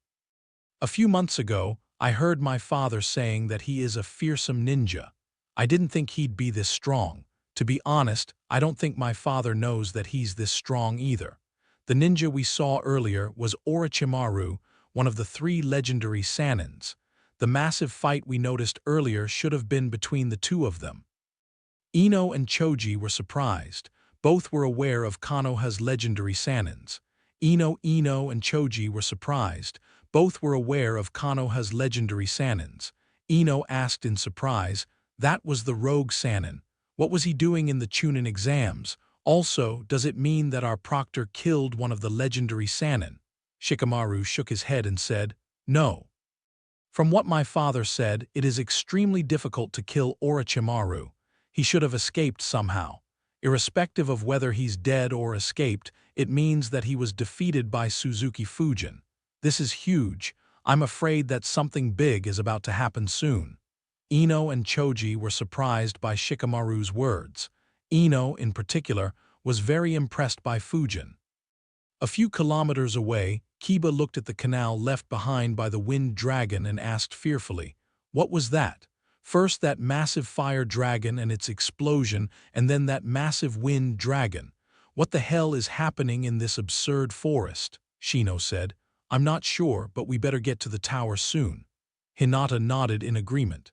A few months ago, I heard my father saying that he is a fearsome ninja. I didn't think he'd be this strong. To be honest, I don't think my father knows that he's this strong either. The ninja we saw earlier was Orochimaru, one of the 3 legendary Sanins. The massive fight we noticed earlier should have been between the 2 of them." Ino and Choji were surprised. Both were aware of Konoha's legendary Sanins. Ino and Choji were surprised. Both were aware of Konoha's legendary Sanins. Ino asked in surprise, "That was the rogue Sanin. What was he doing in the Chunin exams? Also, does it mean that our proctor killed one of the legendary Sanin?" Shikamaru shook his head and said, "No. From what my father said, it is extremely difficult to kill Orochimaru. He should have escaped somehow. Irrespective of whether he's dead or escaped, it means that he was defeated by Suzuki Fujin. This is huge. I'm afraid that something big is about to happen soon." Ino and Choji were surprised by Shikamaru's words. Ino, in particular, was very impressed by Fujin. A few kilometers away, Kiba looked at the canal left behind by the Wind Dragon and asked fearfully, "What was that?" First that massive fire dragon and its explosion, and then that massive wind dragon. "What the hell is happening in this absurd forest?" Shino said. "I'm not sure, but we better get to the tower soon." Hinata nodded in agreement.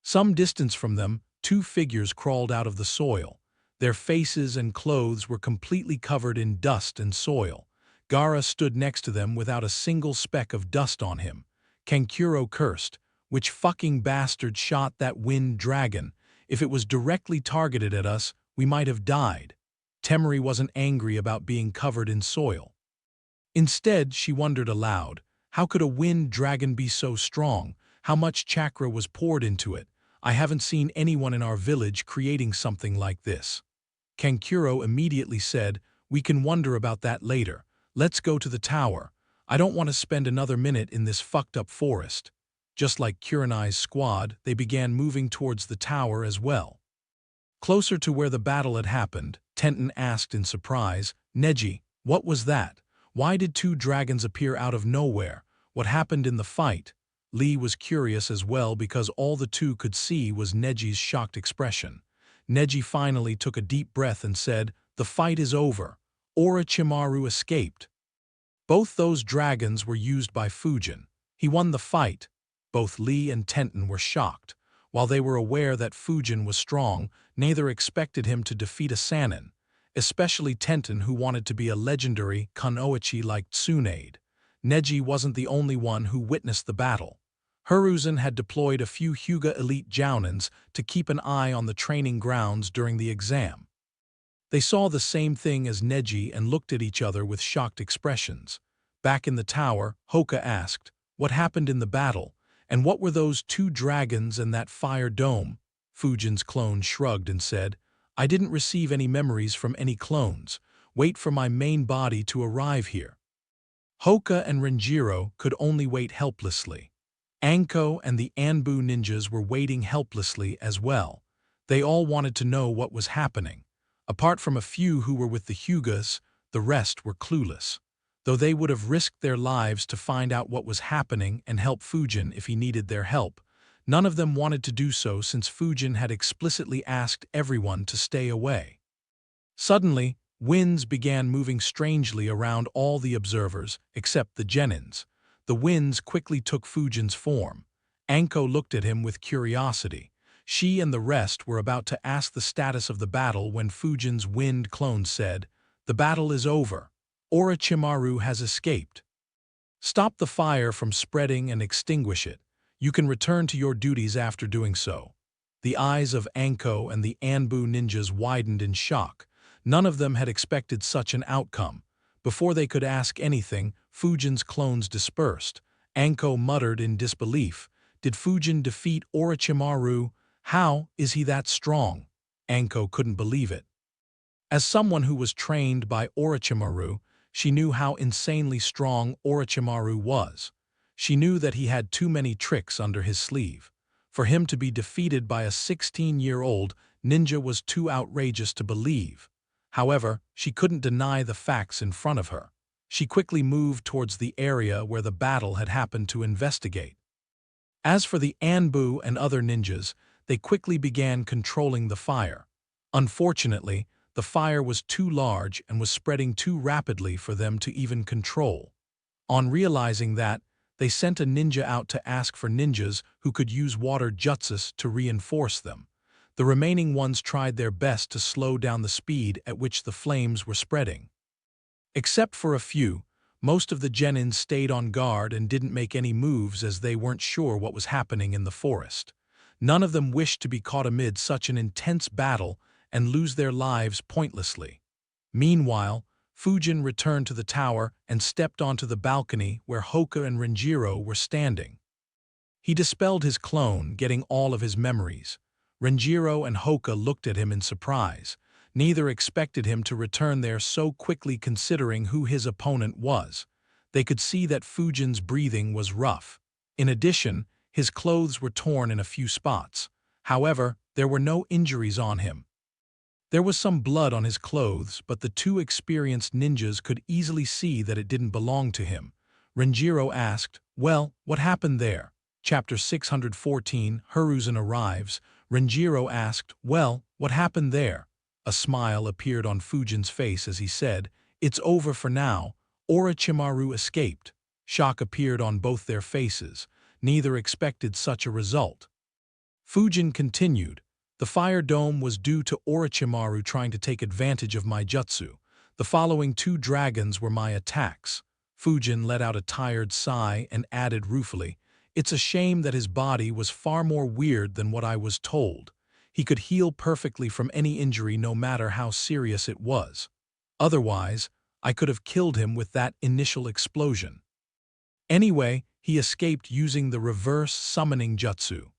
Some distance from them, two figures crawled out of the soil. Their faces and clothes were completely covered in dust and soil. Gaara stood next to them without a single speck of dust on him. Kankuro cursed. "Which fucking bastard shot that wind dragon? If it was directly targeted at us, we might have died." Temari wasn't angry about being covered in soil. Instead, she wondered aloud, how could a wind dragon be so strong? How much chakra was poured into it? I haven't seen anyone in our village creating something like this. Kankuro immediately said, "We can wonder about that later. Let's go to the tower. I don't want to spend another minute in this fucked up forest." Just like Kurenai's squad, they began moving towards the tower as well. Closer to where the battle had happened, Tenten asked in surprise, "Neji, what was that? Why did two dragons appear out of nowhere? What happened in the fight?" Lee was curious as well because all the two could see was Neji's shocked expression. Neji finally took a deep breath and said, "The fight is over. Orochimaru escaped." Both those dragons were used by Fujin. He won the fight. Both Lee and Tenten were shocked. While they were aware that Fujin was strong, neither expected him to defeat a Sannin, especially Tenten, who wanted to be a legendary kunoichi like Tsunade. Neji wasn't the only one who witnessed the battle. Hiruzen had deployed a few Hyuga elite jounins to keep an eye on the training grounds during the exam. They saw the same thing as Neji and looked at each other with shocked expressions. Back in the tower, Hoka asked, "What happened in the battle? And what were those two dragons and that fire dome?" Fujin's clone shrugged and said, "I didn't receive any memories from any clones. Wait for my main body to arrive here." Hoka and Renjiro could only wait helplessly. Anko and the Anbu ninjas were waiting helplessly as well. They all wanted to know what was happening. Apart from a few who were with the Hyugas, the rest were clueless. Though they would have risked their lives to find out what was happening and help Fujin if he needed their help, none of them wanted to do so since Fujin had explicitly asked everyone to stay away. Suddenly, winds began moving strangely around all the observers except the genins. The winds quickly took Fujin's form. Anko looked at him with curiosity. She and the rest were about to ask the status of the battle when Fujin's wind clone said, "The battle is over. Orochimaru has escaped. Stop the fire from spreading and extinguish it. You can return to your duties after doing so." The eyes of Anko and the Anbu ninjas widened in shock. None of them had expected such an outcome. Before they could ask anything, Fujin's clones dispersed. Anko muttered in disbelief, "Did Fujin defeat Orochimaru? How is he that strong?" Anko couldn't believe it. As someone who was trained by Orochimaru, she knew how insanely strong Orochimaru was. She knew that he had too many tricks under his sleeve. For him to be defeated by a 16-year-old ninja was too outrageous to believe. However, she couldn't deny the facts in front of her. She quickly moved towards the area where the battle had happened to investigate. As for the Anbu and other ninjas, they quickly began controlling the fire. Unfortunately, the fire was too large and was spreading too rapidly for them to even control. On realizing that, they sent a ninja out to ask for ninjas who could use water jutsus to reinforce them. The remaining ones tried their best to slow down the speed at which the flames were spreading. Except for a few, most of the genins stayed on guard and didn't make any moves as they weren't sure what was happening in the forest. None of them wished to be caught amid such an intense battle and lose their lives pointlessly. Meanwhile, Fujin returned to the tower and stepped onto the balcony where Hoka and Renjiro were standing. He dispelled his clone, getting all of his memories. Renjiro and Hoka looked at him in surprise. Neither expected him to return there so quickly considering who his opponent was. They could see that Fujin's breathing was rough. In addition, his clothes were torn in a few spots. However, there were no injuries on him. There was some blood on his clothes, but the two experienced ninjas could easily see that it didn't belong to him. Renjiro asked, "Well, what happened there?" Chapter 614, Hiruzen arrives. Renjiro asked, "Well, what happened there?" A smile appeared on Fujin's face as he said, "It's over for now. Orochimaru escaped." Shock appeared on both their faces. Neither expected such a result. Fujin continued, "The fire dome was due to Orochimaru trying to take advantage of my jutsu. The following two dragons were my attacks." Fujin let out a tired sigh and added ruefully, "It's a shame that his body was far more weird than what I was told. He could heal perfectly from any injury no matter how serious it was. Otherwise, I could have killed him with that initial explosion. Anyway, he escaped using the reverse summoning jutsu."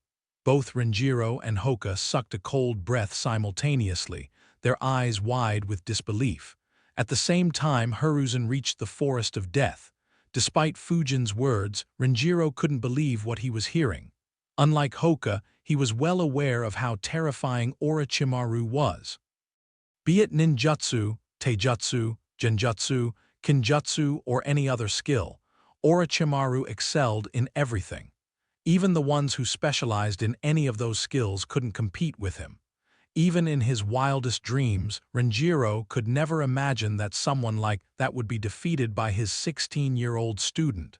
Both Renjiro and Hoka sucked a cold breath simultaneously, their eyes wide with disbelief. At the same time, Hiruzen reached the Forest of Death. Despite Fujin's words, Renjiro couldn't believe what he was hearing. Unlike Hoka, he was well aware of how terrifying Orochimaru was. Be it ninjutsu, taijutsu, genjutsu, kinjutsu, or any other skill, Orochimaru excelled in everything. Even the ones who specialized in any of those skills couldn't compete with him. Even in his wildest dreams, Renjiro could never imagine that someone like that would be defeated by his 16-year-old student.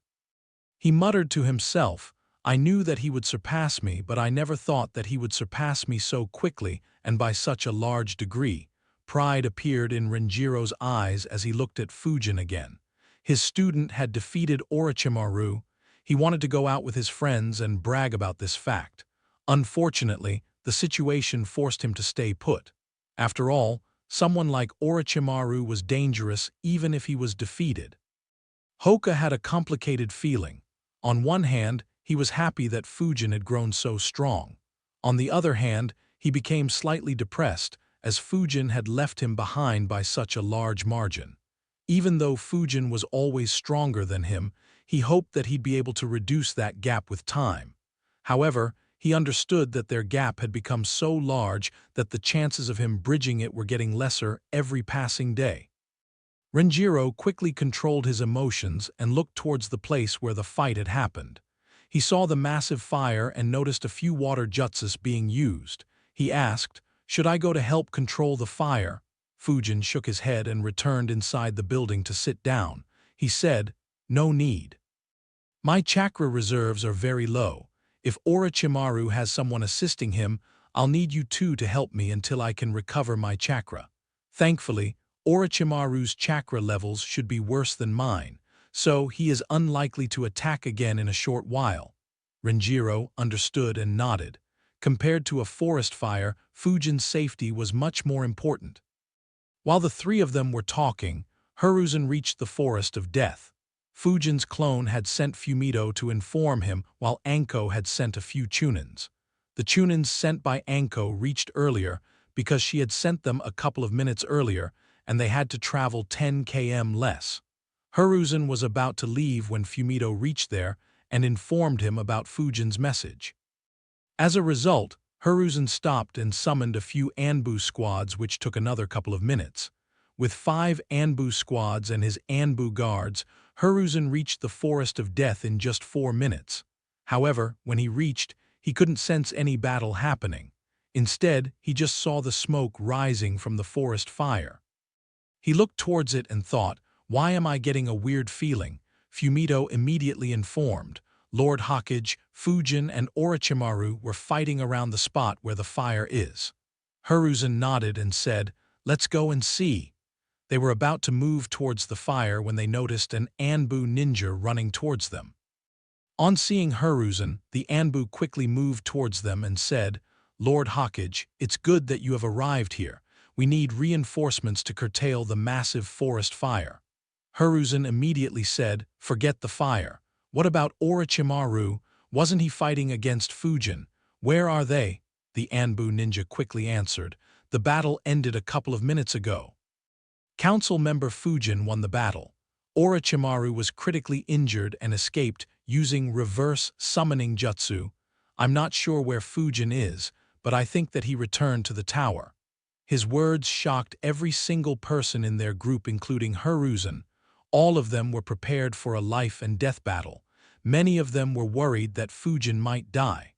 He muttered to himself, "I knew that he would surpass me, but I never thought that he would surpass me so quickly and by such a large degree." Pride appeared in Renjiro's eyes as he looked at Fujin again. His student had defeated Orochimaru. He wanted to go out with his friends and brag about this fact. Unfortunately, the situation forced him to stay put. After all, someone like Orochimaru was dangerous even if he was defeated. Hoka had a complicated feeling. On one hand, he was happy that Fujin had grown so strong. On the other hand, he became slightly depressed, as Fujin had left him behind by such a large margin. Even though Fujin was always stronger than him, he hoped that he'd be able to reduce that gap with time. However, he understood that their gap had become so large that the chances of him bridging it were getting lesser every passing day. Renjiro quickly controlled his emotions and looked towards the place where the fight had happened. He saw the massive fire and noticed a few water jutsus being used. He asked, "Should I go to help control the fire?" Fujin shook his head and returned inside the building to sit down. He said, "No need. My chakra reserves are very low. If Orochimaru has someone assisting him, I'll need you two to help me until I can recover my chakra." Thankfully, Orochimaru's chakra levels should be worse than mine, so he is unlikely to attack again in a short while. Renjiro understood and nodded. Compared to a forest fire, Fujin's safety was much more important. While the three of them were talking, Hiruzen reached the Forest of Death. Fujin's clone had sent Fumito to inform him, while Anko had sent a few Chunins. The Chunins sent by Anko reached earlier because she had sent them a couple of minutes earlier, and they had to travel 10 km less. Hiruzen was about to leave when Fumito reached there and informed him about Fujin's message. As a result, Hiruzen stopped and summoned a few Anbu squads, which took another couple of minutes. With 5 Anbu squads and his Anbu guards, Hiruzen reached the Forest of Death in just 4 minutes. However, when he reached, he couldn't sense any battle happening. Instead, he just saw the smoke rising from the forest fire. He looked towards it and thought, "Why am I getting a weird feeling?" Fumito immediately informed. Lord Hokage, Fujin, and Orochimaru were fighting around the spot where the fire is. Hiruzen nodded and said, "Let's go and see." They were about to move towards the fire when they noticed an Anbu ninja running towards them. On seeing Hiruzen, the Anbu quickly moved towards them and said, "Lord Hokage, it's good that you have arrived here. We need reinforcements to curtail the massive forest fire." Hiruzen immediately said, "Forget the fire. What about Orochimaru? Wasn't he fighting against Fujin? Where are they?" The Anbu ninja quickly answered, "The battle ended a couple of minutes ago. Council member Fujin won the battle. Orochimaru was critically injured and escaped using reverse summoning jutsu. I'm not sure where Fujin is, but I think that he returned to the tower." His words shocked every single person in their group, including Hiruzen. All of them were prepared for a life-and-death battle. Many of them were worried that Fujin might die.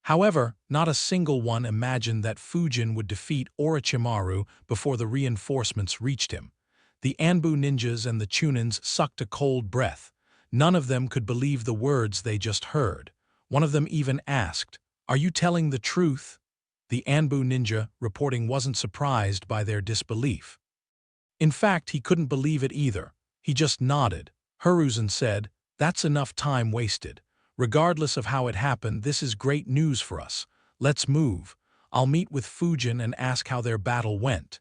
However, not a single one imagined that Fujin would defeat Orochimaru before the reinforcements reached him. The Anbu ninjas and the Chunins sucked a cold breath. None of them could believe the words they just heard. One of them even asked, "Are you telling the truth?" The Anbu ninja reporting wasn't surprised by their disbelief. In fact, he couldn't believe it either. He just nodded. Hiruzen said, "That's enough time wasted. Regardless of how it happened, this is great news for us. Let's move. I'll meet with Fujin and ask how their battle went."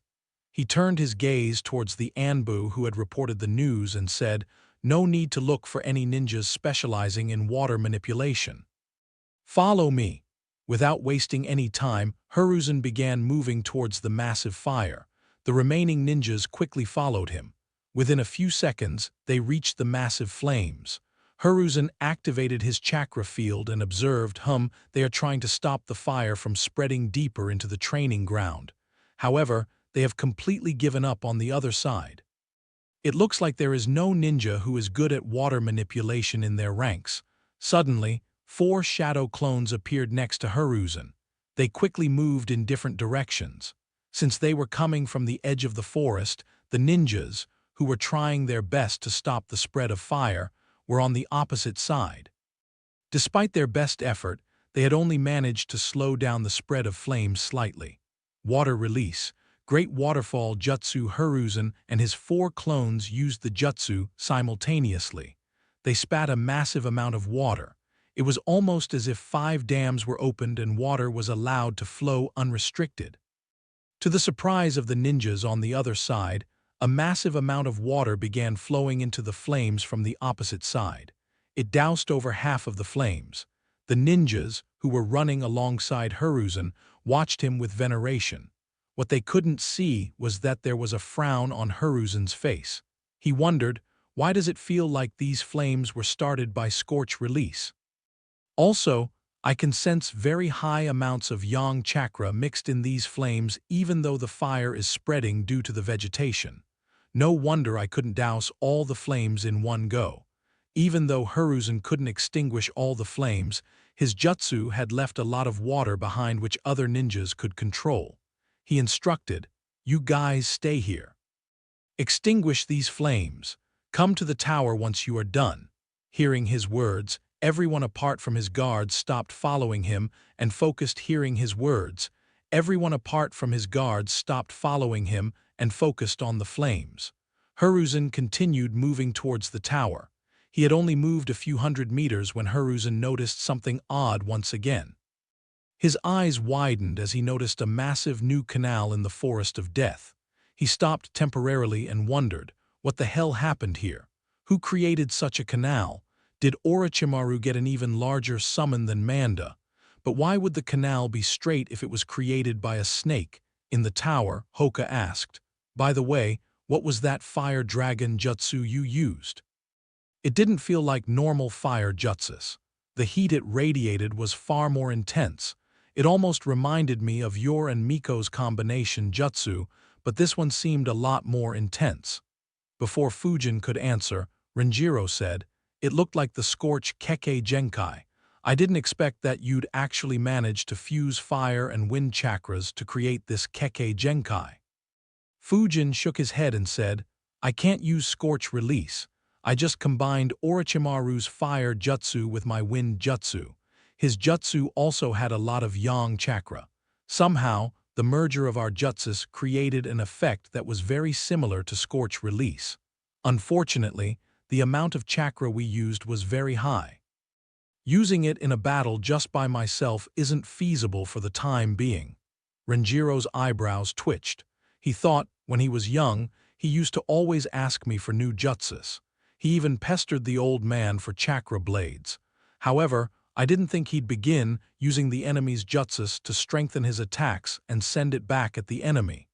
He turned his gaze towards the Anbu who had reported the news and said, "No need to look for any ninjas specializing in water manipulation. Follow me." Without wasting any time, Hiruzen began moving towards the massive fire. The remaining ninjas quickly followed him. Within a few seconds, they reached the massive flames. Hiruzen activated his chakra field and observed, they are trying to stop the fire from spreading deeper into the training ground. However, they have completely given up on the other side. It looks like there is no ninja who is good at water manipulation in their ranks. Suddenly, 4 shadow clones appeared next to Hiruzen. They quickly moved in different directions. Since they were coming from the edge of the forest, the ninjas, who were trying their best to stop the spread of fire, were on the opposite side. Despite their best effort, they had only managed to slow down the spread of flames slightly. Water release. Great waterfall jutsu. Hiruzen and his 4 clones used the jutsu simultaneously. They spat a massive amount of water. It was almost as if 5 dams were opened and water was allowed to flow unrestricted. To the surprise of the ninjas on the other side, a massive amount of water began flowing into the flames from the opposite side. It doused over half of the flames. The ninjas, who were running alongside Hiruzen, watched him with veneration. What they couldn't see was that there was a frown on Hiruzen's face. He wondered, why does it feel like these flames were started by scorch release? Also, I can sense very high amounts of yang chakra mixed in these flames even though the fire is spreading due to the vegetation. No wonder I couldn't douse all the flames in one go. Even though Hiruzen couldn't extinguish all the flames, his jutsu had left a lot of water behind which other ninjas could control. He instructed, "You guys stay here. Extinguish these flames. Come to the tower once you are done." Hearing his words, everyone apart from his guards stopped following him and focused hearing his words. Everyone apart from his guards stopped following him and focused on the flames. Hiruzen continued moving towards the tower. He had only moved a few hundred meters when Hiruzen noticed something odd once again. His eyes widened as he noticed a massive new canal in the Forest of Death. He stopped temporarily and wondered, what the hell happened here? Who created such a canal? Did Orochimaru get an even larger summon than Manda? But why would the canal be straight if it was created by a snake? In the tower, Hoka asked, "By the way, what was that fire dragon jutsu you used?" It didn't feel like normal fire jutsus. The heat it radiated was far more intense. It almost reminded me of your and Miko's combination jutsu, but this one seemed a lot more intense. Before Fujin could answer, Renjiro said, "It looked like the Scorch Kekkei Genkai. I didn't expect that you'd actually manage to fuse fire and wind chakras to create this Kekkei Genkai." Fujin shook his head and said, "I can't use Scorch Release. I just combined Orochimaru's fire jutsu with my wind jutsu. His jutsu also had a lot of yang chakra. Somehow, the merger of our jutsus created an effect that was very similar to Scorch Release. Unfortunately, the amount of chakra we used was very high. Using it in a battle just by myself isn't feasible for the time being." Renjiro's eyebrows twitched. He thought, when he was young, he used to always ask me for new jutsus. He even pestered the old man for chakra blades. However, I didn't think he'd begin using the enemy's jutsus to strengthen his attacks and send it back at the enemy.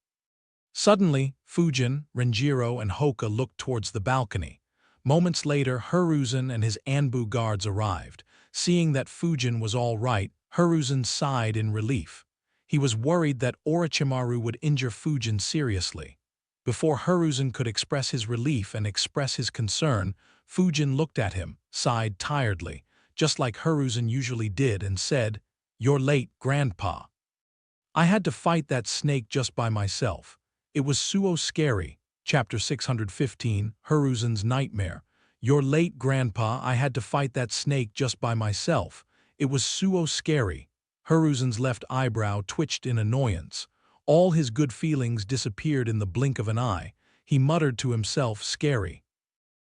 Suddenly, Fujin, Renjiro, and Hoka looked towards the balcony. Moments later, Hiruzen and his Anbu guards arrived. Seeing that Fujin was all right, Hiruzen sighed in relief. He was worried that Orochimaru would injure Fujin seriously. Before Hiruzen could express his relief and express his concern, Fujin looked at him, sighed tiredly, just like Hiruzen usually did, and said, "You're late, Grandpa. I had to fight that snake just by myself. It was so scary." Chapter 615, Hiruzen's Nightmare. "You're late, Grandpa. I had to fight that snake just by myself. It was so scary." Hiruzen's left eyebrow twitched in annoyance. All his good feelings disappeared in the blink of an eye. He muttered to himself, "Scary.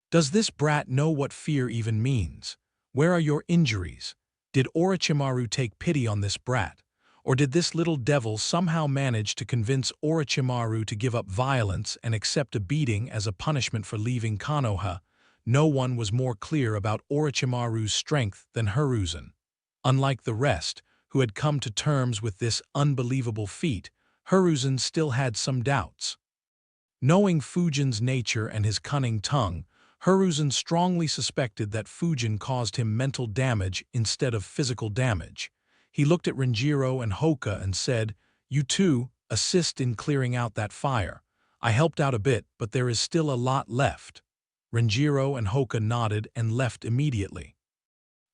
Does this brat know what fear even means? Where are your injuries? Did Orochimaru take pity on this brat? Or did this little devil somehow manage to convince Orochimaru to give up violence and accept a beating as a punishment for leaving Konoha?" No one was more clear about Orochimaru's strength than Hiruzen. Unlike the rest, who had come to terms with this unbelievable feat, Hiruzen still had some doubts. Knowing Fujin's nature and his cunning tongue, Hiruzen strongly suspected that Fujin caused him mental damage instead of physical damage. He looked at Renjiro and Hoka and said, "You two, assist in clearing out that fire. I helped out a bit, but there is still a lot left." Renjiro and Hoka nodded and left immediately.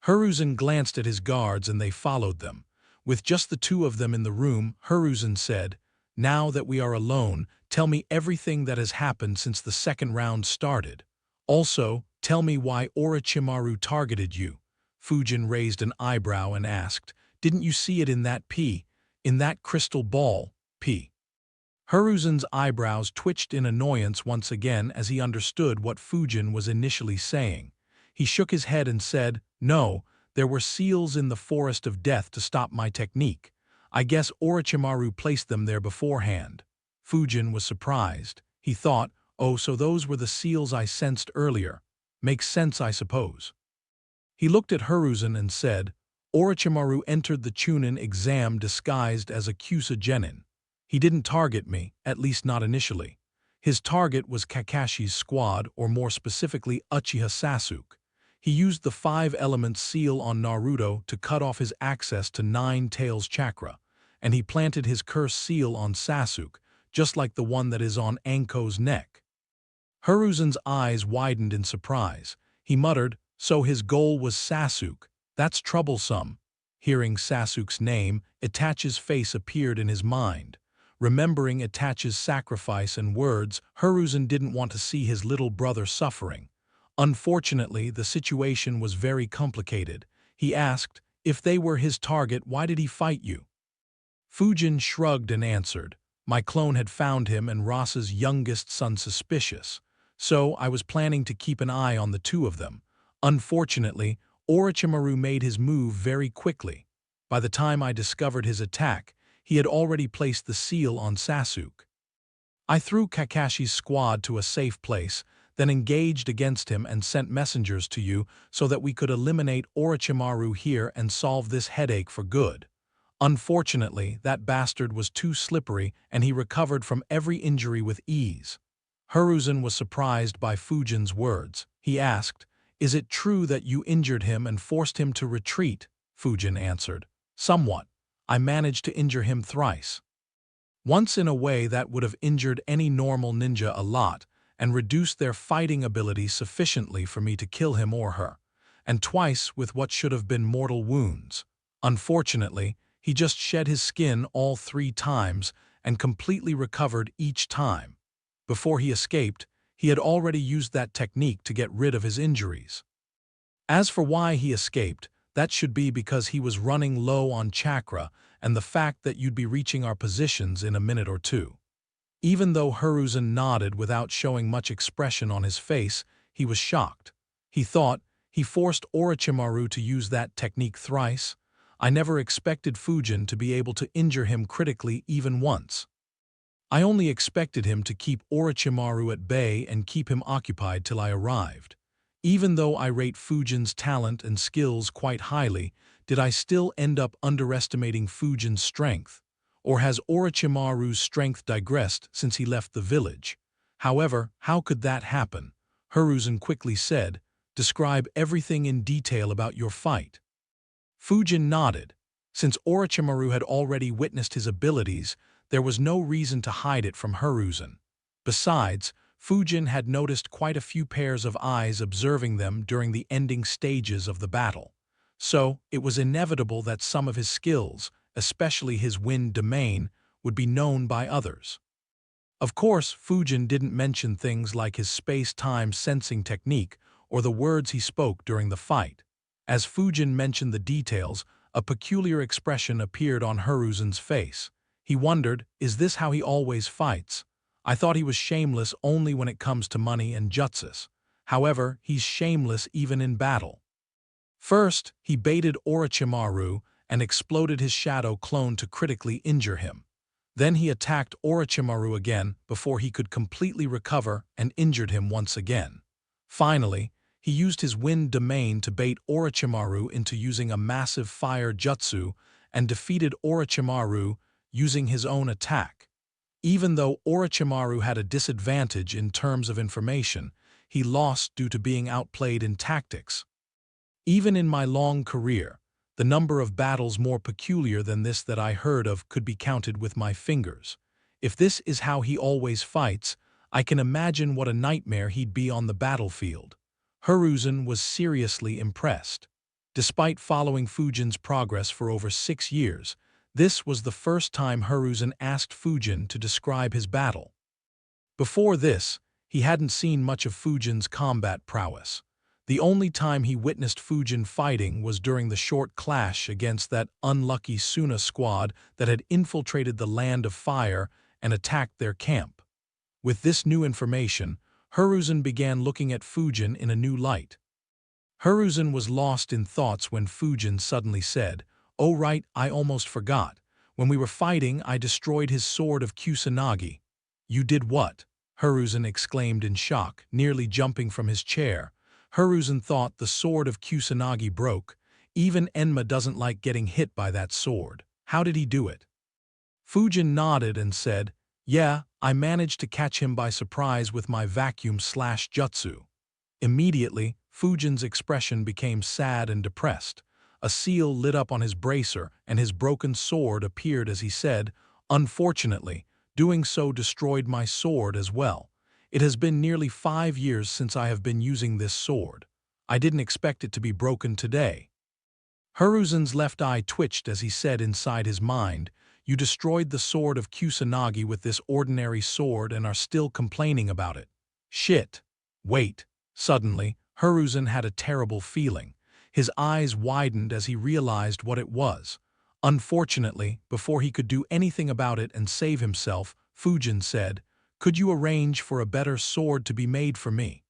Hiruzen glanced at his guards and they followed them. With just the two of them in the room, Hiruzen said, "Now that we are alone, tell me everything that has happened since the second round started. Also, tell me why Orochimaru targeted you." Fujin raised an eyebrow and asked, "Didn't you see it in that crystal ball, P?" Hiruzen's eyebrows twitched in annoyance once again as he understood what Fujin was initially saying. He shook his head and said, "No, there were seals in the Forest of Death to stop my technique. I guess Orochimaru placed them there beforehand." Fujin was surprised. He thought, "Oh, so those were the seals I sensed earlier. Makes sense, I suppose." He looked at Hiruzen and said, "Orochimaru entered the Chunin exam disguised as a Kyusa-genin. He didn't target me, at least not initially. His target was Kakashi's squad, or more specifically Uchiha Sasuke. He used the 5-element seal on Naruto to cut off his access to Nine Tails chakra, and he planted his curse seal on Sasuke, just like the one that is on Anko's neck." Hiruzen's eyes widened in surprise. He muttered, "So his goal was Sasuke. That's troublesome." Hearing Sasuke's name, Itachi's face appeared in his mind. Remembering Itachi's sacrifice and words, Hiruzen didn't want to see his little brother suffering. Unfortunately, the situation was very complicated. He asked, "If they were his target, why did he fight you?" Fujin shrugged and answered, "My clone had found him and Rasa's youngest son suspicious. So I was planning to keep an eye on the two of them. Unfortunately, Orochimaru made his move very quickly. By the time I discovered his attack, he had already placed the seal on Sasuke. I threw Kakashi's squad to a safe place, then engaged against him and sent messengers to you so that we could eliminate Orochimaru here and solve this headache for good. Unfortunately, that bastard was too slippery and he recovered from every injury with ease." Hiruzen was surprised by Fujin's words. He asked, "Is it true that you injured him and forced him to retreat?" Fujin answered, "Somewhat. I managed to injure him thrice. Once in a way that would have injured any normal ninja a lot and reduced their fighting ability sufficiently for me to kill him or her, and twice with what should have been mortal wounds. Unfortunately, he just shed his skin all 3 times and completely recovered each time. Before he escaped, he had already used that technique to get rid of his injuries. As for why he escaped, that should be because he was running low on chakra and the fact that you'd be reaching our positions in a minute or two." Even though Hiruzen nodded without showing much expression on his face, he was shocked. He thought, "He forced Orochimaru to use that technique thrice? I never expected Fujin to be able to injure him critically even once. I only expected him to keep Orochimaru at bay and keep him occupied till I arrived. Even though I rate Fujin's talent and skills quite highly, did I still end up underestimating Fujin's strength? Or has Orochimaru's strength digressed since he left the village? However, how could that happen?" Hiruzen quickly said, "Describe everything in detail about your fight." Fujin nodded. Since Orochimaru had already witnessed his abilities, there was no reason to hide it from Hiruzen. Besides, Fujin had noticed quite a few pairs of eyes observing them during the ending stages of the battle. So, it was inevitable that some of his skills, especially his wind domain, would be known by others. Of course, Fujin didn't mention things like his space-time sensing technique or the words he spoke during the fight. As Fujin mentioned the details, a peculiar expression appeared on Hiruzen's face. He wondered, is this how he always fights? I thought he was shameless only when it comes to money and jutsus. However, he's shameless even in battle. First, he baited Orochimaru and exploded his shadow clone to critically injure him. Then he attacked Orochimaru again before he could completely recover and injured him once again. Finally, he used his wind domain to bait Orochimaru into using a massive fire jutsu and defeated Orochimaru using his own attack. Even though Orochimaru had a disadvantage in terms of information, he lost due to being outplayed in tactics. Even in my long career, the number of battles more peculiar than this that I heard of could be counted with my fingers. If this is how he always fights, I can imagine what a nightmare he'd be on the battlefield. Hiruzen was seriously impressed. Despite following Fujin's progress for over 6 years, this was the first time Hiruzen asked Fujin to describe his battle. Before this, he hadn't seen much of Fujin's combat prowess. The only time he witnessed Fujin fighting was during the short clash against that unlucky Suna squad that had infiltrated the Land of Fire and attacked their camp. With this new information, Hiruzen began looking at Fujin in a new light. Hiruzen was lost in thoughts when Fujin suddenly said, "Oh right, I almost forgot. When we were fighting, I destroyed his sword of Kusanagi." "You did what?" Hiruzen exclaimed in shock, nearly jumping from his chair. Hiruzen thought the sword of Kusanagi broke. Even Enma doesn't like getting hit by that sword. How did he do it? Fujin nodded and said, "Yeah, I managed to catch him by surprise with my vacuum/jutsu." Immediately, Fujin's expression became sad and depressed. A seal lit up on his bracer and his broken sword appeared as he said, "Unfortunately, doing so destroyed my sword as well. It has been nearly 5 years since I have been using this sword. I didn't expect it to be broken today." Hiruzen's left eye twitched as he said inside his mind, "You destroyed the sword of Kusanagi with this ordinary sword and are still complaining about it. Shit. Wait." Suddenly, Hiruzen had a terrible feeling. His eyes widened as he realized what it was. Unfortunately, before he could do anything about it and save himself, Fujin said, "Could you arrange for a better sword to be made for me?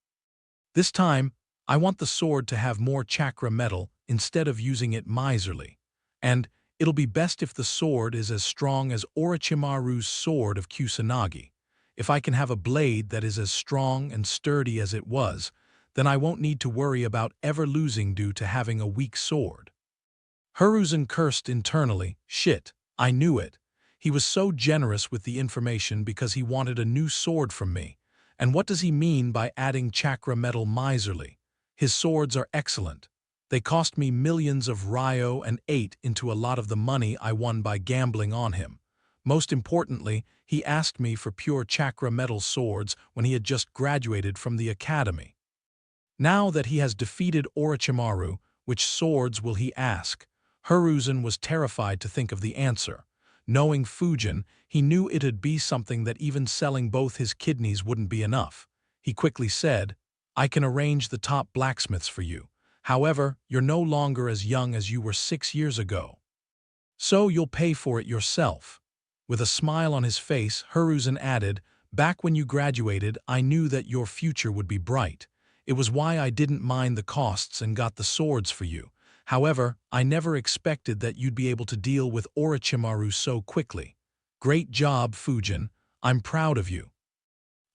This time, I want the sword to have more chakra metal instead of using it miserly. And it'll be best if the sword is as strong as Orochimaru's sword of Kusanagi. If I can have a blade that is as strong and sturdy as it was, then I won't need to worry about ever losing due to having a weak sword." Hiruzen cursed internally. Shit, I knew it. He was so generous with the information because he wanted a new sword from me. And what does he mean by adding chakra metal miserly? His swords are excellent. They cost me millions of ryo and ate into a lot of the money I won by gambling on him. Most importantly, he asked me for pure chakra metal swords when he had just graduated from the academy. Now that he has defeated Orochimaru, which swords will he ask? Hiruzen was terrified to think of the answer. Knowing Fujin, he knew it'd be something that even selling both his kidneys wouldn't be enough. He quickly said, "I can arrange the top blacksmiths for you. However, you're no longer as young as you were 6 years ago. So you'll pay for it yourself." With a smile on his face, Hiruzen added, "Back when you graduated, I knew that your future would be bright. It was why I didn't mind the costs and got the swords for you. However, I never expected that you'd be able to deal with Orochimaru so quickly. Great job, Fujin. I'm proud of you.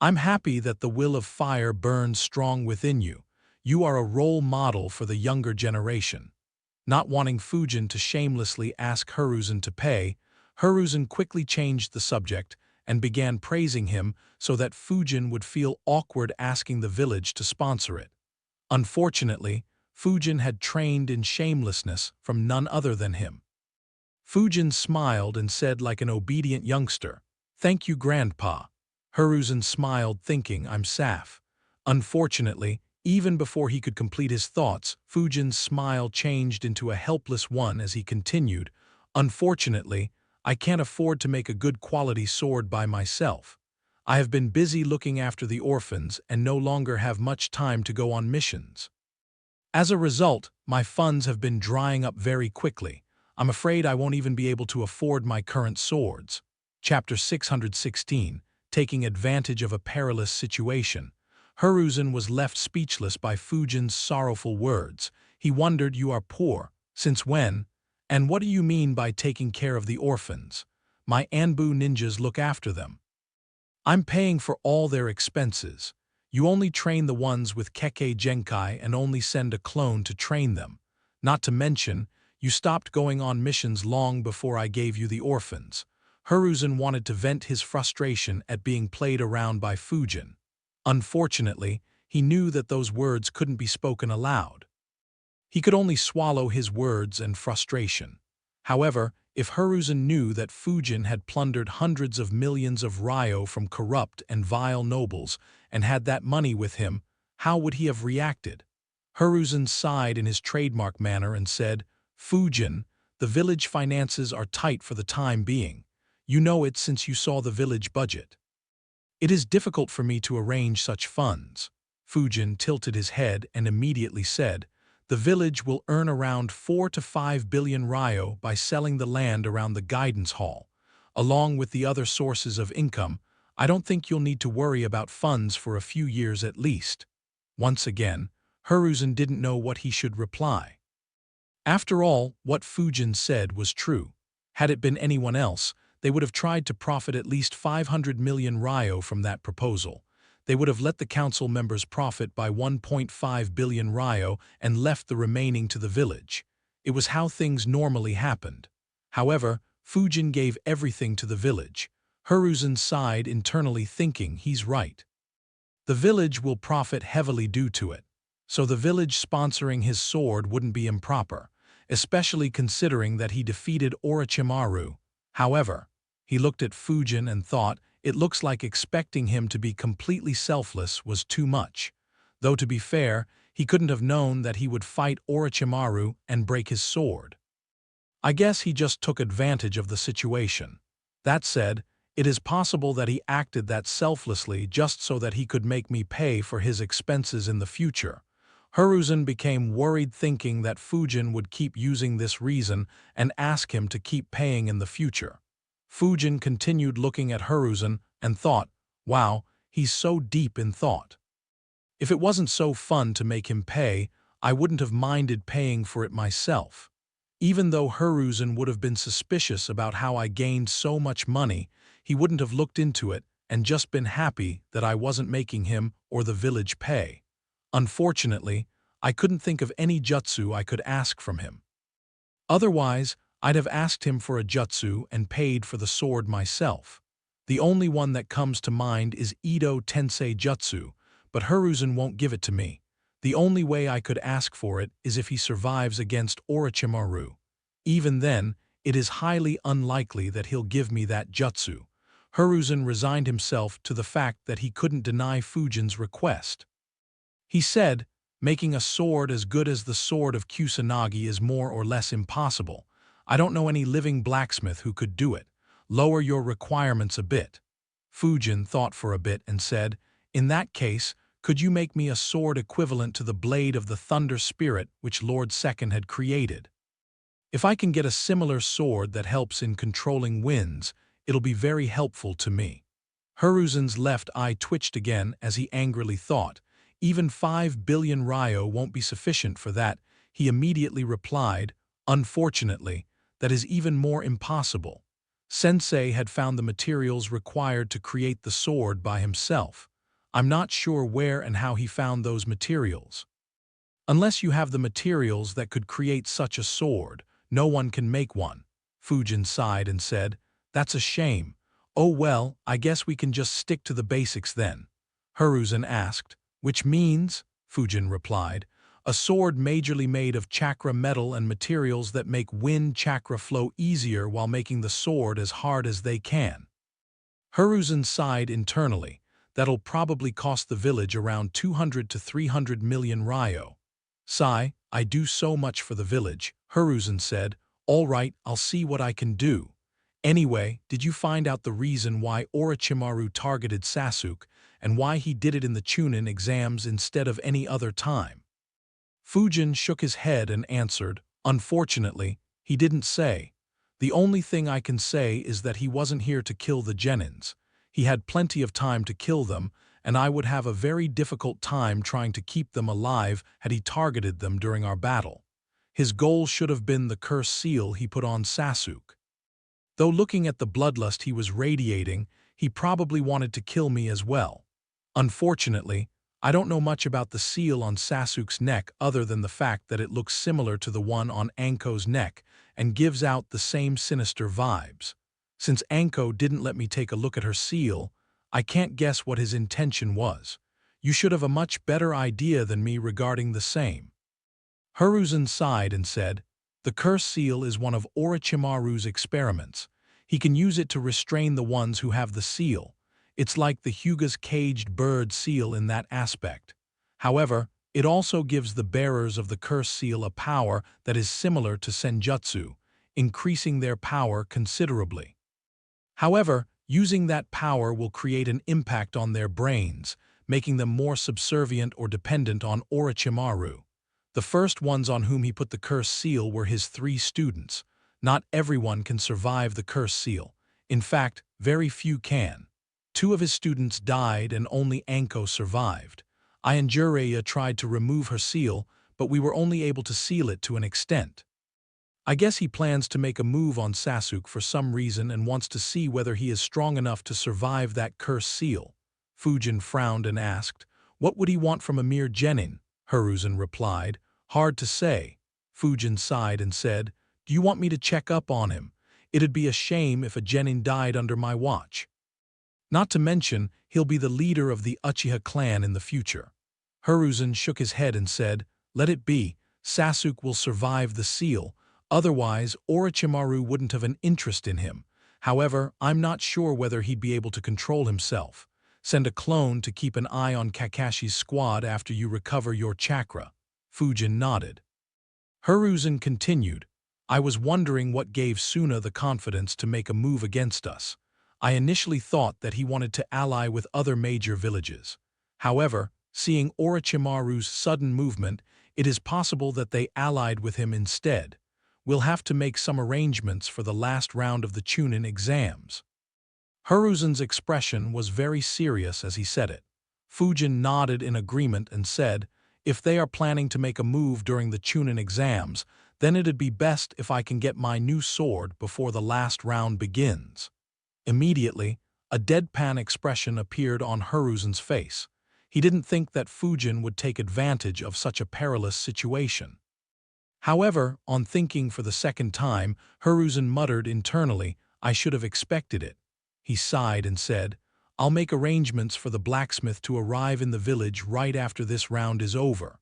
I'm happy that the will of fire burns strong within you. You are a role model for the younger generation." Not wanting Fujin to shamelessly ask Hiruzen to pay, Hiruzen quickly changed the subject and began praising him so that Fujin would feel awkward asking the village to sponsor it. Unfortunately, Fujin had trained in shamelessness from none other than him. Fujin smiled and said like an obedient youngster, "Thank you, Grandpa." Hiruzen smiled, thinking, "I'm Saf." Unfortunately, even before he could complete his thoughts, Fujin's smile changed into a helpless one as he continued, "Unfortunately, I can't afford to make a good quality sword by myself. I have been busy looking after the orphans and no longer have much time to go on missions. As a result, my funds have been drying up very quickly. I'm afraid I won't even be able to afford my current swords." Chapter 616, Taking Advantage of a Perilous Situation. Hiruzen was left speechless by Fujin's sorrowful words. He wondered, "You are poor. Since when? And what do you mean by taking care of the orphans? My Anbu ninjas look after them. I'm paying for all their expenses. You only train the ones with Kekkei Genkai and only send a clone to train them. Not to mention, you stopped going on missions long before I gave you the orphans." Hiruzen wanted to vent his frustration at being played around by Fujin. Unfortunately, he knew that those words couldn't be spoken aloud. He could only swallow his words and frustration. However, if Hiruzen knew that Fujin had plundered hundreds of millions of ryo from corrupt and vile nobles and had that money with him, how would he have reacted? Hiruzen sighed in his trademark manner and said, "Fujin, the village finances are tight for the time being. You know it since you saw the village budget. It is difficult for me to arrange such funds." Fujin tilted his head and immediately said, "The village will earn around 4 to 5 billion ryo by selling the land around the guidance hall. Along with the other sources of income, I don't think you'll need to worry about funds for a few years at least." Once again, Hiruzen didn't know what he should reply. After all, what Fujin said was true. Had it been anyone else, they would have tried to profit at least 500 million ryo from that proposal. They would have let the council members profit by 1.5 billion ryo and left the remaining to the village. It was how things normally happened. However, Fujin gave everything to the village. Hiruzen sighed internally, thinking, he's right. The village will profit heavily due to it. So the village sponsoring his sword wouldn't be improper, especially considering that he defeated Orochimaru. However, he looked at Fujin and thought, it looks like expecting him to be completely selfless was too much. Though to be fair, he couldn't have known that he would fight Orochimaru and break his sword. I guess he just took advantage of the situation. That said, it is possible that he acted that selflessly just so that he could make me pay for his expenses in the future. Hiruzen became worried, thinking that Fujin would keep using this reason and ask him to keep paying in the future. Fujin continued looking at Hiruzen and thought, wow, he's so deep in thought. If it wasn't so fun to make him pay, I wouldn't have minded paying for it myself. Even though Hiruzen would have been suspicious about how I gained so much money, he wouldn't have looked into it and just been happy that I wasn't making him or the village pay. Unfortunately, I couldn't think of any jutsu I could ask from him. Otherwise, I'd have asked him for a jutsu and paid for the sword myself. The only one that comes to mind is Edo Tensei Jutsu, but Hiruzen won't give it to me. The only way I could ask for it is if he survives against Orochimaru. Even then, it is highly unlikely that he'll give me that jutsu. Hiruzen resigned himself to the fact that he couldn't deny Fujin's request. He said, making a sword as good as the sword of Kusanagi is more or less impossible. I don't know any living blacksmith who could do it. Lower your requirements a bit. Fujin thought for a bit and said, in that case, could you make me a sword equivalent to the blade of the thunder spirit which Lord Second had created? If I can get a similar sword that helps in controlling winds, it'll be very helpful to me. Hiruzen's left eye twitched again as he angrily thought, even 5 billion ryo won't be sufficient for that. He immediately replied, unfortunately, that is even more impossible. Sensei had found the materials required to create the sword by himself. I'm not sure where and how he found those materials. Unless you have the materials that could create such a sword, no one can make one. Fujin sighed and said, that's a shame. Oh well, I guess we can just stick to the basics then. Hiruzen asked, which means, Fujin replied, a sword majorly made of chakra metal and materials that make wind chakra flow easier while making the sword as hard as they can. Hiruzen sighed internally. That'll probably cost the village around 200 to 300 million ryo. Sigh, I do so much for the village, Hiruzen said. All right, I'll see what I can do. Anyway, did you find out the reason why Orochimaru targeted Sasuke and why he did it in the Chunin exams instead of any other time? Fujin shook his head and answered, unfortunately, he didn't say. The only thing I can say is that he wasn't here to kill the genins. He had plenty of time to kill them, and I would have a very difficult time trying to keep them alive had he targeted them during our battle. His goal should have been the cursed seal he put on Sasuke. Though looking at the bloodlust he was radiating, he probably wanted to kill me as well. Unfortunately, I don't know much about the seal on Sasuke's neck other than the fact that it looks similar to the one on Anko's neck and gives out the same sinister vibes. Since Anko didn't let me take a look at her seal, I can't guess what his intention was. You should have a much better idea than me regarding the same. Hiruzen sighed and said, the cursed seal is one of Orochimaru's experiments. He can use it to restrain the ones who have the seal. It's like the Hyuga's caged bird seal in that aspect. However, it also gives the bearers of the cursed seal a power that is similar to senjutsu, increasing their power considerably. However, using that power will create an impact on their brains, making them more subservient or dependent on Orochimaru. The first ones on whom he put the cursed seal were his 3 students. Not everyone can survive the cursed seal. In fact, very few can. 2 of his students died and only Anko survived. I and Jiraiya tried to remove her seal, but we were only able to seal it to an extent. I guess he plans to make a move on Sasuke for some reason and wants to see whether he is strong enough to survive that cursed seal. Fujin frowned and asked, what would he want from a mere genin? Hiruzen replied, hard to say. Fujin sighed and said, do you want me to check up on him? It'd be a shame if a genin died under my watch. Not to mention, he'll be the leader of the Uchiha clan in the future. Hiruzen shook his head and said, let it be, Sasuke will survive the seal, otherwise Orochimaru wouldn't have an interest in him. However, I'm not sure whether he'd be able to control himself. Send a clone to keep an eye on Kakashi's squad after you recover your chakra. Fujin nodded. Hiruzen continued, I was wondering what gave Suna the confidence to make a move against us. I initially thought that he wanted to ally with other major villages. However, seeing Orochimaru's sudden movement, it is possible that they allied with him instead. We'll have to make some arrangements for the last round of the Chunin exams. Hiruzen's expression was very serious as he said it. Fujin nodded in agreement and said, if they are planning to make a move during the Chunin exams, then it'd be best if I can get my new sword before the last round begins. Immediately, a deadpan expression appeared on Hiruzen's face. He didn't think that Fujin would take advantage of such a perilous situation. However, on thinking for the second time, Hiruzen muttered internally, I should have expected it. He sighed and said, I'll make arrangements for the blacksmith to arrive in the village right after this round is over.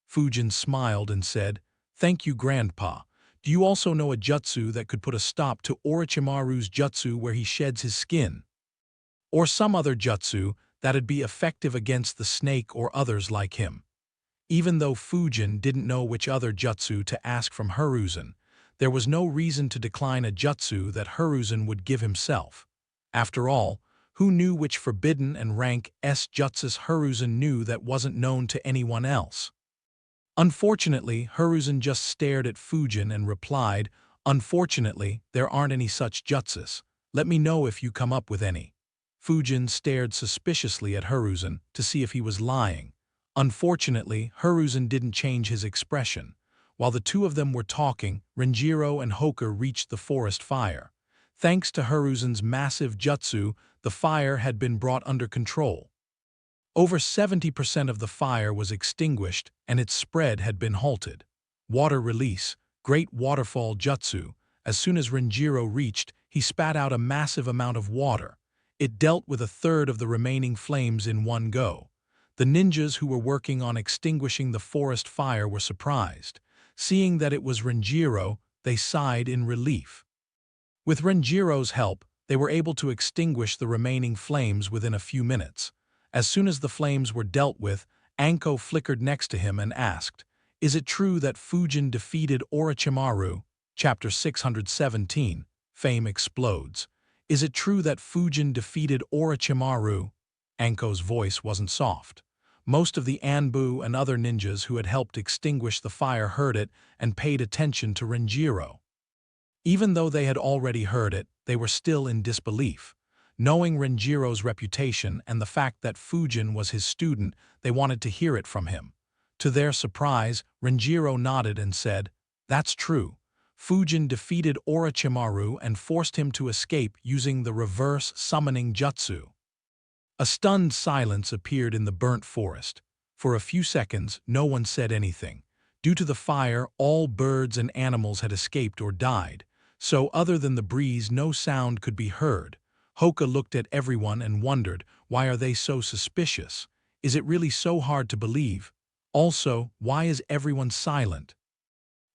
Fujin smiled and said, thank you, Grandpa. Do you also know a jutsu that could put a stop to Orochimaru's jutsu where he sheds his skin? Or some other jutsu that'd be effective against the snake or others like him? Even though Fujin didn't know which other jutsu to ask from Hiruzen, there was no reason to decline a jutsu that Hiruzen would give himself. After all, who knew which forbidden and rank S jutsus Hiruzen knew that wasn't known to anyone else? Unfortunately, Hiruzen just stared at Fujin and replied, unfortunately, there aren't any such jutsus. Let me know if you come up with any. Fujin stared suspiciously at Hiruzen to see if he was lying. Unfortunately, Hiruzen didn't change his expression. While the 2 of them were talking, Renjiro and Hoka reached the forest fire. Thanks to Hiruzen's massive jutsu, the fire had been brought under control. Over 70% of the fire was extinguished and its spread had been halted. Water release, great waterfall jutsu. As soon as Renjiro reached, he spat out a massive amount of water. It dealt with 1/3 of the remaining flames in one go. The ninjas who were working on extinguishing the forest fire were surprised. Seeing that it was Renjiro, they sighed in relief. With Renjiro's help, they were able to extinguish the remaining flames within a few minutes. As soon as the flames were dealt with, Anko flickered next to him and asked, "Is it true that Fujin defeated Orochimaru?" Chapter 617, Fame Explodes. Is it true that Fujin defeated Orochimaru? Anko's voice wasn't soft. Most of the Anbu and other ninjas who had helped extinguish the fire heard it and paid attention to Renjiro. Even though they had already heard it, they were still in disbelief. Knowing Renjiro's reputation and the fact that Fujin was his student, they wanted to hear it from him. To their surprise, Renjiro nodded and said, "That's true. Fujin defeated Orochimaru and forced him to escape using the reverse summoning jutsu." A stunned silence appeared in the burnt forest. For a few seconds, no one said anything. Due to the fire, all birds and animals had escaped or died, so other than the breeze, no sound could be heard. Hoka looked at everyone and wondered, why are they so suspicious? Is it really so hard to believe? Also, why is everyone silent?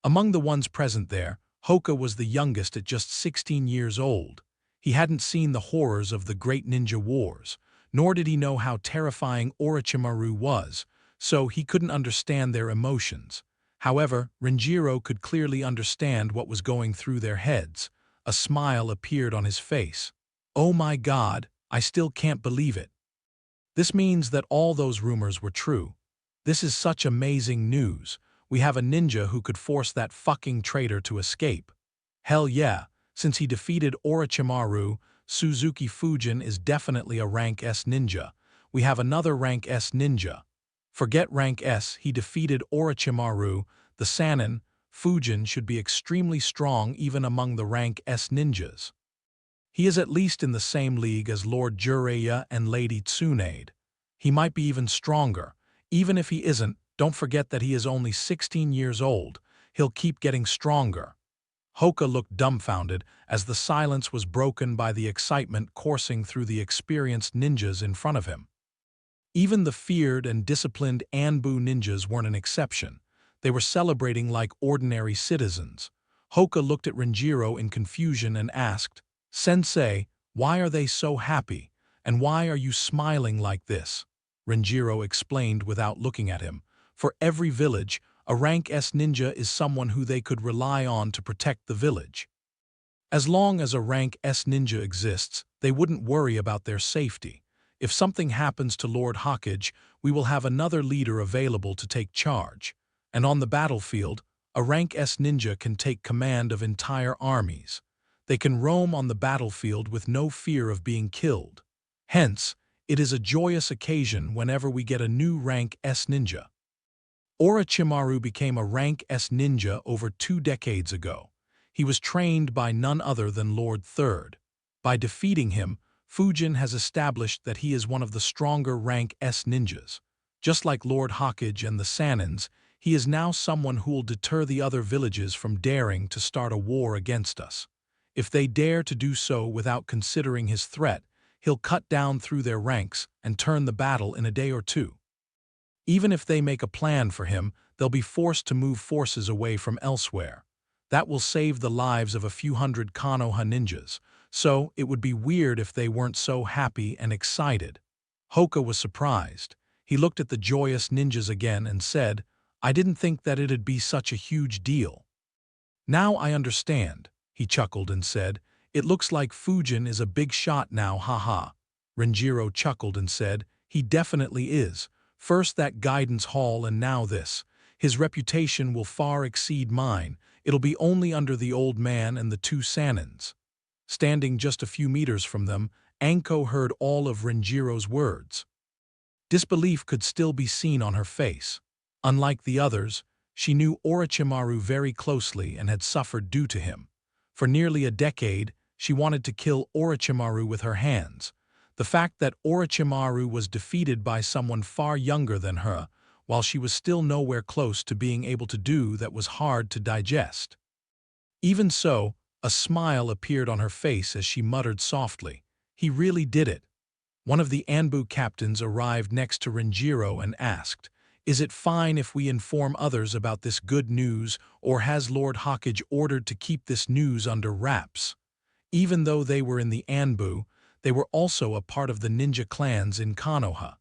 Among the ones present there, Hoka was the youngest at just 16 years old. He hadn't seen the horrors of the Great Ninja Wars, nor did he know how terrifying Orochimaru was, so he couldn't understand their emotions. However, Renjiro could clearly understand what was going through their heads. A smile appeared on his face. "Oh my God, I still can't believe it. This means that all those rumors were true. This is such amazing news. We have a ninja who could force that fucking traitor to escape. Hell yeah, since he defeated Orochimaru, Suzuki Fujin is definitely a rank S ninja. We have another rank S ninja. Forget rank S, he defeated Orochimaru, the Sannin. Fujin should be extremely strong even among the rank S ninjas. He is at least in the same league as Lord Jiraiya and Lady Tsunade. He might be even stronger. Even if he isn't, don't forget that he is only 16 years old. He'll keep getting stronger." Hoka looked dumbfounded as the silence was broken by the excitement coursing through the experienced ninjas in front of him. Even the feared and disciplined Anbu ninjas weren't an exception. They were celebrating like ordinary citizens. Hoka looked at Renjiro in confusion and asked, "Sensei, why are they so happy? And why are you smiling like this?" Renjiro explained without looking at him. For every village, a rank S ninja is someone who they could rely on to protect the village. As long as a rank S ninja exists, they wouldn't worry about their safety. If something happens to Lord Hokage, we will have another leader available to take charge. And on the battlefield, a rank S ninja can take command of entire armies. They can roam on the battlefield with no fear of being killed. Hence, it is a joyous occasion whenever we get a new rank S ninja. Orochimaru became a rank S ninja over 2 decades ago. He was trained by none other than Lord Third. By defeating him, Fujin has established that he is one of the stronger rank S ninjas. Just like Lord Hokage and the Sannins, he is now someone who will deter the other villages from daring to start a war against us. If they dare to do so without considering his threat, he'll cut down through their ranks and turn the battle in a day or two. Even if they make a plan for him, they'll be forced to move forces away from elsewhere. That will save the lives of a few hundred Konoha ninjas, so it would be weird if they weren't so happy and excited. Hoka was surprised. He looked at the joyous ninjas again and said, "I didn't think that it'd be such a huge deal." "Now I understand," he chuckled and said, "It looks like Fujin is a big shot now, haha." Renjiro chuckled and said, "He definitely is. First that guidance hall and now this. His reputation will far exceed mine. It'll be only under the old man and the 2 Sannins." Standing just a few meters from them, Anko heard all of Renjiro's words. Disbelief could still be seen on her face. Unlike the others, she knew Orochimaru very closely and had suffered due to him. For nearly a decade, she wanted to kill Orochimaru with her hands. The fact that Orochimaru was defeated by someone far younger than her, while she was still nowhere close to being able to do that, was hard to digest. Even so, a smile appeared on her face as she muttered softly, "He really did it." One of the Anbu captains arrived next to Renjiro and asked, "Is it fine if we inform others about this good news, or has Lord Hawkage ordered to keep this news under wraps?" Even though they were in the Anbu, they were also a part of the ninja clans in Konoha.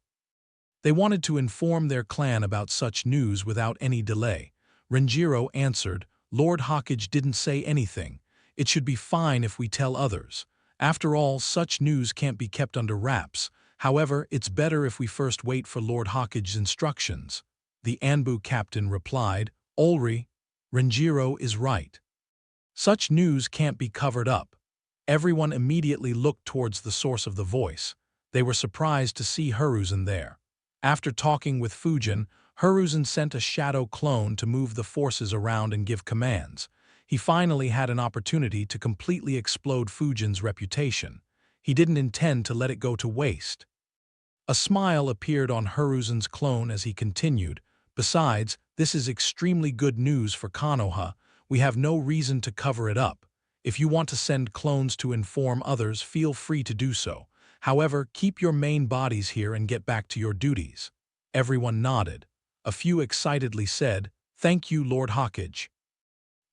They wanted to inform their clan about such news without any delay. Renjiro answered, "Lord Hawkage didn't say anything. It should be fine if we tell others. After all, such news can't be kept under wraps. However, it's better if we first wait for Lord Hawkage's instructions." The Anbu captain replied, "Olri, Renjiro is right. Such news can't be covered up." Everyone immediately looked towards the source of the voice. They were surprised to see Hiruzen there. After talking with Fujin, Hiruzen sent a shadow clone to move the forces around and give commands. He finally had an opportunity to completely explode Fujin's reputation. He didn't intend to let it go to waste. A smile appeared on Hiruzen's clone as he continued, "Besides, this is extremely good news for Konoha. We have no reason to cover it up. If you want to send clones to inform others, feel free to do so. However, keep your main bodies here and get back to your duties." Everyone nodded. A few excitedly said, "Thank you, Lord Hawkage."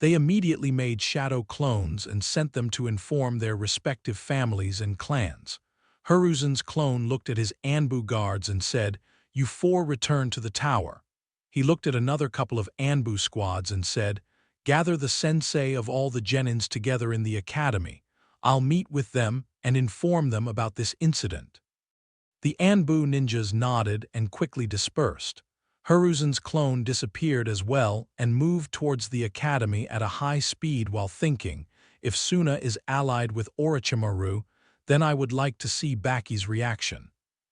They immediately made shadow clones and sent them to inform their respective families and clans. Hiruzen's clone looked at his Anbu guards and said, "You four return to the tower." He looked at another couple of Anbu squads and said, "Gather the sensei of all the genins together in the academy. I'll meet with them and inform them about this incident." The Anbu ninjas nodded and quickly dispersed. Hiruzen's clone disappeared as well and moved towards the academy at a high speed while thinking, "If Suna is allied with Orochimaru, then I would like to see Baki's reaction.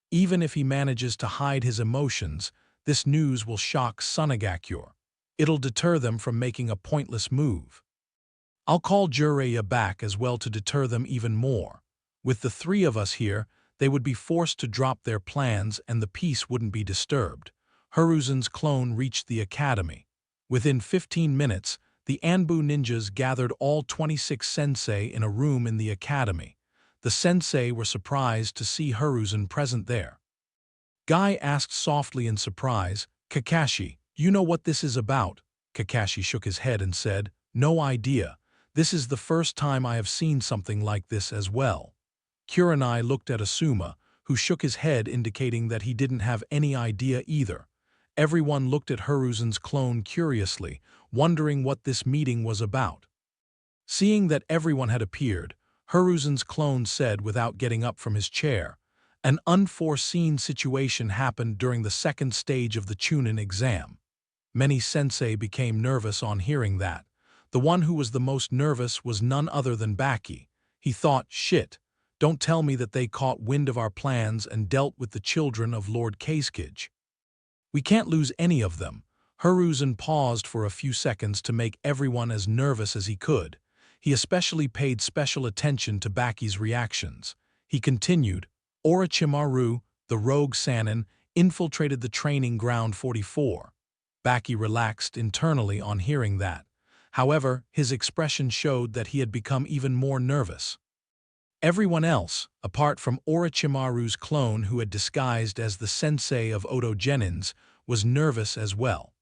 Even if he manages to hide his emotions, this news will shock Sunagakure. It'll deter them from making a pointless move. I'll call Jiraiya back as well to deter them even more. With the three of us here, they would be forced to drop their plans and the peace wouldn't be disturbed." Hiruzen's clone reached the academy. Within 15 minutes, the Anbu ninjas gathered all 26 sensei in a room in the academy. The sensei were surprised to see Hiruzen present there. Guy asked softly in surprise, "Kakashi, you know what this is about?" Kakashi shook his head and said, "No idea. This is the first time I have seen something like this as well." Kurenai looked at Asuma, who shook his head indicating that he didn't have any idea either. Everyone looked at Hiruzen's clone curiously, wondering what this meeting was about. Seeing that everyone had appeared, Hiruzen's clone said without getting up from his chair, "An unforeseen situation happened during the second stage of the Chunin exam." Many sensei became nervous on hearing that. The one who was the most nervous was none other than Baki. He thought, "Shit, don't tell me that they caught wind of our plans and dealt with the children of Lord Kazekage. We can't lose any of them." Hiruzen paused for a few seconds to make everyone as nervous as he could. He especially paid special attention to Baki's reactions. He continued, "Orochimaru, the rogue Sannin, infiltrated the training ground 44. Baki relaxed internally on hearing that. However, his expression showed that he had become even more nervous. Everyone else, apart from Orochimaru's clone who had disguised as the sensei of Oto Genins, was nervous as well.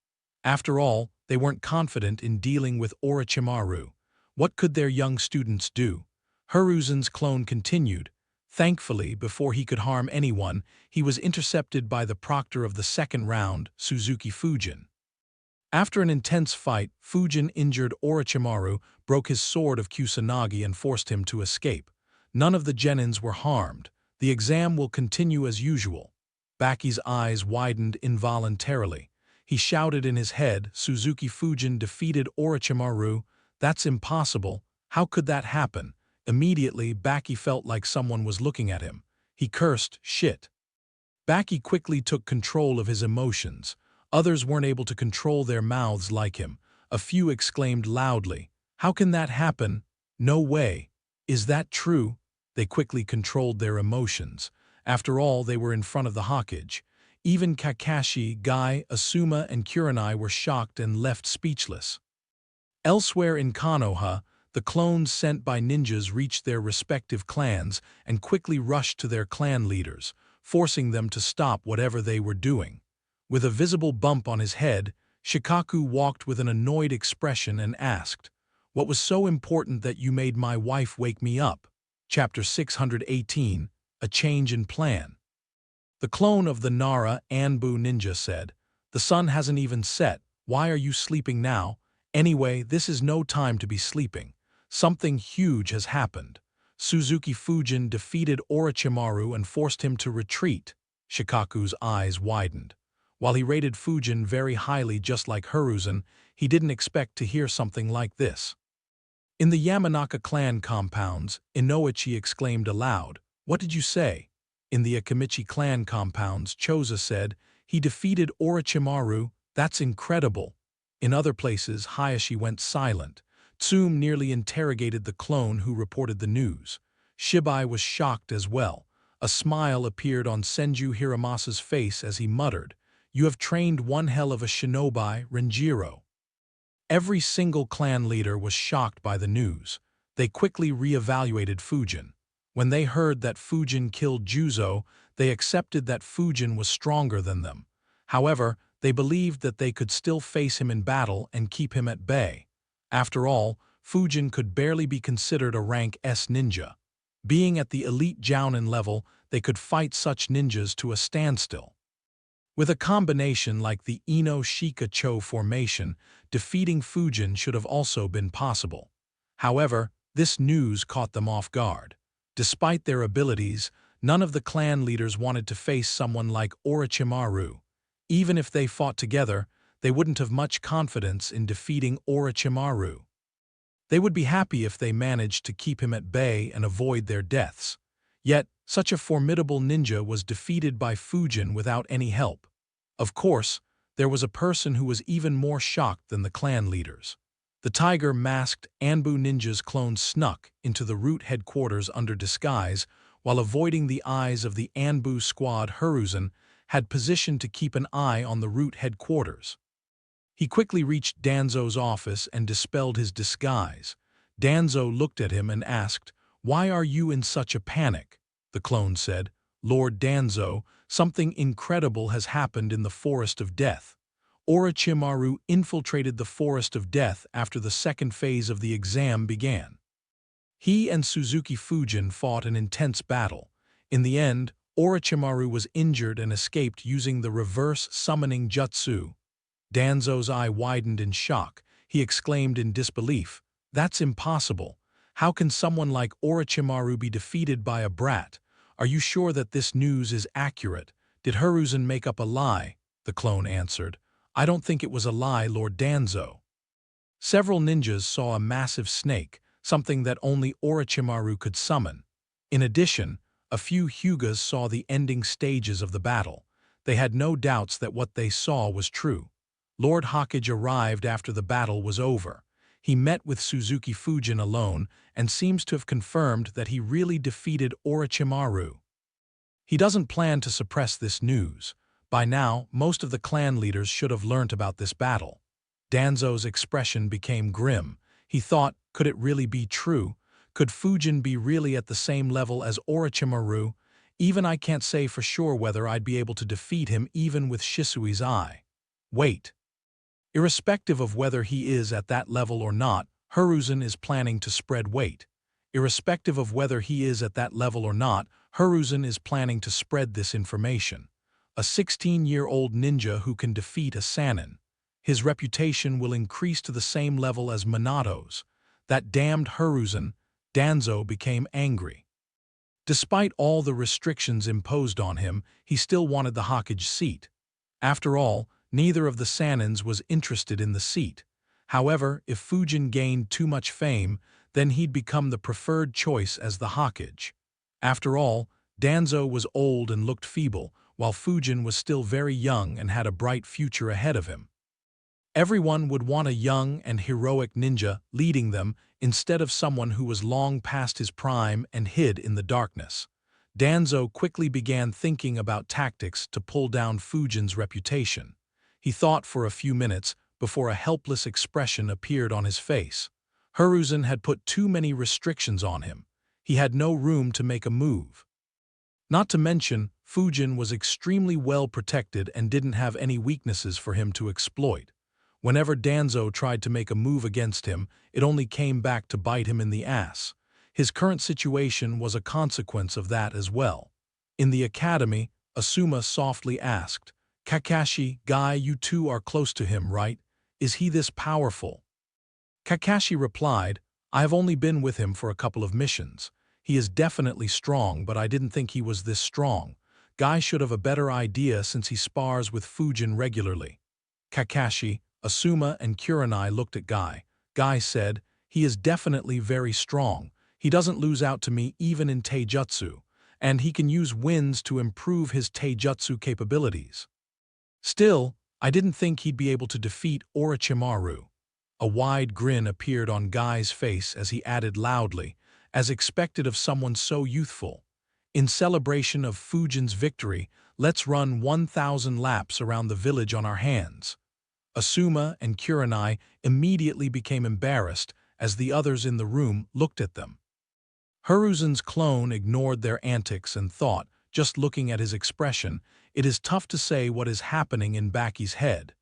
After all, they weren't confident in dealing with Orochimaru. What could their young students do? Hiruzen's clone continued. Thankfully, before he could harm anyone, he was intercepted by the proctor of the second round, Suzuki Fujin. After an intense fight, Fujin injured Orochimaru, broke his sword of Kusanagi and forced him to escape. None of the genins were harmed. The exam will continue as usual. Baki's eyes widened involuntarily. He shouted in his head, "Suzuki Fujin defeated Orochimaru. That's impossible. How could that happen?" Immediately, Baki felt like someone was looking at him. He cursed, "Shit." Baki quickly took control of his emotions. Others weren't able to control their mouths like him. A few exclaimed loudly, "How can that happen? No way. Is that true?" They quickly controlled their emotions. After all, they were in front of the Hawkage. Even Kakashi, Guy, Asuma, and Kurenai were shocked and left speechless. Elsewhere in Konoha, The clones sent by ninjas reached their respective clans and quickly rushed to their clan leaders, forcing them to stop whatever they were doing. With a visible bump on his head, Shikaku walked with an annoyed expression and asked, "What was so important that you made my wife wake me up?" Chapter 618, A Change in Plan. The clone of the Nara Anbu ninja said, "The sun hasn't even set. Why are you sleeping now? Anyway, this is no time to be sleeping. Something huge has happened. Suzuki Fujin defeated Orochimaru and forced him to retreat." Shikaku's eyes widened. While he rated Fujin very highly just like Hiruzen, he didn't expect to hear something like this. In the Yamanaka clan compounds, Inoichi exclaimed aloud, "What did you say?" In the Akamichi clan compounds, Choza said, "He defeated Orochimaru. That's incredible." In other places, Hayashi went silent. Tsume nearly interrogated the clone who reported the news. Shibai was shocked as well. A smile appeared on Senju Hiramasa's face as he muttered, "You have trained one hell of a shinobi, Renjiro." Every single clan leader was shocked by the news. They quickly re-evaluated Fujin. When they heard that Fujin killed Juzo, they accepted that Fujin was stronger than them. However, they believed that they could still face him in battle and keep him at bay. After all, Fujin could barely be considered a rank S ninja. Being at the elite Jounin level, they could fight such ninjas to a standstill. With a combination like the Ino-Shika-Cho formation, defeating Fujin should have also been possible. However, this news caught them off guard. Despite their abilities, none of the clan leaders wanted to face someone like Orochimaru. Even if they fought together, they wouldn't have much confidence in defeating Orochimaru. They would be happy if they managed to keep him at bay and avoid their deaths. Yet, such a formidable ninja was defeated by Fujin without any help. Of course, there was a person who was even more shocked than the clan leaders. The tiger-masked Anbu ninja's clone snuck into the root headquarters under disguise while avoiding the eyes of the Anbu squad. Hiruzen had positioned to keep an eye on the root headquarters. He quickly reached Danzo's office and dispelled his disguise. Danzo looked at him and asked, "Why are you in such a panic?" The clone said, "Lord Danzo, something incredible has happened in the Forest of Death. Orochimaru infiltrated the Forest of Death after the second phase of the exam began. He and Suzuki Fujin fought an intense battle. In the end, Orochimaru was injured and escaped using the reverse summoning jutsu." Danzo's eye widened in shock. He exclaimed in disbelief, "That's impossible. How can someone like Orochimaru be defeated by a brat? Are you sure that this news is accurate? Did Hiruzen make up a lie?" The clone answered, "I don't think it was a lie, Lord Danzo." Several ninjas saw a massive snake, something that only Orochimaru could summon. In addition, a few Hyugas saw the ending stages of the battle. They had no doubts that what they saw was true. Lord Hokage arrived after the battle was over. He met with Suzuki Fujin alone and seems to have confirmed that he really defeated Orochimaru. He doesn't plan to suppress this news. By now, most of the clan leaders should have learnt about this battle. Danzo's expression became grim. He thought, could it really be true? Could Fujin be really at the same level as Orochimaru? Even I can't say for sure whether I'd be able to defeat him even with Shisui's eye. Wait. Irrespective of whether he is at that level or not, Hiruzen is planning to spread weight. Irrespective of whether he is at that level or not, Hiruzen is planning to spread this information. A 16-year-old ninja who can defeat a Sannin. His reputation will increase to the same level as Minato's. That damned Hiruzen. Danzo became angry. Despite all the restrictions imposed on him, he still wanted the Hokage seat. After all, neither of the Sannins was interested in the seat. However, if Fujin gained too much fame, then he'd become the preferred choice as the Hokage. After all, Danzo was old and looked feeble, while Fujin was still very young and had a bright future ahead of him. Everyone would want a young and heroic ninja leading them instead of someone who was long past his prime and hid in the darkness. Danzo quickly began thinking about tactics to pull down Fujin's reputation. He thought for a few minutes before a helpless expression appeared on his face. Hiruzen had put too many restrictions on him. He had no room to make a move. Not to mention, Fujin was extremely well protected and didn't have any weaknesses for him to exploit. Whenever Danzo tried to make a move against him, it only came back to bite him in the ass. His current situation was a consequence of that as well. In the academy, Asuma softly asked, "Kakashi, Guy, you two are close to him, right? Is he this powerful?" Kakashi replied, "I have only been with him for a couple of missions. He is definitely strong, but I didn't think he was this strong. Guy should have a better idea since he spars with Fujin regularly." Kakashi, Asuma, and Kurenai looked at Guy. Guy said, "He is definitely very strong. He doesn't lose out to me even in Taijutsu, and he can use winds to improve his Taijutsu capabilities. Still, I didn't think he'd be able to defeat Orochimaru." A wide grin appeared on Guy's face as he added loudly, as expected of someone so youthful, "In celebration of Fujin's victory, let's run 1,000 laps around the village on our hands." Asuma and Kurenai immediately became embarrassed as the others in the room looked at them. Hiruzen's clone ignored their antics and thought, just looking at his expression, it is tough to say what is happening in Baki's head.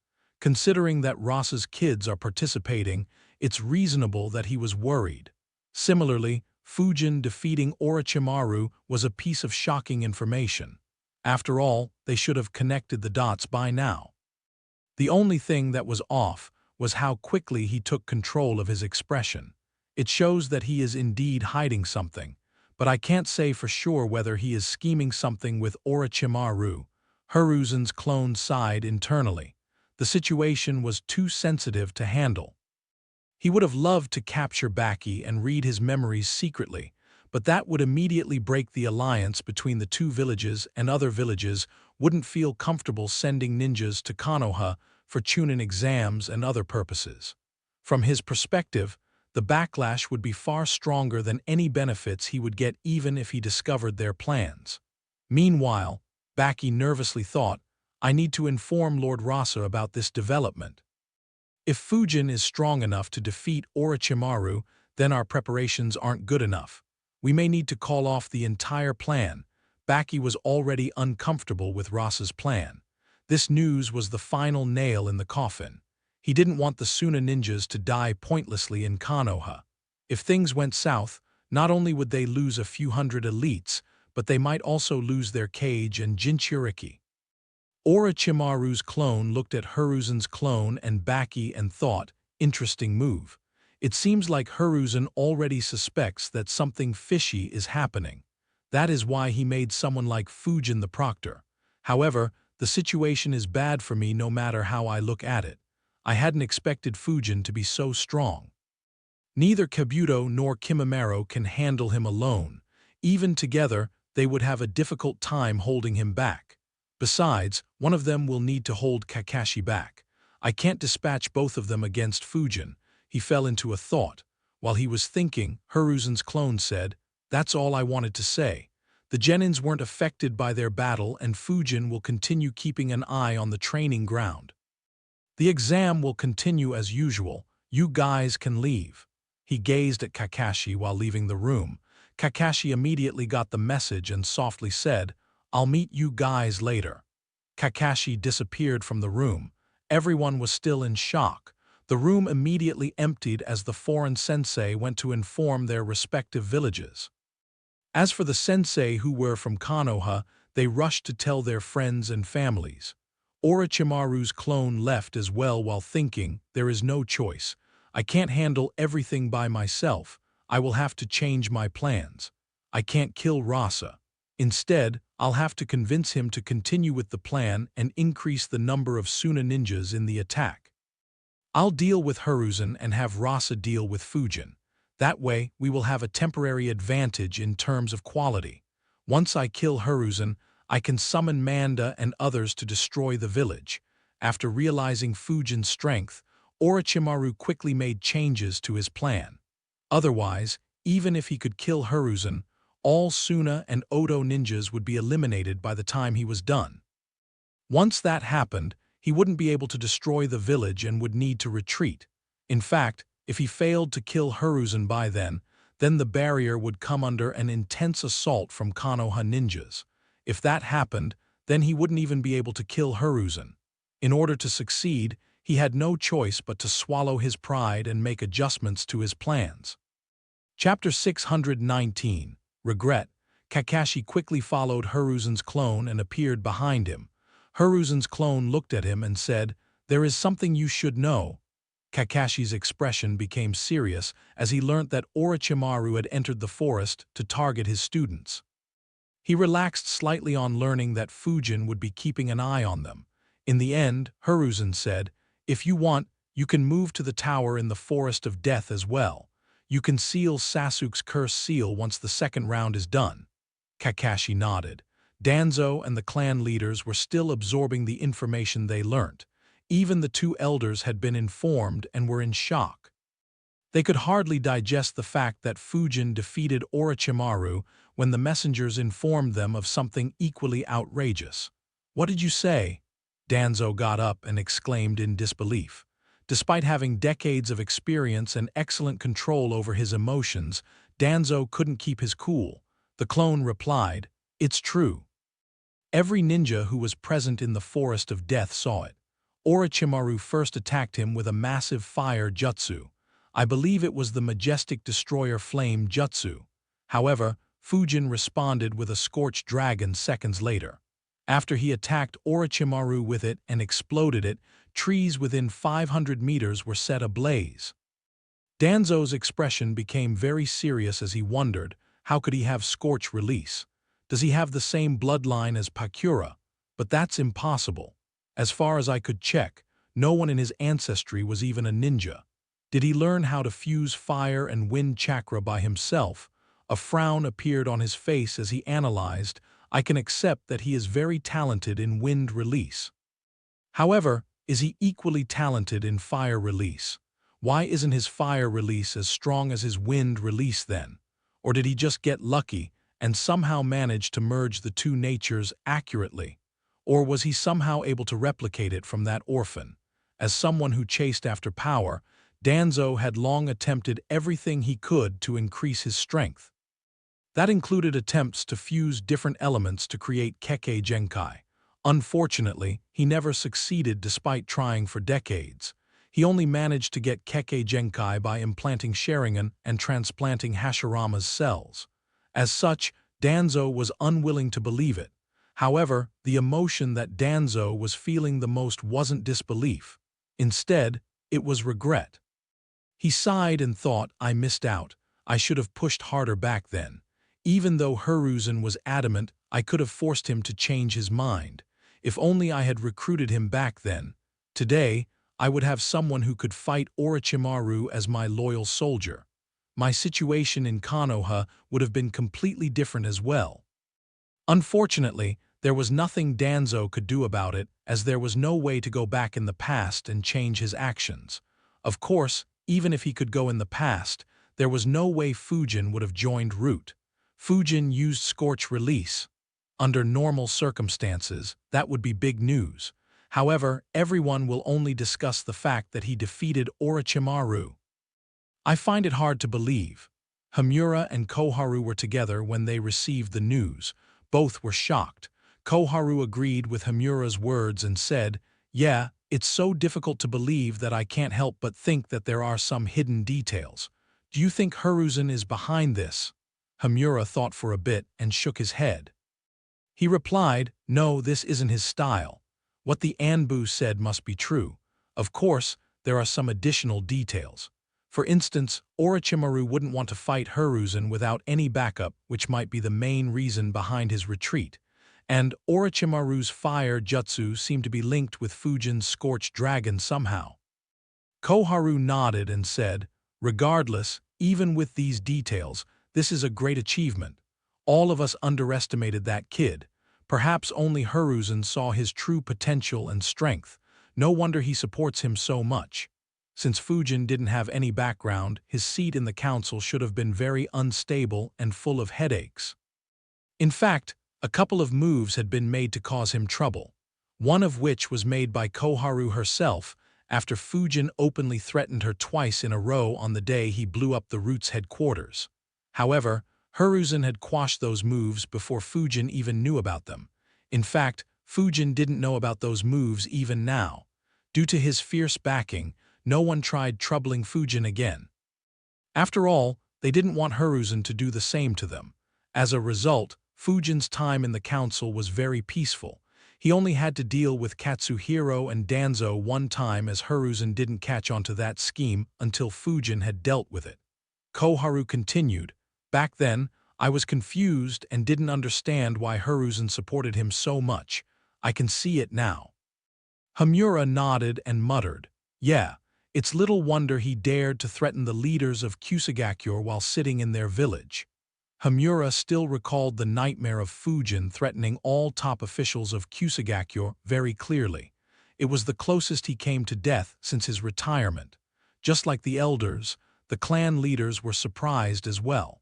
Considering that Rasa's kids are participating, it's reasonable that he was worried. Similarly, Fujin defeating Orochimaru was a piece of shocking information. After all, they should have connected the dots by now. The only thing that was off was how quickly he took control of his expression. It shows that he is indeed hiding something, but I can't say for sure whether he is scheming something with Orochimaru. Hiruzen's clone sighed internally. The situation was too sensitive to handle. He would have loved to capture Baki and read his memories secretly, but that would immediately break the alliance between the two villages, and other villages wouldn't feel comfortable sending ninjas to Konoha for Chunin exams and other purposes. From his perspective, the backlash would be far stronger than any benefits he would get even if he discovered their plans. Meanwhile, Baki nervously thought, "I need to inform Lord Rasa about this development. If Fujin is strong enough to defeat Orochimaru, then our preparations aren't good enough. We may need to call off the entire plan." Baki was already uncomfortable with Rasa's plan. This news was the final nail in the coffin. He didn't want the Suna ninjas to die pointlessly in Konoha. If things went south, not only would they lose a few hundred elites, but they might also lose their cage and Jinchuriki. Orochimaru's clone looked at Hiruzen's clone and Baki and thought, interesting move. It seems like Hiruzen already suspects that something fishy is happening. That is why he made someone like Fujin the proctor. However, the situation is bad for me no matter how I look at it. I hadn't expected Fujin to be so strong. Neither Kabuto nor Kimimaro can handle him alone. Even together, they would have a difficult time holding him back. Besides, one of them will need to hold Kakashi back. I can't dispatch both of them against Fujin. He fell into a thought. While he was thinking, Hiruzen's clone said, "That's all I wanted to say. The genins weren't affected by their battle and Fujin will continue keeping an eye on the training ground. The exam will continue as usual. You guys can leave." He gazed at Kakashi while leaving the room. Kakashi immediately got the message and softly said, "I'll meet you guys later." Kakashi disappeared from the room. Everyone was still in shock. The room immediately emptied as the foreign sensei went to inform their respective villages. As for the sensei who were from Konoha, they rushed to tell their friends and families. Orochimaru's clone left as well while thinking, there is no choice. I can't handle everything by myself. I will have to change my plans. I can't kill Rasa. Instead, I'll have to convince him to continue with the plan and increase the number of Suna ninjas in the attack. I'll deal with Hiruzen and have Rasa deal with Fujin. That way, we will have a temporary advantage in terms of quality. Once I kill Hiruzen, I can summon Manda and others to destroy the village. After realizing Fujin's strength, Orochimaru quickly made changes to his plan. Otherwise, even if he could kill Hiruzen, all Suna and Oto ninjas would be eliminated by the time he was done. Once that happened, he wouldn't be able to destroy the village and would need to retreat. In fact, If he failed to kill Hiruzen by then the barrier would come under an intense assault from Konoha ninjas. If that happened, then he wouldn't even be able to kill Hiruzen. In order to succeed, he had no choice but to swallow his pride and make adjustments to his plans. Chapter 619, Regret. Kakashi quickly followed Hiruzen's clone and appeared behind him. Hiruzen's clone looked at him and said, "There is something you should know." Kakashi's expression became serious as he learnt that Orochimaru had entered the forest to target his students. He relaxed slightly on learning that Fujin would be keeping an eye on them. In the end, Hiruzen said, "If you want, you can move to the tower in the Forest of Death as well. You can seal Sasuke's curse seal once the second round is done." Kakashi nodded. Danzo and the clan leaders were still absorbing the information they learnt. Even the two elders had been informed and were in shock. They could hardly digest the fact that Fujin defeated Orochimaru when the messengers informed them of something equally outrageous. "What did you say?" Danzo got up and exclaimed in disbelief. Despite having decades of experience and excellent control over his emotions, Danzo couldn't keep his cool. The clone replied, "It's true." Every ninja who was present in the Forest of Death saw it. Orochimaru first attacked him with a massive fire jutsu. I believe it was the majestic destroyer flame jutsu. However, Fujin responded with a scorched dragon seconds later. After he attacked Orochimaru with it and exploded it, trees within 500 meters were set ablaze. Danzo's expression became very serious as he wondered, how could he have scorch release? Does he have the same bloodline as Pakura? But that's impossible. As far as I could check, no one in his ancestry was even a ninja. Did he learn how to fuse fire and wind chakra by himself? A frown appeared on his face as he analyzed, "I can accept that he is very talented in wind release. However, is he equally talented in fire release? Why isn't his fire release as strong as his wind release then? Or did he just get lucky and somehow manage to merge the two natures accurately? Or was he somehow able to replicate it from that orphan?" As someone who chased after power, Danzo had long attempted everything he could to increase his strength. That included attempts to fuse different elements to create Kekkei Genkai. Unfortunately, he never succeeded despite trying for decades. He only managed to get Kekkei Genkai by implanting Sharingan and transplanting Hashirama's cells. As such, Danzo was unwilling to believe it. However, the emotion that Danzo was feeling the most wasn't disbelief. Instead, it was regret. He sighed and thought, "I missed out. I should have pushed harder back then. Even though Hiruzen was adamant, I could have forced him to change his mind. If only I had recruited him back then. Today, I would have someone who could fight Orochimaru as my loyal soldier. My situation in Konoha would have been completely different as well." Unfortunately, there was nothing Danzo could do about it, as there was no way to go back in the past and change his actions. Of course, even if he could go in the past, there was no way Fujin would have joined Root. Fujin used Scorch Release. Under normal circumstances, that would be big news. However, everyone will only discuss the fact that he defeated Orochimaru. I find it hard to believe. Hamura and Koharu were together when they received the news. Both were shocked. Koharu agreed with Hamura's words and said, "Yeah, it's so difficult to believe that I can't help but think that there are some hidden details. Do you think Hiruzen is behind this?" Hamura thought for a bit and shook his head. He replied, "No, this isn't his style. What the Anbu said must be true. Of course, there are some additional details. For instance, Orochimaru wouldn't want to fight Hiruzen without any backup, which might be the main reason behind his retreat. And Orochimaru's fire jutsu seemed to be linked with Fujin's scorched dragon somehow." Koharu nodded and said, "Regardless, even with these details, this is a great achievement. All of us underestimated that kid. Perhaps only Hiruzen saw his true potential and strength. No wonder he supports him so much. Since Fujin didn't have any background, his seat in the council should have been very unstable and full of headaches. In fact, a couple of moves had been made to cause him trouble, one of which was made by Koharu herself, after Fujin openly threatened her twice in a row on the day he blew up the Root's headquarters. However, Hiruzen had quashed those moves before Fujin even knew about them. In fact, Fujin didn't know about those moves even now. Due to his fierce backing, no one tried troubling Fujin again. After all, they didn't want Hiruzen to do the same to them. As a result, Fujin's time in the council was very peaceful. He only had to deal with Katsuhiro and Danzo one time as Hiruzen didn't catch on to that scheme until Fujin had dealt with it. Koharu continued, "Back then, I was confused and didn't understand why Hiruzen supported him so much. I can see it now." Hamura nodded and muttered, "Yeah, it's little wonder he dared to threaten the leaders of Kusagakyur while sitting in their village." Hamura still recalled the nightmare of Fujin threatening all top officials of Kusagakyur very clearly. It was the closest he came to death since his retirement. Just like the elders, the clan leaders were surprised as well.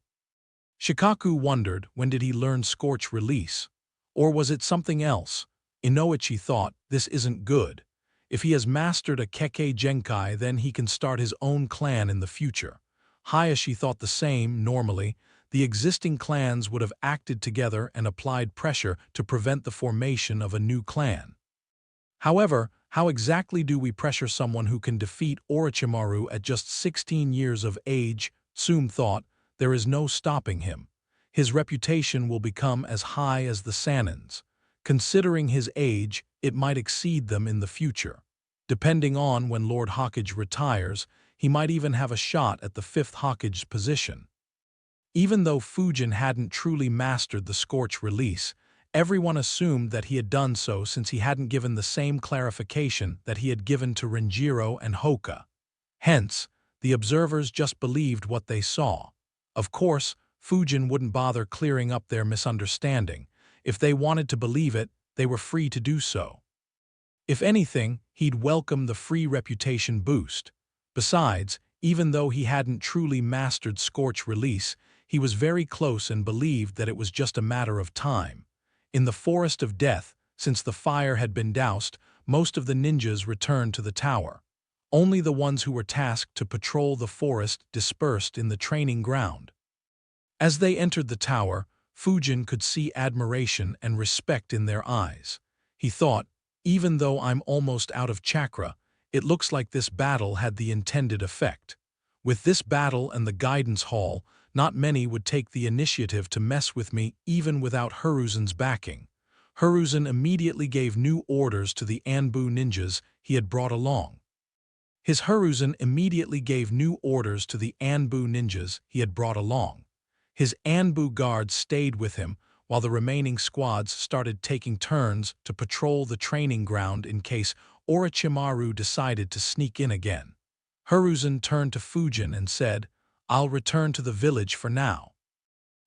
Shikaku wondered, when did he learn Scorch Release? Or was it something else? Inoichi thought, this isn't good. If he has mastered a Kekkei Genkai, then he can start his own clan in the future. Hayashi thought the same. Normally, the existing clans would have acted together and applied pressure to prevent the formation of a new clan. However, how exactly do we pressure someone who can defeat Orochimaru at just 16 years of age? Tsume thought. There is no stopping him. His reputation will become as high as the Sannin's. Considering his age, it might exceed them in the future. Depending on when Lord Hokage retires, he might even have a shot at the 5th Hokage's position. Even though Fujin hadn't truly mastered the Scorch Release, everyone assumed that he had done so since he hadn't given the same clarification that he had given to Renjiro and Hoka. Hence, the observers just believed what they saw. Of course, Fujin wouldn't bother clearing up their misunderstanding. If they wanted to believe it, they were free to do so. If anything, he'd welcome the free reputation boost. Besides, even though he hadn't truly mastered Scorch Release, he was very close and believed that it was just a matter of time. In the Forest of Death, since the fire had been doused, most of the ninjas returned to the tower. Only the ones who were tasked to patrol the forest dispersed in the training ground. As they entered the tower, Fujin could see admiration and respect in their eyes. He thought, even though I'm almost out of chakra, it looks like this battle had the intended effect. With this battle and the guidance hall, not many would take the initiative to mess with me even without Hiruzen's backing. Hiruzen immediately gave new orders to the Anbu ninjas he had brought along. His Anbu guards stayed with him while the remaining squads started taking turns to patrol the training ground in case Orochimaru decided to sneak in again. Hiruzen turned to Fujin and said, "I'll return to the village for now.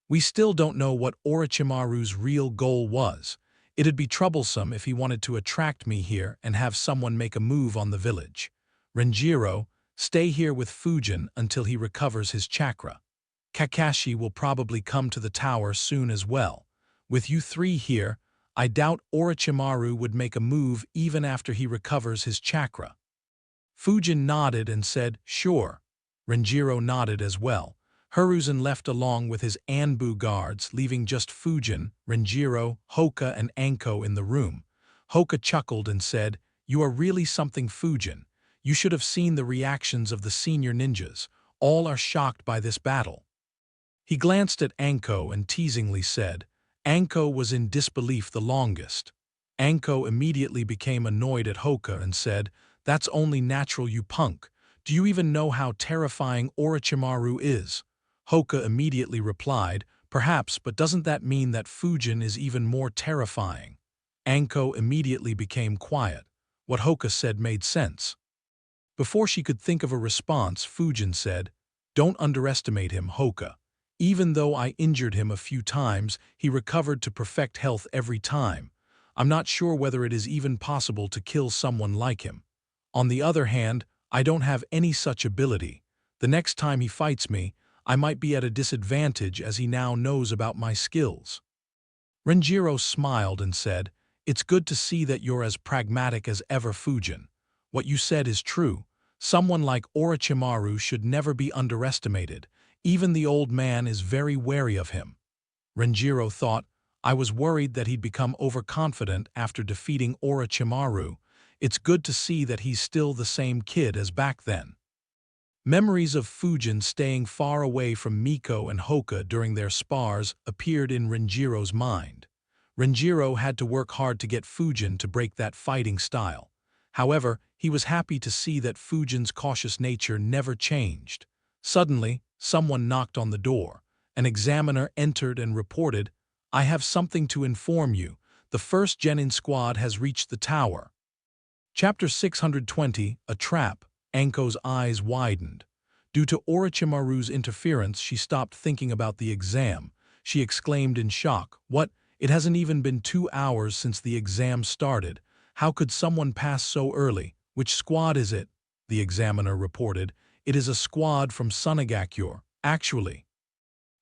We still don't know what Orochimaru's real goal was. It'd be troublesome if he wanted to attract me here and have someone make a move on the village. Renjiro, stay here with Fujin until he recovers his chakra. Kakashi will probably come to the tower soon as well. With you three here, I doubt Orochimaru would make a move even after he recovers his chakra." Fujin nodded and said, "Sure." Renjiro nodded as well. Hiruzen left along with his Anbu guards, leaving just Fujin, Renjiro, Hoka, and Anko in the room. Hoka chuckled and said, "You are really something, Fujin. You should have seen the reactions of the senior ninjas. All are shocked by this battle." He glanced at Anko and teasingly said, Anko was in disbelief the longest. Anko immediately became annoyed at Hoka and said, "That's only natural, you punk. Do you even know how terrifying Orochimaru is?" Hoka immediately replied, "Perhaps, but doesn't that mean that Fujin is even more terrifying?" Anko immediately became quiet. What Hoka said made sense. Before she could think of a response, Fujin said, "Don't underestimate him, Hoka. Even though I injured him a few times, he recovered to perfect health every time. I'm not sure whether it is even possible to kill someone like him. On the other hand, I don't have any such ability. The next time he fights me, I might be at a disadvantage as he now knows about my skills." Renjiro smiled and said, "It's good to see that you're as pragmatic as ever, Fujin. What you said is true. Someone like Orochimaru should never be underestimated. Even the old man is very wary of him. Renjiro thought, I was worried that he'd become overconfident after defeating Orochimaru. It's good to see that he's still the same kid as back then. Memories of Fujin staying far away from Miko and Hoka during their spars appeared in Renjiro's mind. Renjiro had to work hard to get Fujin to break that fighting style. However, he was happy to see that Fujin's cautious nature never changed. Suddenly, someone knocked on the door. An examiner entered and reported, I have something to inform you. The first Genin squad has reached the tower. Chapter 620, A Trap. Anko's eyes widened. Due to Orochimaru's interference, she stopped thinking about the exam. She exclaimed in shock, What? It hasn't even been 2 hours since the exam started. How could someone pass so early? Which squad is it? The examiner reported. It is a squad from Sunagakure, actually.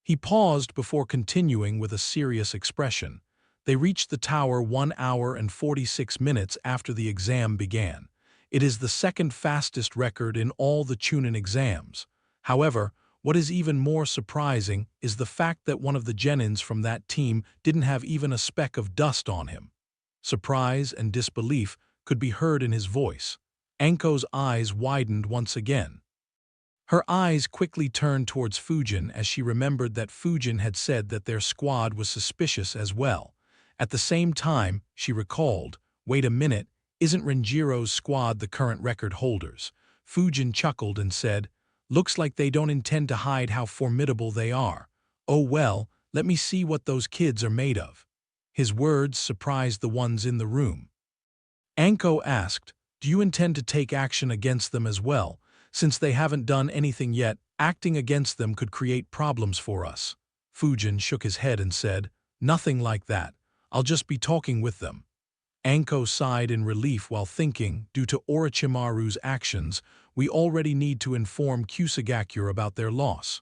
He paused before continuing with a serious expression. They reached the tower 1 hour and 46 minutes after the exam began. It is the second fastest record in all the Chunin exams. However, what is even more surprising is the fact that one of the Genins from that team didn't have even a speck of dust on him. Surprise and disbelief could be heard in his voice. Anko's eyes widened once again. Her eyes quickly turned towards Fujin as she remembered that Fujin had said that their squad was suspicious as well. At the same time, she recalled, wait a minute, isn't Renjiro's squad the current record holders? Fujin chuckled and said, looks like they don't intend to hide how formidable they are. Oh well, let me see what those kids are made of. His words surprised the ones in the room. Anko asked, do you intend to take action against them as well? Since they haven't done anything yet, acting against them could create problems for us. Fujin shook his head and said, nothing like that. I'll just be talking with them. Anko sighed in relief while thinking, due to Orochimaru's actions, we already need to inform Kusagakure about their loss.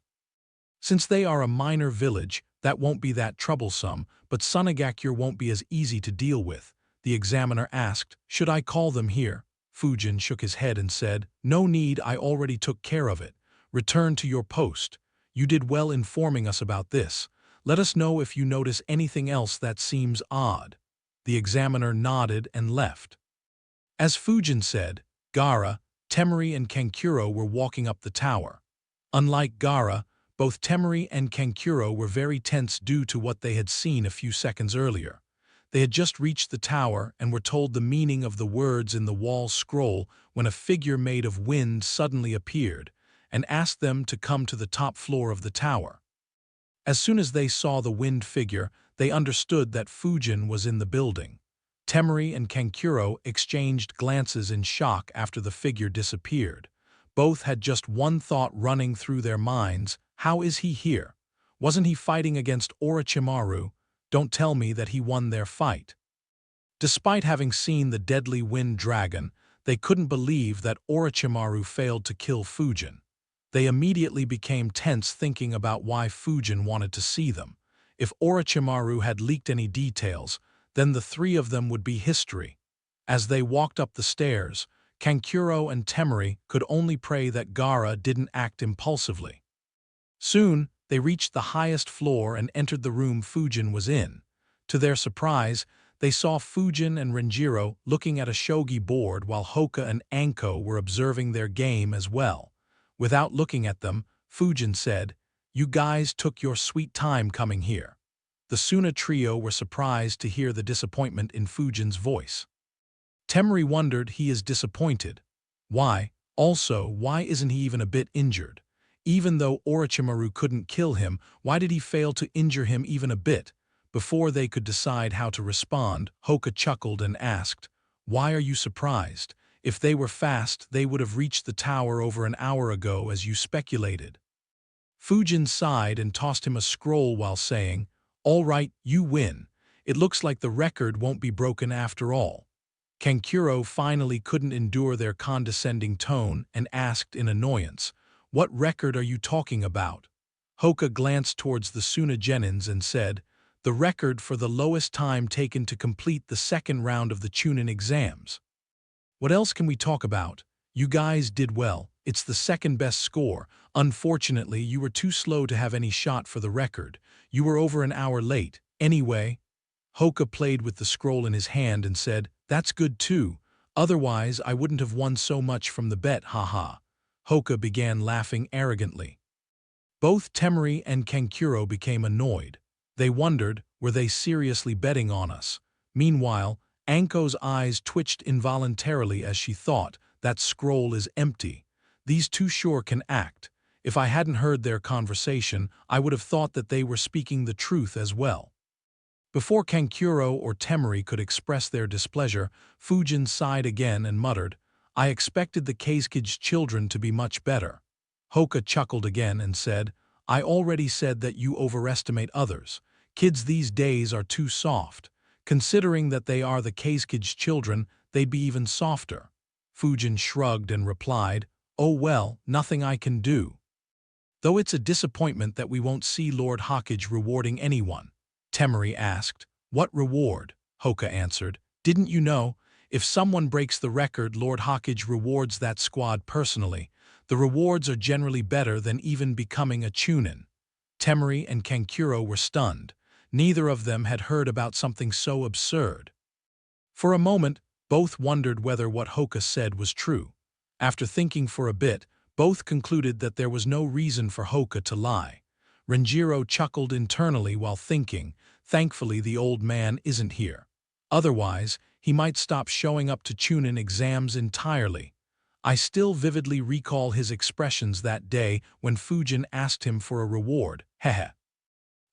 Since they are a minor village, that won't be that troublesome, but Sunagakure won't be as easy to deal with. The examiner asked, should I call them here? Fujin shook his head and said, no need, I already took care of it. Return to your post. You did well informing us about this. Let us know if you notice anything else that seems odd. The examiner nodded and left. As Fujin said, Gaara, Temari and Kankuro were walking up the tower. Unlike Gaara, both Temari and Kankuro were very tense due to what they had seen a few seconds earlier. They had just reached the tower and were told the meaning of the words in the wall scroll when a figure made of wind suddenly appeared and asked them to come to the top floor of the tower. As soon as they saw the wind figure, they understood that Fujin was in the building. Temari and Kankuro exchanged glances in shock after the figure disappeared. Both had just one thought running through their minds, how is he here? Wasn't he fighting against Orochimaru? Don't tell me that he won their fight. Despite having seen the deadly wind dragon, they couldn't believe that Orochimaru failed to kill Fujin. They immediately became tense thinking about why Fujin wanted to see them. If Orochimaru had leaked any details, then the three of them would be history. As they walked up the stairs, Kankuro and Temari could only pray that Gaara didn't act impulsively. Soon, they reached the highest floor and entered the room Fujin was in. To their surprise, they saw Fujin and Renjiro looking at a shogi board while Hoka and Anko were observing their game as well. Without looking at them, Fujin said, you guys took your sweet time coming here. The Suna trio were surprised to hear the disappointment in Fujin's voice. Temari wondered he is disappointed. Why? Also, why isn't he even a bit injured? Even though Orochimaru couldn't kill him, why did he fail to injure him even a bit? Before they could decide how to respond, Hoka chuckled and asked, why are you surprised? If they were fast, they would have reached the tower over an hour ago as you speculated. Fujin sighed and tossed him a scroll while saying, all right, you win. It looks like the record won't be broken after all. Kankuro finally couldn't endure their condescending tone and asked in annoyance, what record are you talking about? Hoka glanced towards the Suna Genins and said, the record for the lowest time taken to complete the second round of the Chunin exams. What else can we talk about? You guys did well. It's the second best score. Unfortunately, you were too slow to have any shot for the record. You were over an hour late. Anyway, Hoka played with the scroll in his hand and said, "That's good too. Otherwise, I wouldn't have won so much from the bet, haha." Hoka began laughing arrogantly. Both Temari and Kankuro became annoyed. They wondered, were they seriously betting on us? Meanwhile, Anko's eyes twitched involuntarily as she thought, that scroll is empty. These two sure can act. If I hadn't heard their conversation, I would have thought that they were speaking the truth as well. Before Kankuro or Temari could express their displeasure, Fujin sighed again and muttered, "I expected the Kazekage children to be much better." Hoka chuckled again and said, "I already said that you overestimate others. Kids these days are too soft. Considering that they are the Kazekage children, they'd be even softer." Fujin shrugged and replied, "Oh well, nothing I can do. Though it's a disappointment that we won't see Lord Hawkage rewarding anyone." Temari asked. "What reward?" Hoka answered. "Didn't you know? If someone breaks the record, Lord Hawkage rewards that squad personally. The rewards are generally better than even becoming a Chunin." Temari and Kankuro were stunned. Neither of them had heard about something so absurd. For a moment, both wondered whether what Hoka said was true. After thinking for a bit, both concluded that there was no reason for Hoka to lie. Renjiro chuckled internally while thinking, thankfully the old man isn't here. Otherwise, he might stop showing up to Chunin exams entirely. I still vividly recall his expressions that day when Fujin asked him for a reward, hehe.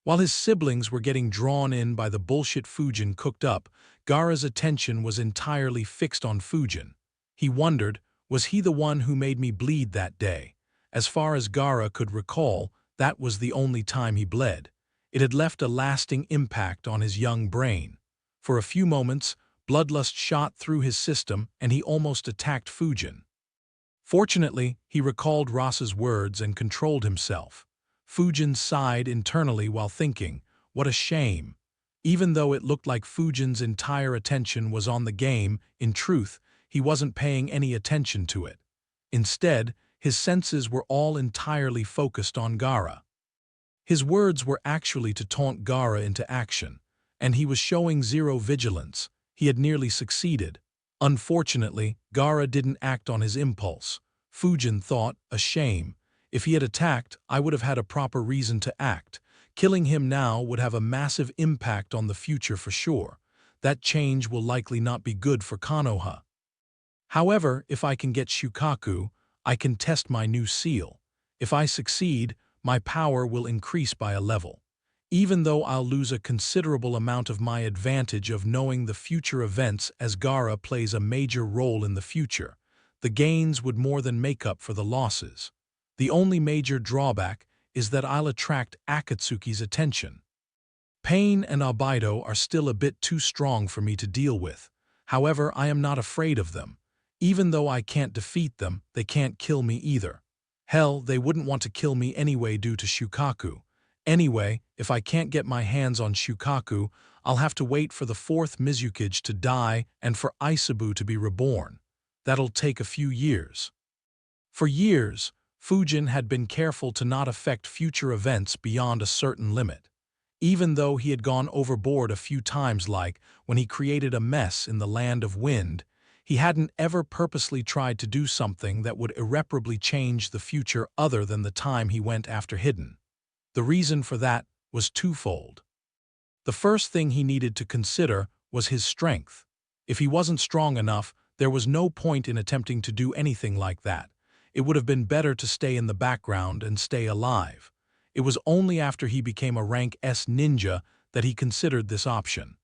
While his siblings were getting drawn in by the bullshit Fujin cooked up, Gaara's attention was entirely fixed on Fujin. He wondered, was he the one who made me bleed that day? As far as Gaara could recall, that was the only time he bled. It had left a lasting impact on his young brain. For a few moments, bloodlust shot through his system and he almost attacked Fujin. Fortunately, he recalled Ross's words and controlled himself. Fujin sighed internally while thinking, what a shame. Even though it looked like Fujin's entire attention was on the game, in truth, he wasn't paying any attention to it. Instead, his senses were all entirely focused on Gaara. His words were actually to taunt Gaara into action, and he was showing zero vigilance. He had nearly succeeded. Unfortunately, Gaara didn't act on his impulse. Fujin thought, a shame. If he had attacked, I would have had a proper reason to act. Killing him now would have a massive impact on the future for sure. That change will likely not be good for Konoha. However, if I can get Shukaku, I can test my new seal. If I succeed, my power will increase by a level. Even though I'll lose a considerable amount of my advantage of knowing the future events as Gaara plays a major role in the future, the gains would more than make up for the losses. The only major drawback is that I'll attract Akatsuki's attention. Pain and Albedo are still a bit too strong for me to deal with. However, I am not afraid of them. Even though I can't defeat them, they can't kill me either. Hell, they wouldn't want to kill me anyway due to Shukaku. Anyway, if I can't get my hands on Shukaku, I'll have to wait for the fourth Mizukage to die and for Isabu to be reborn. That'll take a few years. For years, Fujin had been careful to not affect future events beyond a certain limit. Even though he had gone overboard a few times, like when he created a mess in the Land of Wind, he hadn't ever purposely tried to do something that would irreparably change the future other than the time he went after Hidden. The reason for that was twofold. The first thing he needed to consider was his strength. If he wasn't strong enough, there was no point in attempting to do anything like that. It would have been better to stay in the background and stay alive. It was only after he became a rank S ninja that he considered this option.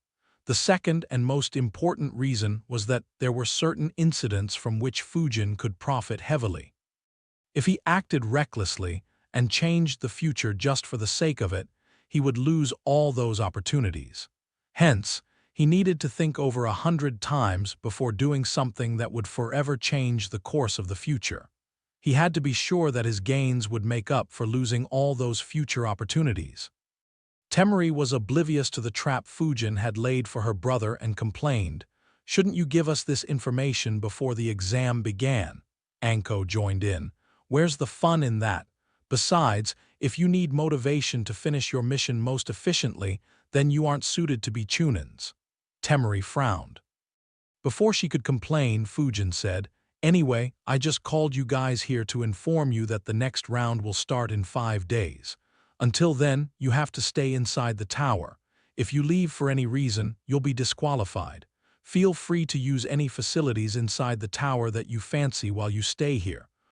The second and most important reason was that there were certain incidents from which Fujin could profit heavily. If he acted recklessly and changed the future just for the sake of it, he would lose all those opportunities. Hence, he needed to think over 100 times before doing something that would forever change the course of the future. He had to be sure that his gains would make up for losing all those future opportunities. Temari was oblivious to the trap Fujin had laid for her brother and complained, Shouldn't you give us this information before the exam began? Anko joined in. Where's the fun in that? Besides, if you need motivation to finish your mission most efficiently, then you aren't suited to be Chunins. Temari frowned. Before she could complain, Fujin said, "Anyway, I just called you guys here to inform you that the next round will start in 5 days. Until then, you have to stay inside the tower. If you leave for any reason, you'll be disqualified. Feel free to use any facilities inside the tower that you fancy while you stay here.